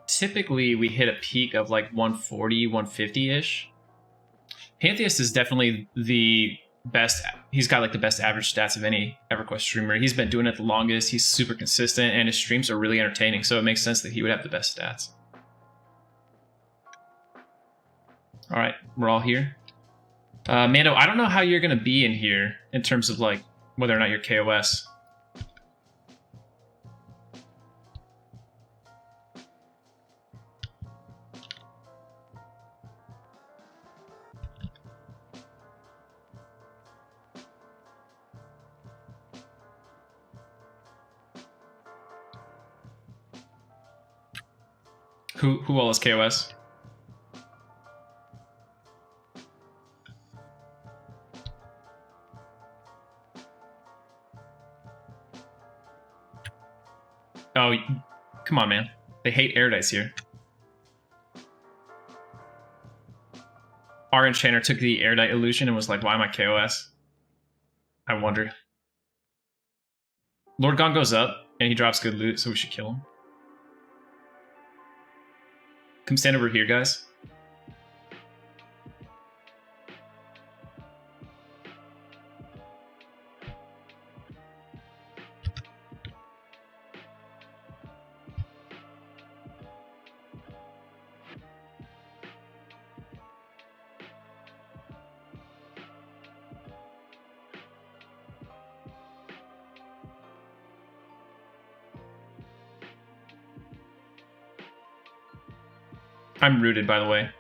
typically we hit a peak of like 140, 150-ish. Pantheist is definitely the best. He's got like the best average stats of any EverQuest streamer. He's been doing it the longest. He's super consistent, and his streams are really entertaining. So it makes sense that he would have the best stats. All right, we're all here. Mando, I don't know how you're going to be in here in terms of like whether or not you're KOS. Who all is KOS? Oh, come on, man. They hate air dice here. Our enchanter took the Erudite illusion and was like, why am I KOS? I wonder. Lord Gon goes up, and he drops good loot, so we should kill him. Come stand over here, guys. I'm rooted, by the way.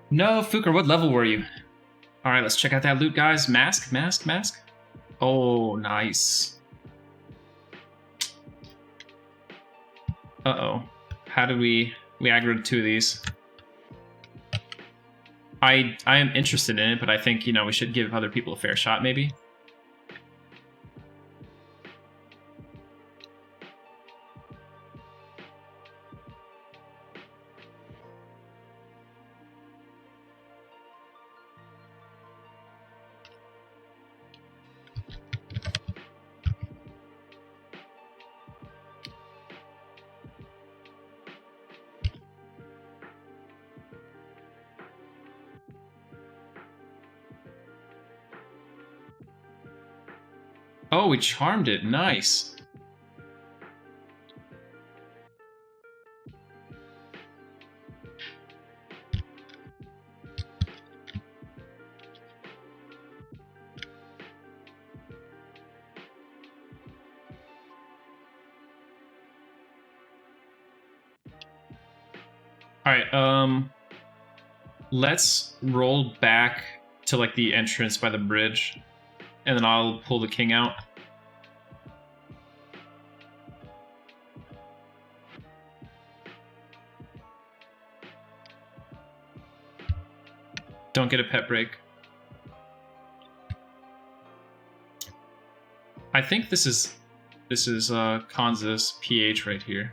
No, Fuker, what level were you? All right, let's check out that loot, guys. Mask, mask, mask. Oh, nice. Uh-oh. How did we aggroed 2 of these? I am interested in it, but I think, you know, we should give other people a fair shot, maybe. Oh, we charmed it. Nice. All right, Let's roll back to like the entrance by the bridge, and then I'll pull the king out. Don't get a pet break. I think this is Kanza's PH right here.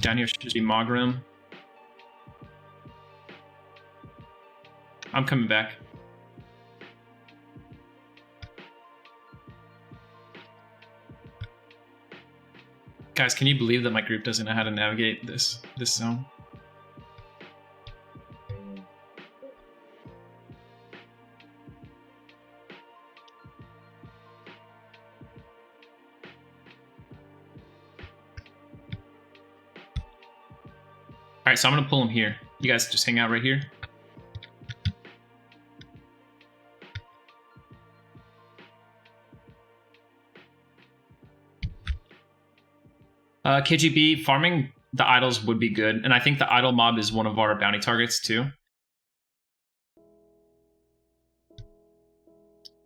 Down here should be Mogram. I'm coming back. Guys, can you believe that my group doesn't know how to navigate this zone? Alright, so I'm going to pull him here. You guys just hang out right here. KGB, farming the idols would be good, and I think the idol mob is one of our bounty targets too.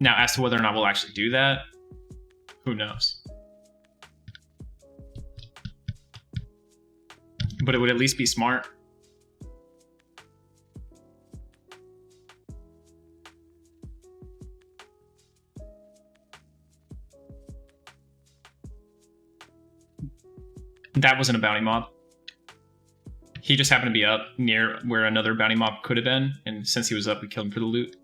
Now, as to whether or not we'll actually do that, who knows? But it would at least be smart. That wasn't a bounty mob. He just happened to be up near where another bounty mob could have been, and since he was up, we killed him for the loot.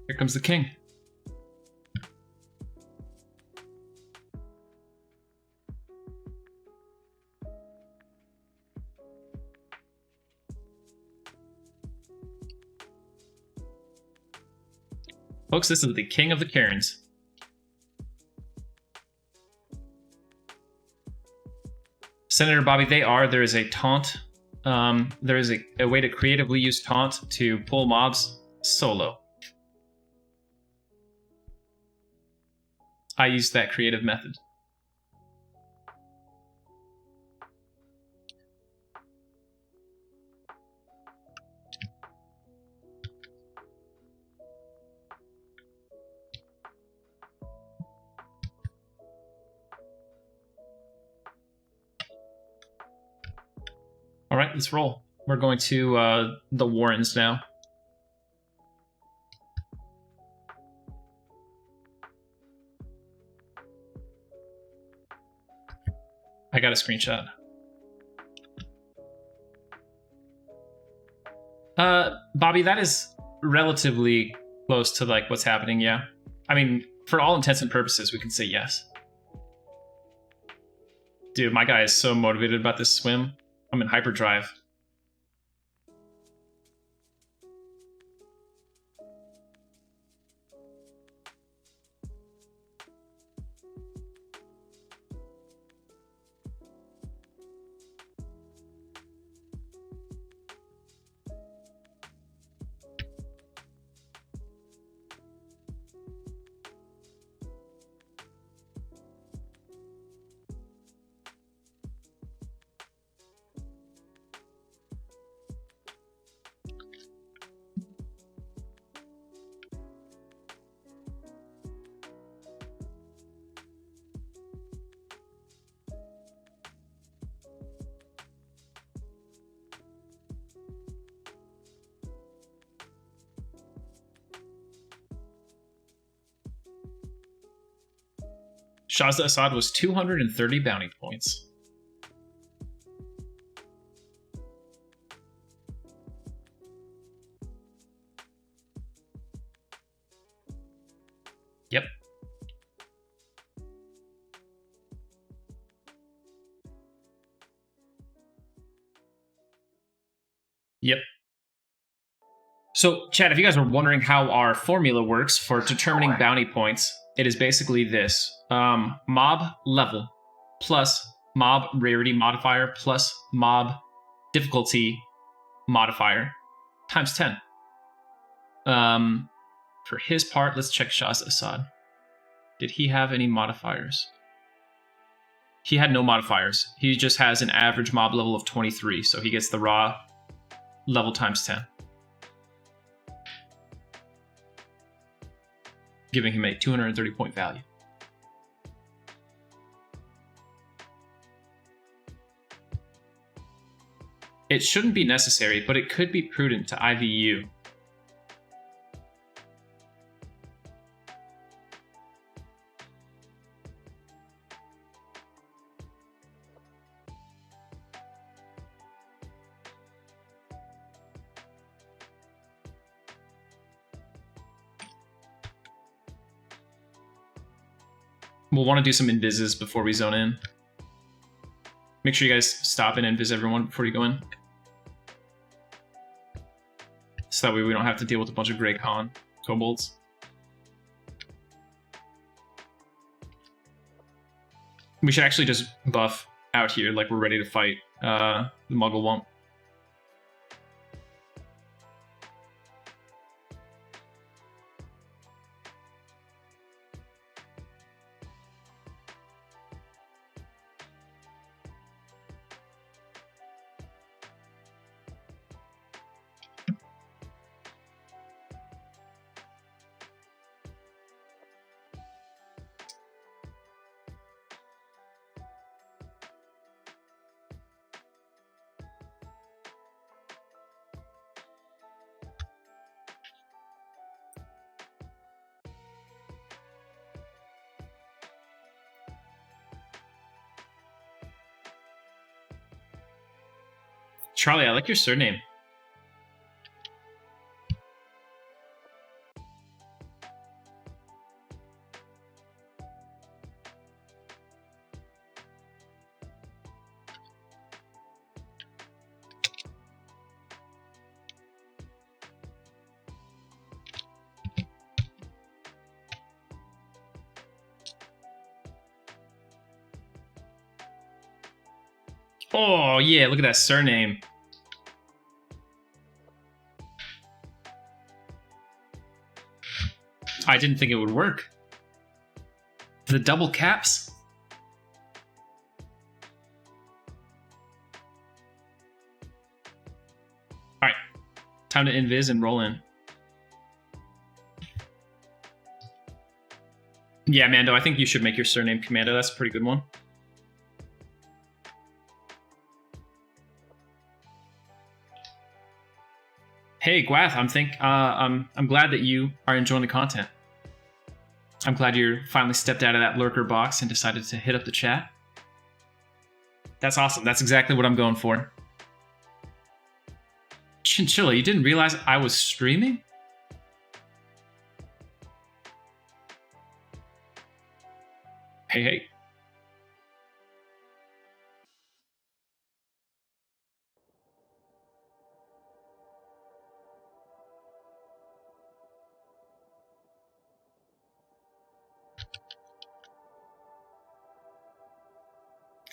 Here comes the king. Folks, this is the king of the Karens. Senator Bobby, there is a taunt. There is a way to creatively use taunt to pull mobs solo. I used that creative method. All right, let's roll. We're going to the Warrens now. I got a screenshot. Bobby, that is relatively close to like what's happening, yeah. I mean, for all intents and purposes, we can say yes. Dude, my guy is so motivated about this swim. I'm in hyperdrive. Shazda Assad was 230 bounty points. Yep. Yep. So, chat, if you guys were wondering how our formula works for determining bounty points, it is basically this. Mob level plus mob rarity modifier plus mob difficulty modifier times 10. For his part, let's check Shah's Assad. Did he have any modifiers? He had no modifiers. He just has an average mob level of 23, so he gets the raw level times 10. Giving him a 230 point value. It shouldn't be necessary, but it could be prudent to IVU. We'll want to do some invises before we zone in. Make sure you guys stop and invis everyone before you go in. So that way we don't have to deal with a bunch of Grey Con kobolds. We should actually just buff out here like we're ready to fight. The Muggle won't. Charlie, I like your surname. Oh, yeah, look at that surname. I didn't think it would work. The double caps? Alright, time to invis and roll in. Yeah, Mando, I think you should make your surname Commando. That's a pretty good one. Hey, Gwath, I'm glad that you are enjoying the content. I'm glad you finally stepped out of that lurker box and decided to hit up the chat. That's awesome. That's exactly what I'm going for. Chinchilla, you didn't realize I was streaming? Hey, hey.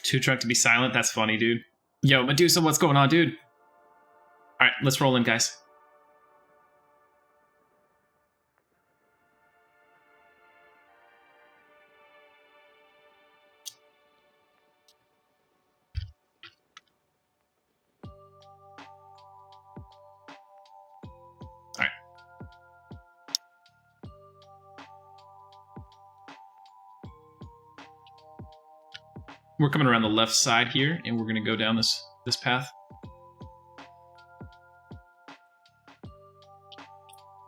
Too drunk to be silent? That's funny, dude. Yo, Medusa, what's going on, dude? Alright, let's roll in, guys. Alright. We're coming around the left side here, and we're going to go down this path.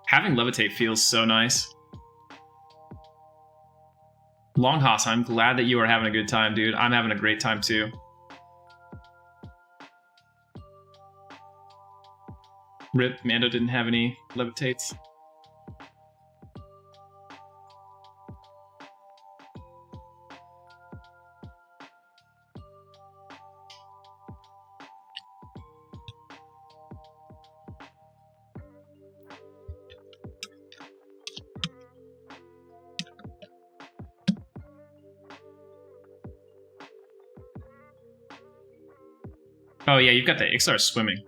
Having levitate feels so nice. Longhouse, I'm glad that you are having a good time, dude. I'm having a great time too. Rip, Mando didn't have any levitates. Oh yeah, you've got the Ixar swimming.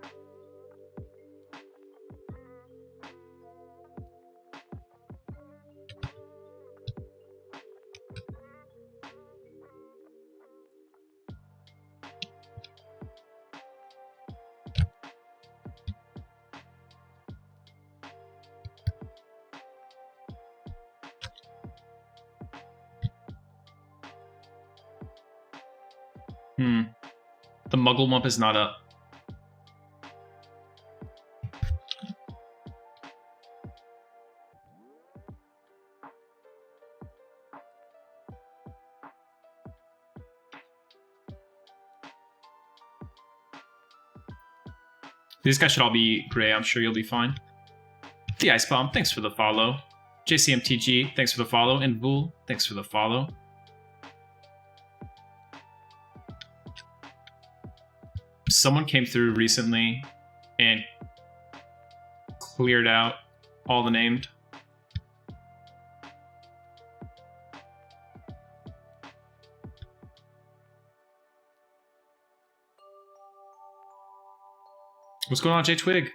The Muggle Wump is not up. These guys should all be gray. I'm sure you'll be fine. The Ice Bomb, thanks for the follow. JCMTG, thanks for the follow. And Vul, thanks for the follow. Someone came through recently and cleared out all the named. What's going on, J Twig?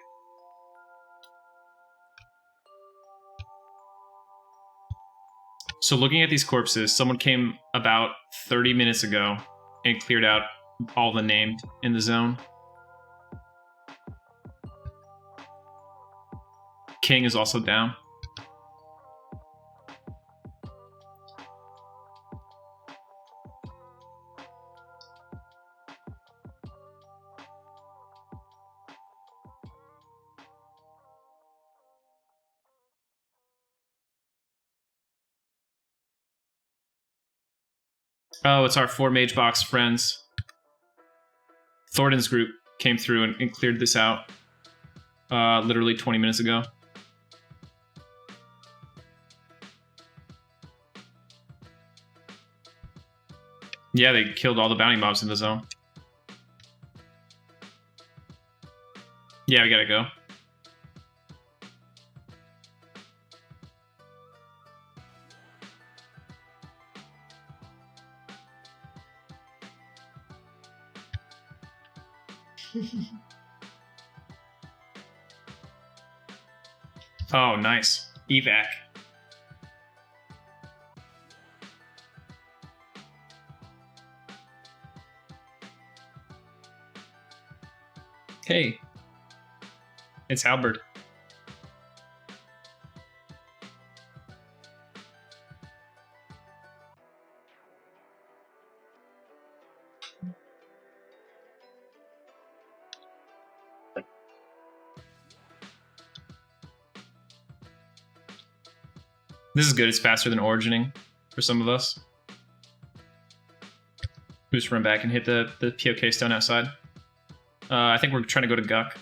So looking at these corpses, someone came about 30 minutes ago and cleared out all the named in the zone. King is also down. Oh, it's our 4 Mage Box friends. Thornton's group came through and cleared this out literally 20 minutes ago. Yeah, they killed all the bounty mobs in the zone. Yeah, we gotta go. Oh, nice. Evac. Hey. It's Albert. This is good. It's faster than origining for some of us. We just run back and hit the POK stone outside. I think we're trying to go to Guck.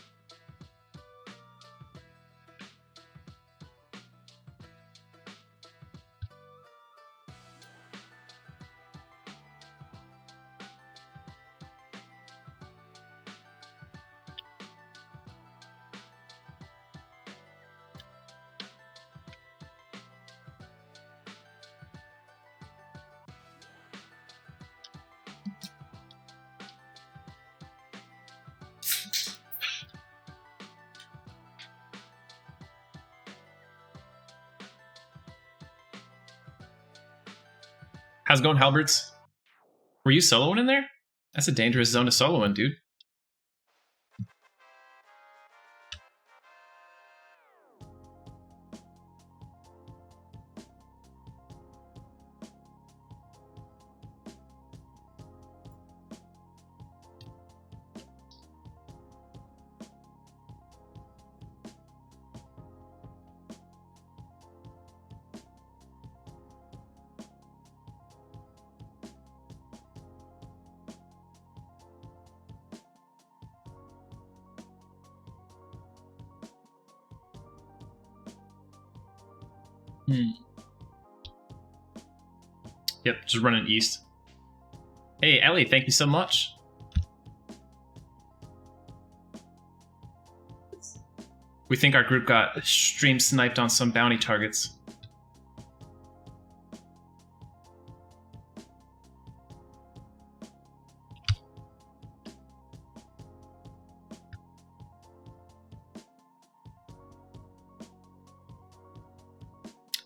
How's it going, Halberts? Were you soloing in there? That's a dangerous zone to solo in, dude. Yep, just running east. Hey, Ellie, thank you so much. We think our group got stream sniped on some bounty targets.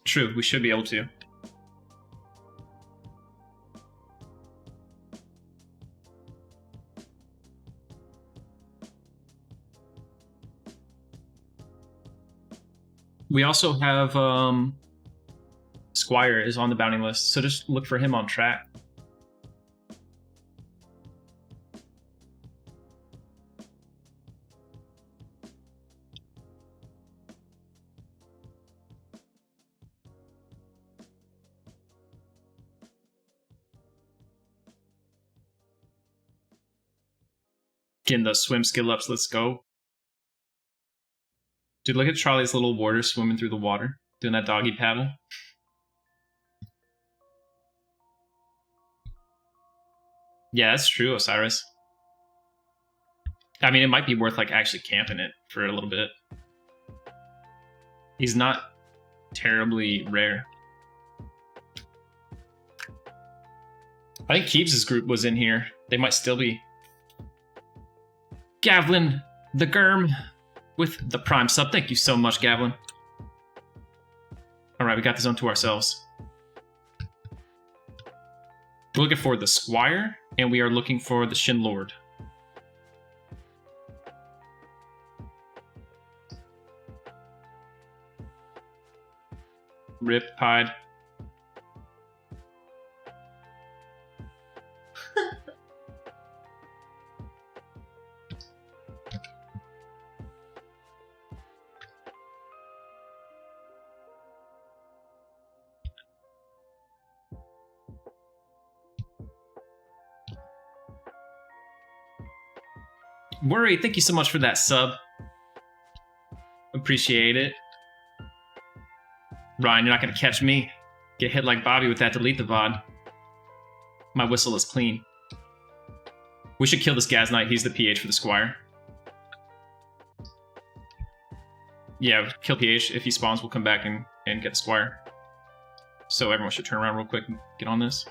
True, we should be able to. We also have Squire is on the bounty list, so just look for him on track. Getting those swim skill ups, let's go. Dude, look at Charlie's little warder swimming through the water, doing that doggy paddle. Yeah, that's true, Osiris. I mean, it might be worth like actually camping it for a little bit. He's not terribly rare. I think Keebs' group was in here. They might still be. Gavlin, the Germ, with the Prime sub. Thank you so much, Gavlin. Alright, we got this zone to ourselves. We're looking for the Squire, and we are looking for the Shin Lord. Rip Pied. Worry, thank you so much for that sub. Appreciate it. Ryan, you're not going to catch me. Get hit like Bobby with that delete the VOD. My whistle is clean. We should kill this Gaz Knight. He's the PH for the Squire. Yeah, kill PH. If he spawns, we'll come back and get the Squire. So everyone should turn around real quick and get on this.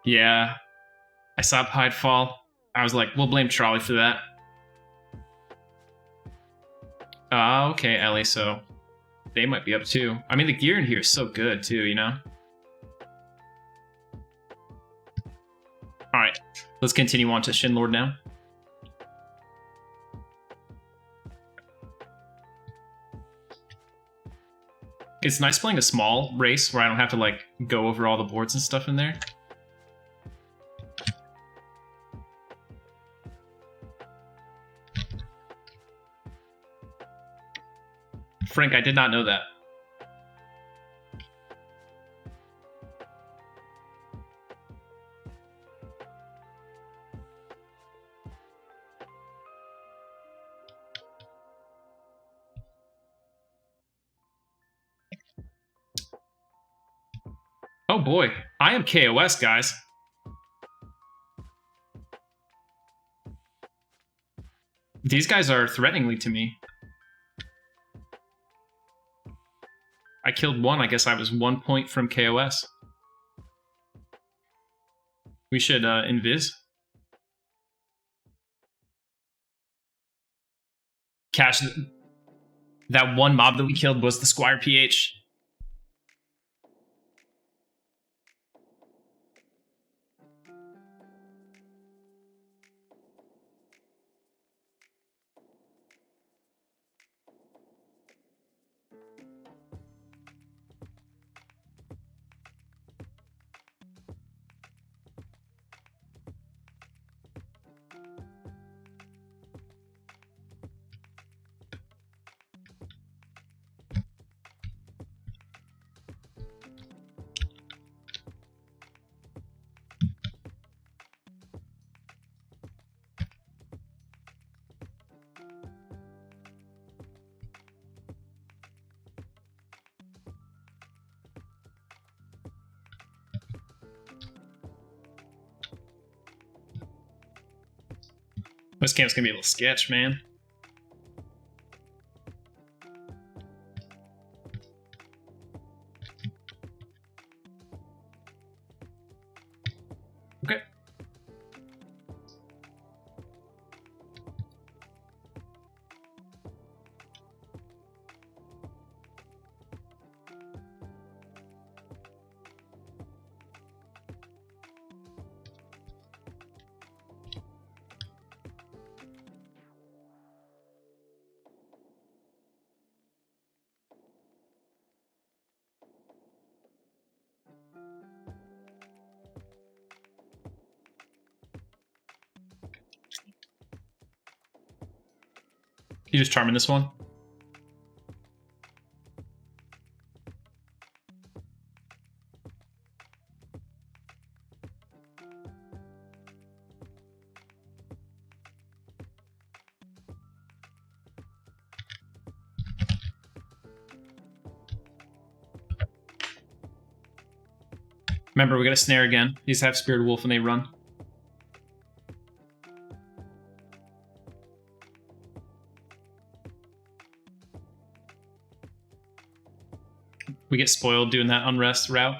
Yeah, I saw Pied fall. I was like, we'll blame Charlie for that. Okay, Ellie, so they might be up too. I mean, the gear in here is so good too, you know? Alright, let's continue on to Shin Lord now. It's nice playing a small race where I don't have to like go over all the boards and stuff in there. Frank, I did not know that. Oh boy, I am KOS, guys. These guys are threateningly to me. I killed one. I guess I was 1 point from KOS. We should invis. Cash. That one mob that we killed was the Squire PH. This camp's gonna be a little sketch, man. You just charming this one? Remember, we got a snare again. These have Spirit Wolf when they run. We get spoiled doing that unrest route.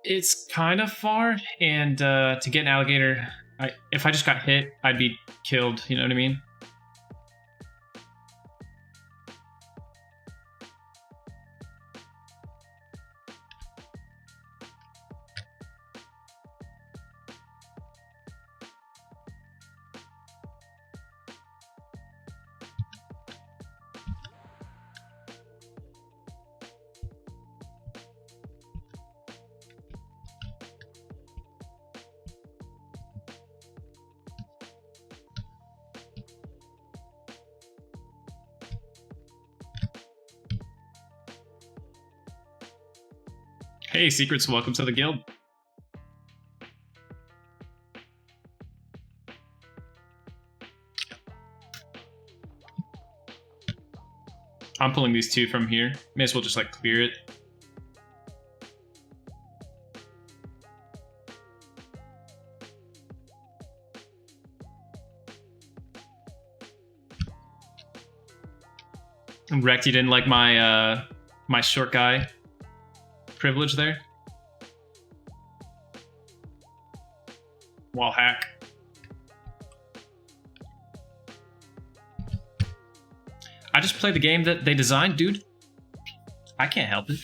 It's kind of far, and to get an alligator, if I just got hit, I'd be killed, you know what I mean? Hey, Secrets, welcome to the guild. I'm pulling these two from here. May as well just like clear it. And Wrecked, you didn't like my my short guy privilege there. Wall hack. I just play the game that they designed, dude. I can't help it.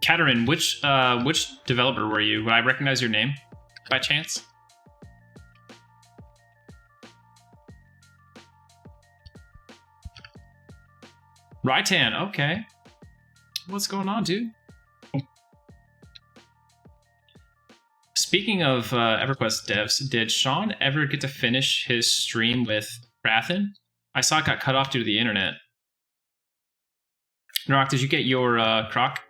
Katerin, which developer were you? Would I recognize your name by chance? Rytan, okay. What's going on, dude? Speaking of EverQuest devs, did Sean ever get to finish his stream with Rathan? I saw it got cut off due to the internet. Norak, did you get your croc?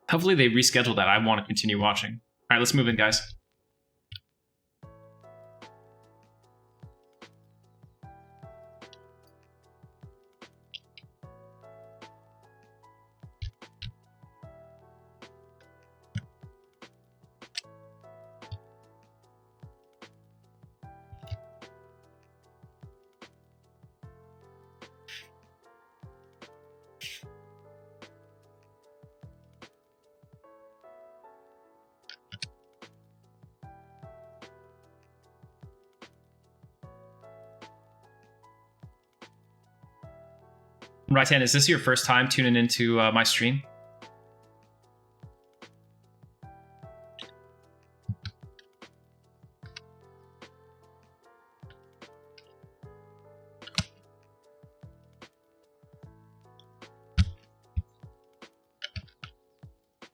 Hopefully they reschedule that. I want to continue watching. All right, let's move in, guys. Rytan, is this your first time tuning into my stream?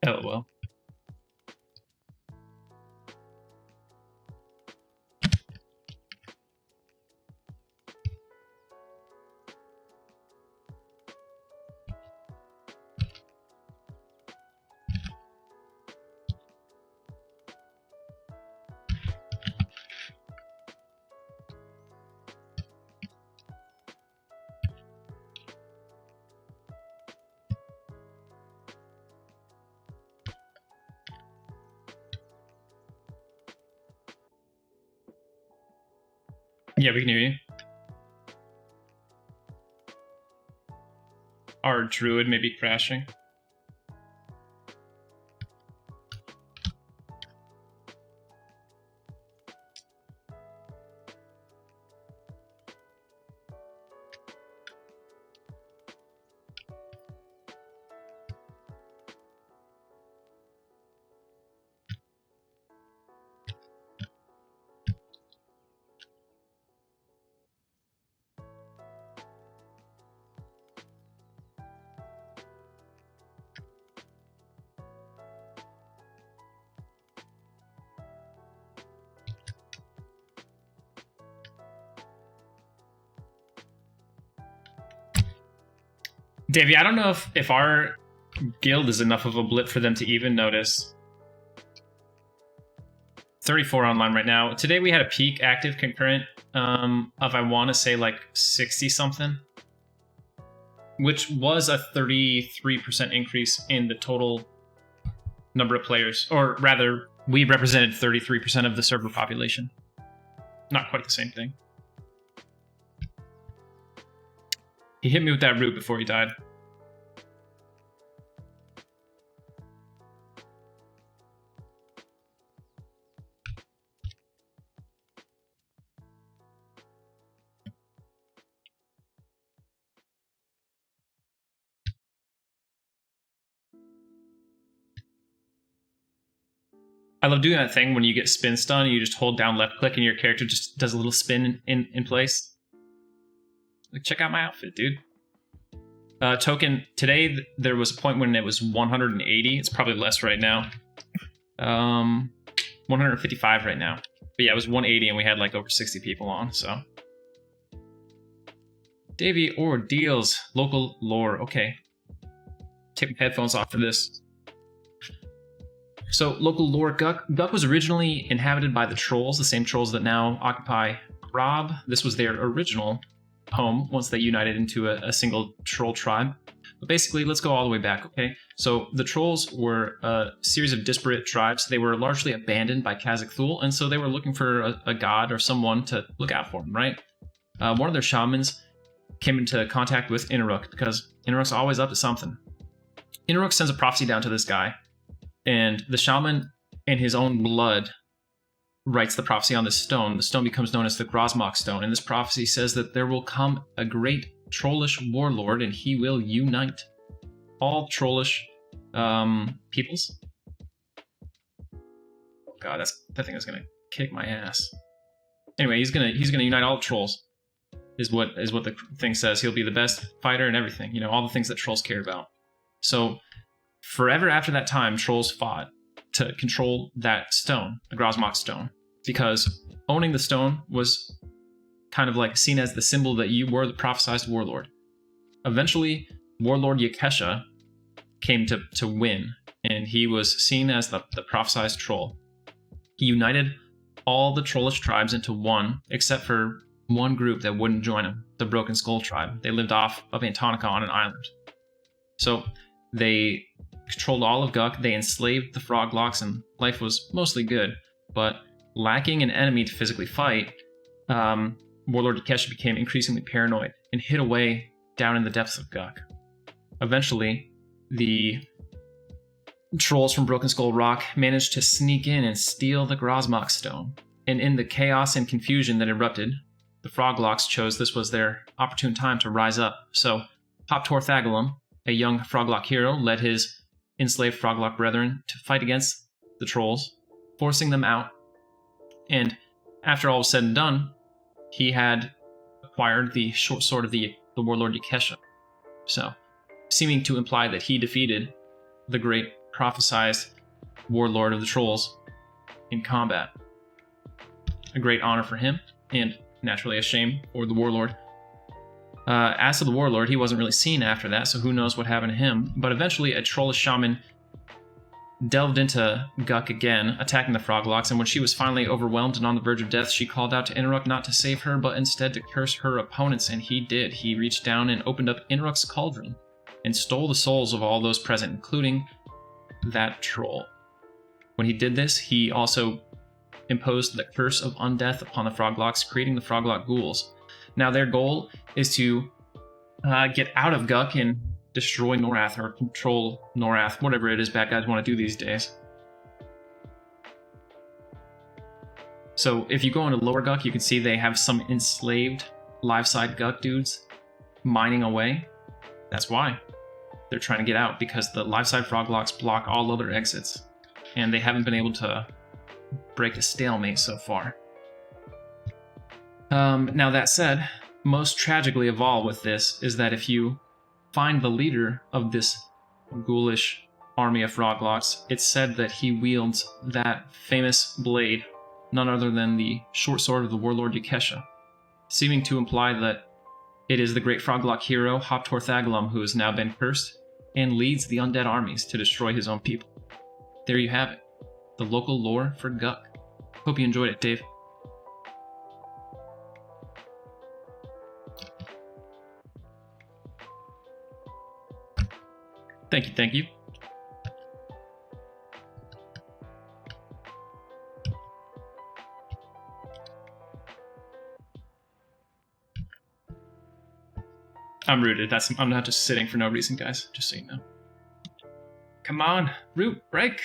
Oh, well. Yeah, we can hear you. Our druid may be crashing. Davey, I don't know if our guild is enough of a blip for them to even notice. 34 online right now. Today we had a peak active concurrent of, I want to say, like 60 something, which was a 33% increase in the total number of players, or rather, we represented 33% of the server population. Not quite the same thing. He hit me with that root before he died. I love doing that thing when you get spin stun, you just hold down left click and your character just does a little spin in place. Like, check out my outfit, dude. Token, today there was a point when it was 180. It's probably less right now. 155 right now. But yeah, it was 180 and we had like over 60 people on, so. Davey or deals, local lore, okay. Take my headphones off for this. So, local lore, Guk was originally inhabited by the trolls, the same trolls that now occupy Grob. This was their original home once they united into a single troll tribe. But basically, let's go all the way back, okay? So, the trolls were a series of disparate tribes. They were largely abandoned by Khazak Thul, and so they were looking for a god or someone to look out for them, right? One of their shamans came into contact with Inaruk, because Inaruk's always up to something. Inaruk sends a prophecy down to this guy, and the shaman, in his own blood, writes the prophecy on this stone. The stone becomes known as the Grozmok stone, and this prophecy says that there will come a great trollish warlord, and he will unite all trollish peoples. Oh god, that thing is gonna kick my ass. Anyway, he's gonna unite all the trolls. Is what the thing says. He'll be the best fighter and everything. You know, all the things that trolls care about. So, forever after that time, trolls fought to control that stone, the Grozmok stone, because owning the stone was kind of like seen as the symbol that you were the prophesized warlord. Eventually, Warlord Yakesha came to win, and he was seen as the prophesized troll. He united all the trollish tribes into one, except for one group that wouldn't join him, the Broken Skull tribe. They lived off of Antonica on an island. So they controlled all of Guk, they enslaved the Froglocks, and life was mostly good. But lacking an enemy to physically fight, Warlord Yakesha became increasingly paranoid and hid away down in the depths of Guk. Eventually, the trolls from Broken Skull Rock managed to sneak in and steal the Grozmok stone. And in the chaos and confusion that erupted, the Froglocks chose this was their opportune time to rise up. So, Pop Torthagalum, a young Froglock hero, led his enslaved Froglock brethren to fight against the trolls, forcing them out. And after all was said and done, he had acquired the short sword of the Warlord Yakesha. So, seeming to imply that he defeated the great prophesized warlord of the trolls in combat. A great honor for him, and naturally a shame for the warlord. As to the warlord, he wasn't really seen after that, so who knows what happened to him. But eventually, a trollish shaman delved into Guk again, attacking the Froglocks, and when she was finally overwhelmed and on the verge of death, she called out to Inaruk not to save her, but instead to curse her opponents, and he did. He reached down and opened up Inaruk's cauldron and stole the souls of all those present, including that troll. When he did this, he also imposed the curse of undeath upon the Froglocks, creating the Froglock ghouls. Now their goal is to get out of Guck and destroy Norath, or control Norath, whatever it is bad guys want to do these days. So if you go into Lower Guck, you can see they have some enslaved live-side Guck dudes mining away. That's why. They're trying to get out, because the live-side Froglocks block all other exits, and they haven't been able to break a stalemate so far. Now that said, most tragically of all with this is that if you find the leader of this ghoulish army of Froglocks, it's said that he wields that famous blade, none other than the short sword of the warlord Yakesha, seeming to imply that it is the great Froglock hero Hoptorthagalum who has now been cursed and leads the undead armies to destroy his own people. There you have it, the local lore for Guck. Hope you enjoyed it, Dave. Thank you, thank you. I'm rooted. I'm not just sitting for no reason, guys. Just so you know. Come on, root, break.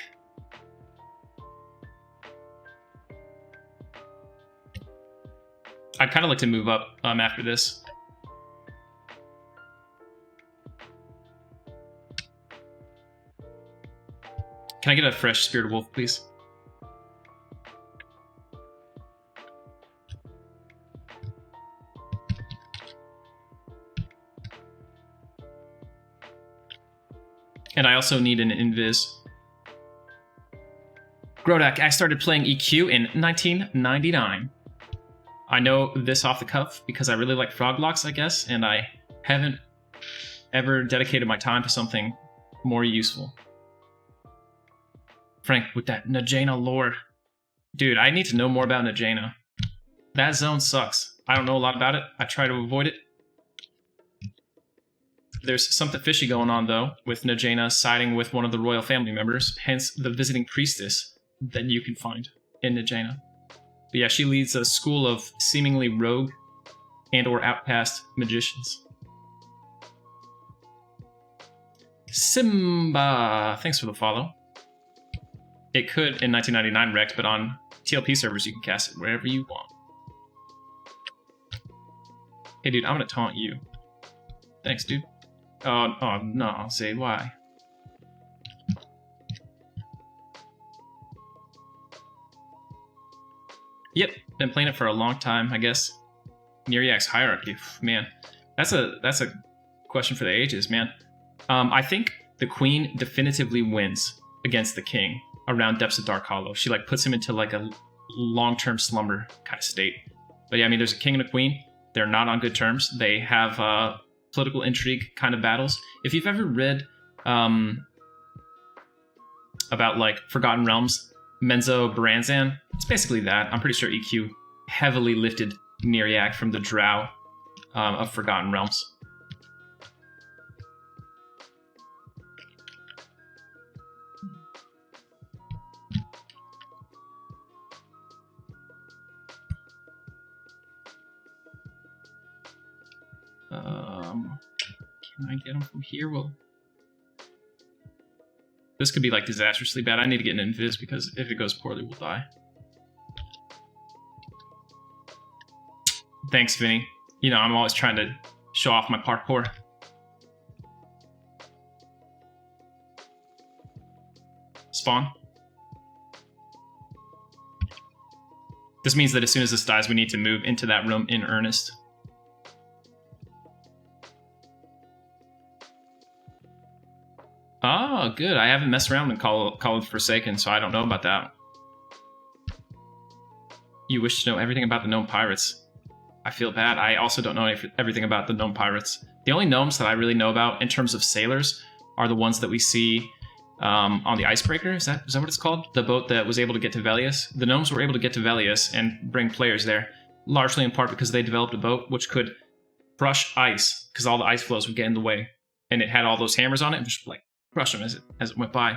I'd kind of like to move up after this. Can I get a fresh Spirit Wolf, please? And I also need an Invis. Grodak, I started playing EQ in 1999. I know this off the cuff because I really like Froglocks, I guess, and I haven't ever dedicated my time to something more useful. Frank, with that Najena lore. Dude, I need to know more about Najena. That zone sucks. I don't know a lot about it. I try to avoid it. There's something fishy going on, though, with Najena siding with one of the royal family members, hence the visiting priestess that you can find in Najena. But yeah, she leads a school of seemingly rogue and or outcast magicians. Simba, thanks for the follow. It could in 1999 wrecked, but on TLP servers you can cast it wherever you want. Hey dude, I'm gonna taunt you. Thanks, dude. Oh no, say why? Yep, been playing it for a long time, I guess. Neriak's hierarchy, man, that's a question for the ages, man. I think the queen definitively wins against the king around Depths of Dark Hollow. She like puts him into like a long-term slumber kind of state. But yeah, I mean, there's a king and a queen. They're not on good terms. They have political intrigue kind of battles. If you've ever read about like Forgotten Realms, Menzo Baranzan, it's basically that. I'm pretty sure EQ heavily lifted Neriak from the drow of Forgotten Realms. Can I get him from here? Well, this could be like disastrously bad. I need to get an invis because if it goes poorly, we'll die. Thanks, Vinny. You know, I'm always trying to show off my parkour. Spawn. This means that as soon as this dies, we need to move into that room in earnest. Oh, good. I haven't messed around in Call of Forsaken, so I don't know about that. You wish to know everything about the gnome pirates. I feel bad. I also don't know everything about the gnome pirates. The only gnomes that I really know about in terms of sailors are the ones that we see on the Icebreaker. Is that what it's called? The boat that was able to get to Velius. The gnomes were able to get to Velius and bring players there, largely in part because they developed a boat which could crush ice, because all the ice floes would get in the way. And it had all those hammers on it and just like crush them as it went by.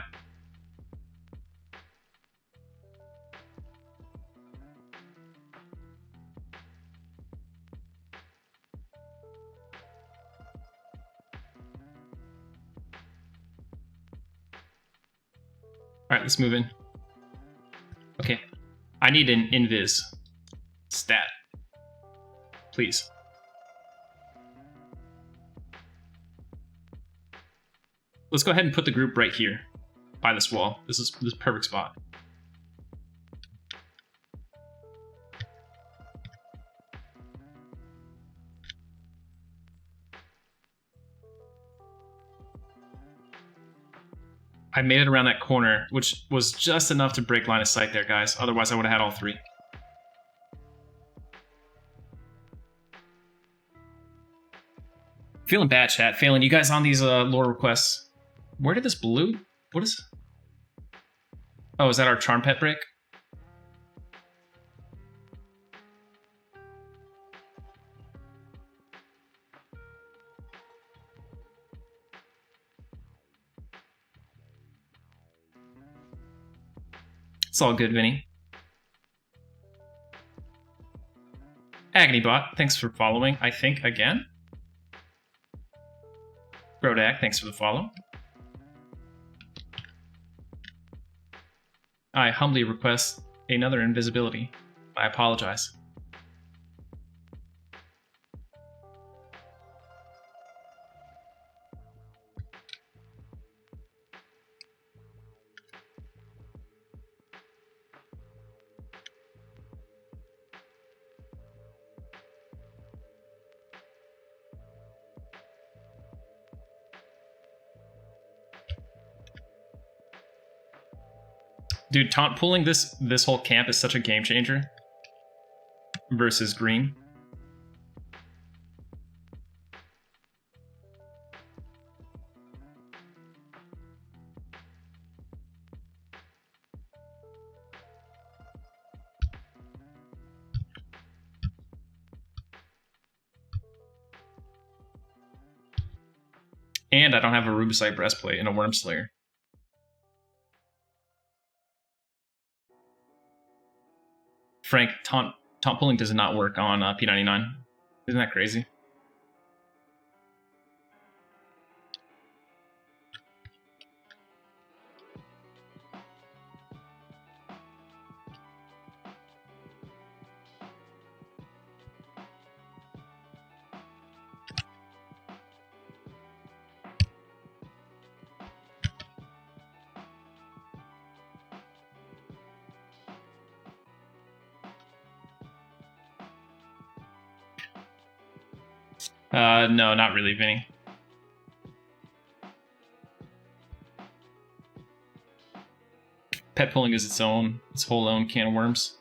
Alright, let's move in. Okay. I need an invis stat. Please. Let's go ahead and put the group right here by this wall. This is perfect spot. I made it around that corner, which was just enough to break line of sight there, guys. Otherwise, I would have had all three. Feeling bad, chat. Failing. You guys on these lore requests. Where did this blue? What is... Oh, is that our charm pet break? It's all good, Vinny. Agonybot, thanks for following, I think, again. Brodak, thanks for the follow. I humbly request another invisibility. I apologize. Dude, taunt pulling this whole camp is such a game changer versus green. And I don't have a Rubicite breastplate and a Worm Slayer. Frank, taunt pulling does not work on P99. Isn't that crazy? No, not really, Vinny. Pet pulling is its whole own can of worms.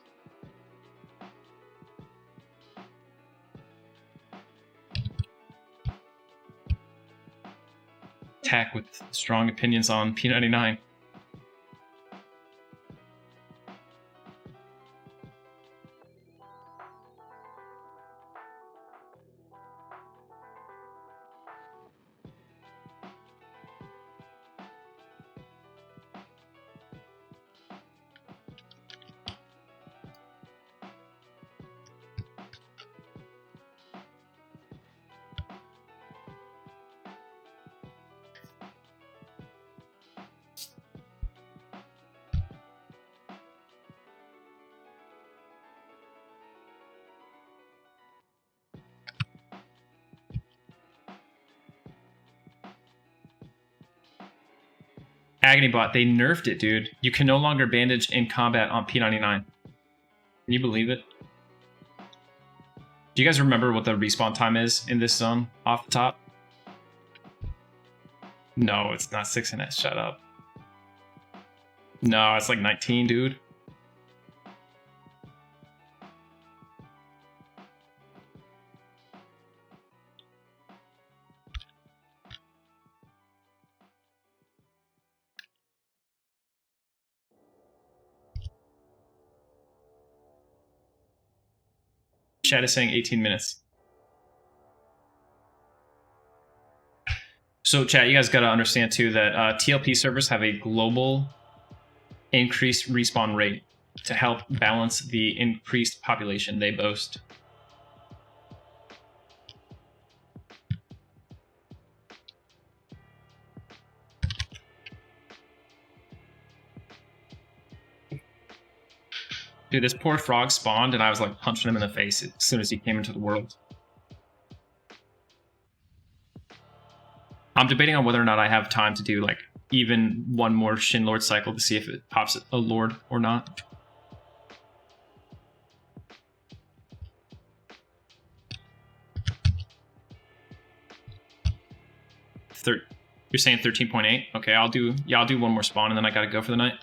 Attack with strong opinions on P99. Agonybot, they nerfed it, dude. You can no longer bandage in combat on P99. Can you believe it? Do you guys remember what the respawn time is in this zone off the top? No, it's not 6 in it. Shut up. No, it's like 19, dude. Chat is saying 18 minutes. So chat, you guys got to understand too that TLP servers have a global increased respawn rate to help balance the increased population they boast. Dude, this poor frog spawned and I was like punching him in the face as soon as he came into the world. I'm debating on whether or not I have time to do like even one more Shin Lord cycle to see if it pops a Lord or not. You're saying 13.8? Okay, I'll do one more spawn and then I gotta go for the night.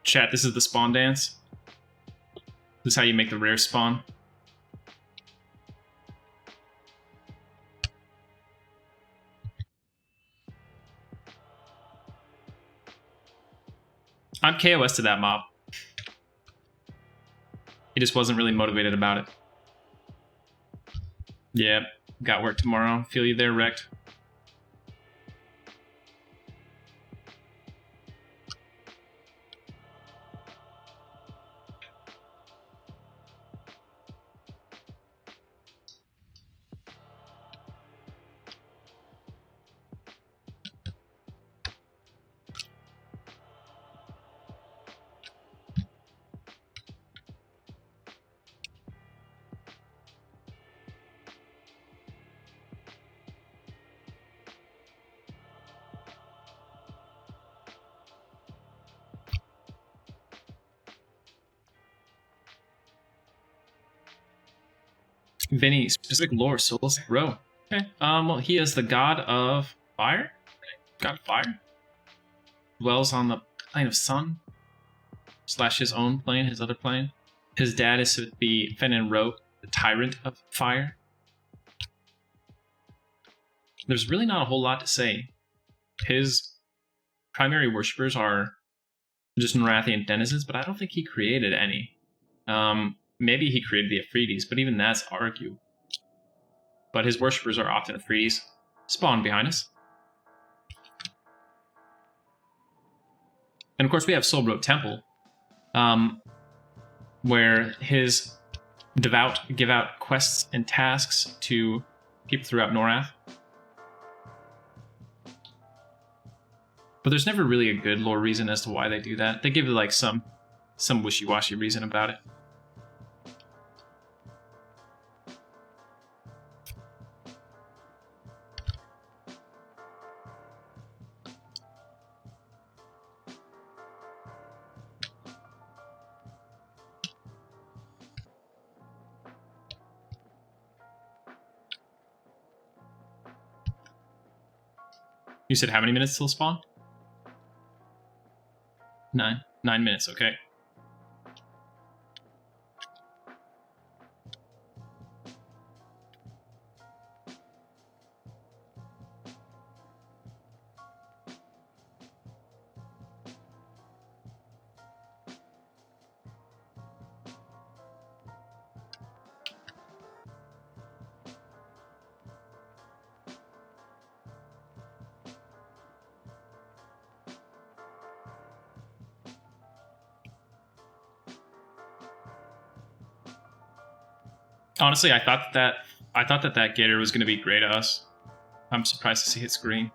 Chat, this is the spawn dance. This is how you make the rare spawn. I'm KOS to that mob. He just wasn't really motivated about it. Yeah, got work tomorrow. Feel you there, Wrecked. Vinny, specific lore, souls, row. Okay. Well, he is the god of fire. God of fire. Dwells on the plane of sun. / his own plane, his other plane. His dad is to be Fenin Ro, the tyrant of fire. There's really not a whole lot to say. His primary worshippers are just Nerathian denizens, but I don't think he created any. Maybe he created the Afrides, but even that's arguable. But his worshippers are often Afrides. Spawn behind us. And of course we have Soulbroke Temple, where his devout give out quests and tasks to people throughout Norath. But there's never really a good lore reason as to why they do that. They give like some wishy-washy reason about it. You said how many minutes till spawn? 9 minutes, okay. Honestly, I thought that Gator was going to be great at us. I'm surprised to see his green.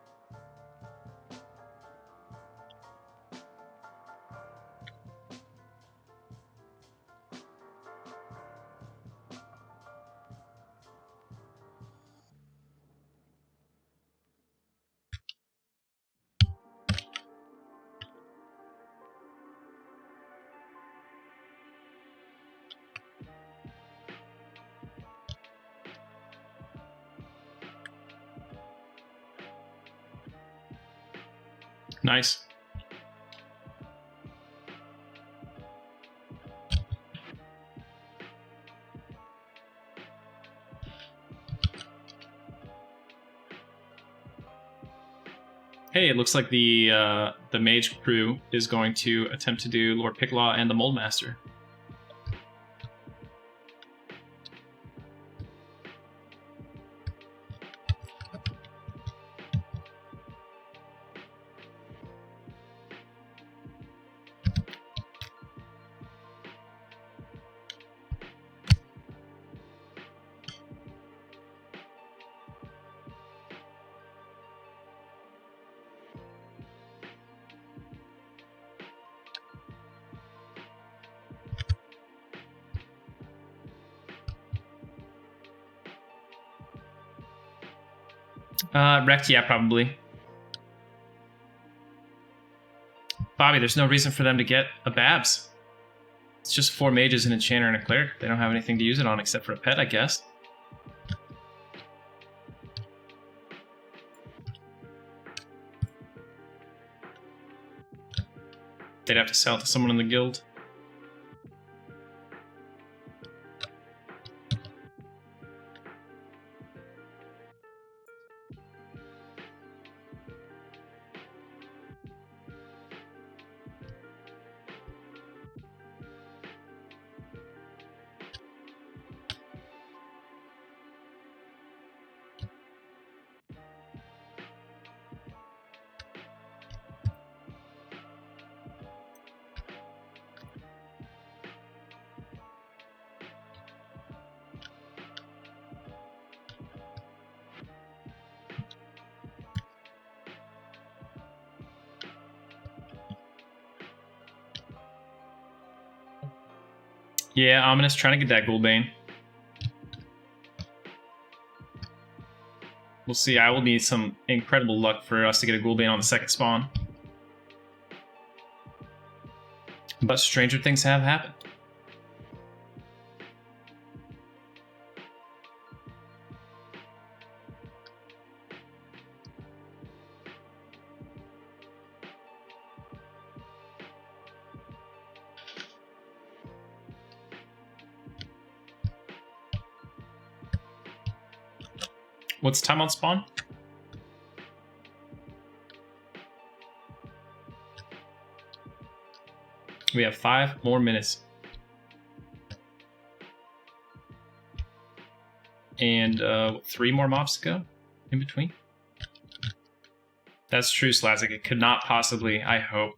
Nice. Hey, it looks like the mage crew is going to attempt to do Lord Picklaw and the Mold Master. Wrecked, yeah, probably. Bobby, there's no reason for them to get a Babs. It's just 4 mages, an enchanter, and a cleric. They don't have anything to use it on except for a pet, I guess. They'd have to sell it to someone in the guild. Yeah, Ominous trying to get that Ghoulbane. We'll see. I will need some incredible luck for us to get a Ghoulbane on the second spawn. But stranger things have happened. What's time on spawn? We have 5 more minutes. And 3 more mobs to go in between. That's true, Slazik. It could not possibly, I hope.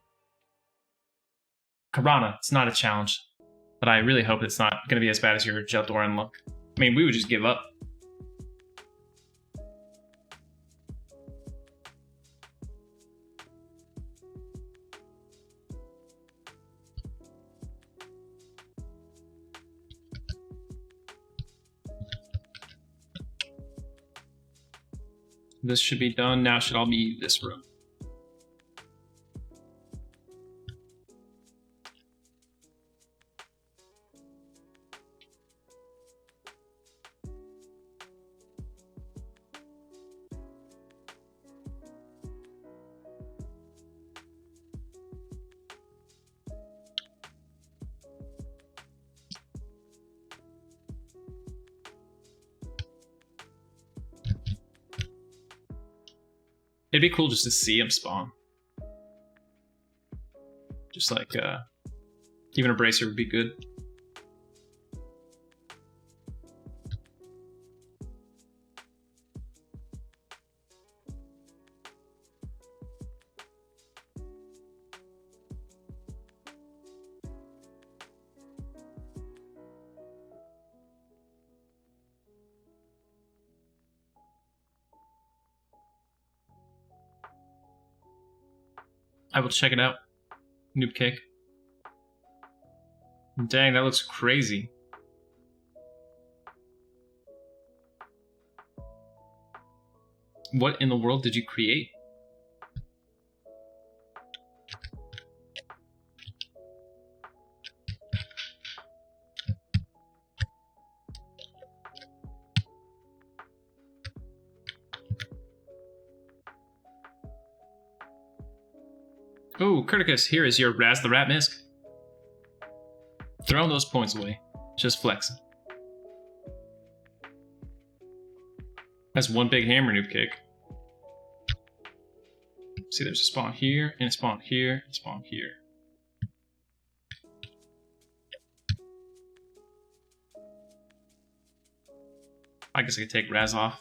Karana, it's not a challenge. But I really hope it's not going to be as bad as your Jeldoran look. I mean, we would just give up. This should be done. Now should all be this room. It'd be cool just to see him spawn. Just like, even a bracer would be good. I will check it out. Noob cake. Dang, that looks crazy. What in the world did you create? Oh, Curticus, here is your Raz the Rat Misk. Throwing those points away. Just flexing. That's one big hammer, Noob Cake. See, there's a spawn here, and a spawn here, and a spawn here. I guess I could take Raz off.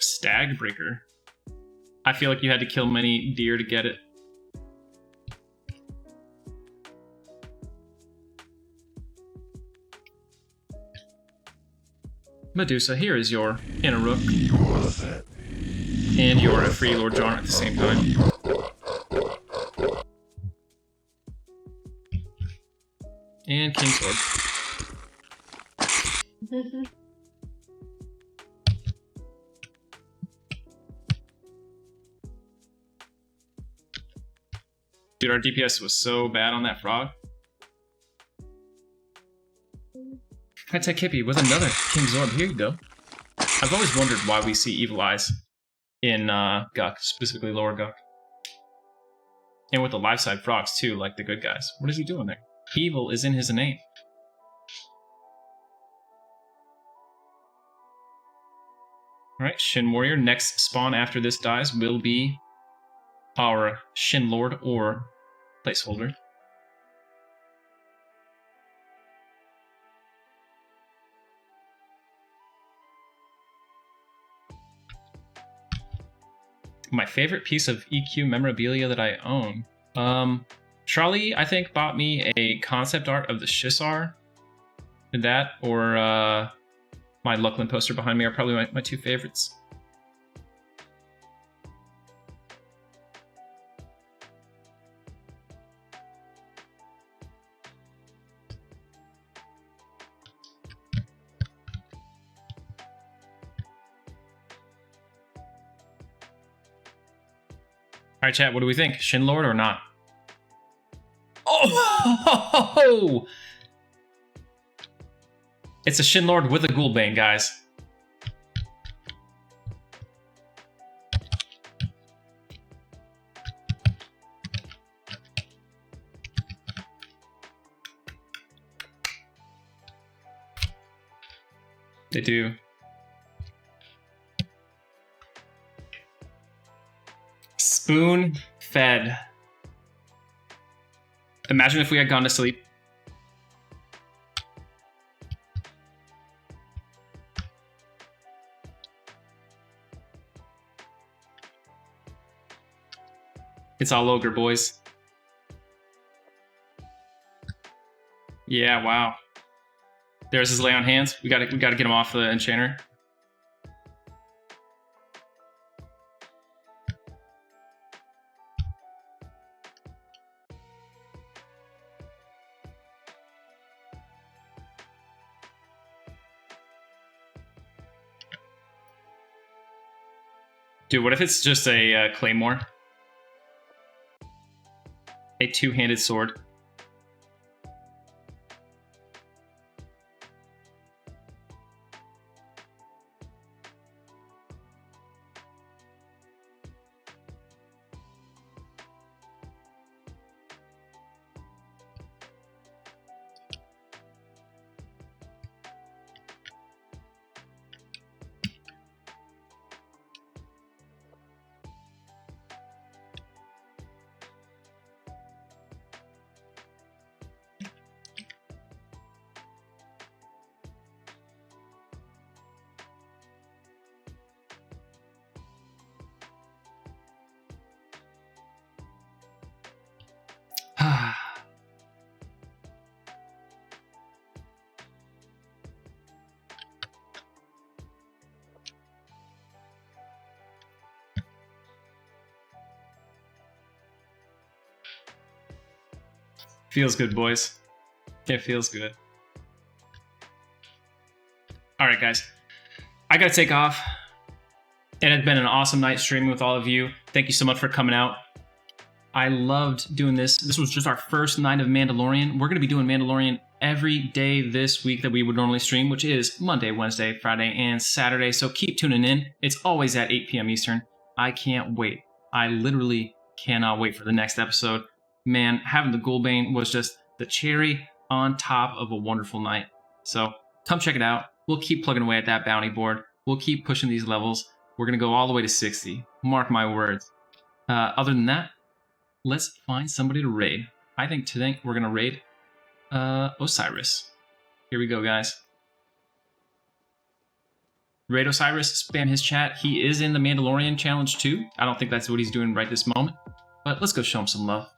Stag Breaker. I feel like you had to kill many deer to get it. Medusa, here is your inner rook. And you're a free Lord John at the same time. And King Sword. Dude, our DPS was so bad on that frog. High-tech hippie with another King's Orb. Here you go. I've always wondered why we see evil eyes in Guk, specifically lower Guk. And with the live side frogs too, like the good guys. What is he doing there? Evil is in his name. Alright, Shin Warrior. Next spawn after this dies will be our Shin Lord or placeholder. My favorite piece of EQ memorabilia that I own. Charlie, I think, bought me a concept art of the Shissar. Did that, or my Luckland poster behind me are probably my two favorites. Alright, chat, what do we think? Shin Lord or not? Oh! It's a Shin Lord with a Ghoulbane, guys. They do. Spoon fed. Imagine if we had gone to sleep. It's all ogre, boys. Yeah, wow. There's his lay on hands. We gotta get him off the enchanter. Dude, what if it's just a claymore? A two-handed sword. Feels good, boys. It feels good. All right, guys. I gotta take off. It had been an awesome night streaming with all of you. Thank you so much for coming out. I loved doing this. This was just our first night of Mandalorian. We're gonna be doing Mandalorian every day this week that we would normally stream, which is Monday, Wednesday, Friday, and Saturday. So keep tuning in. It's always at 8 p.m. Eastern. I can't wait. I literally cannot wait for the next episode. Man, having the Ghoulbane was just the cherry on top of a wonderful night. So come check it out. We'll keep plugging away at that bounty board. We'll keep pushing these levels. We're going to go all the way to 60. Mark my words. Other than that, let's find somebody to raid. I think today we're going to raid Osiris. Here we go, guys. Raid Osiris, spam his chat. He is in the Mandalorian challenge too. I don't think that's what he's doing right this moment. But let's go show him some love.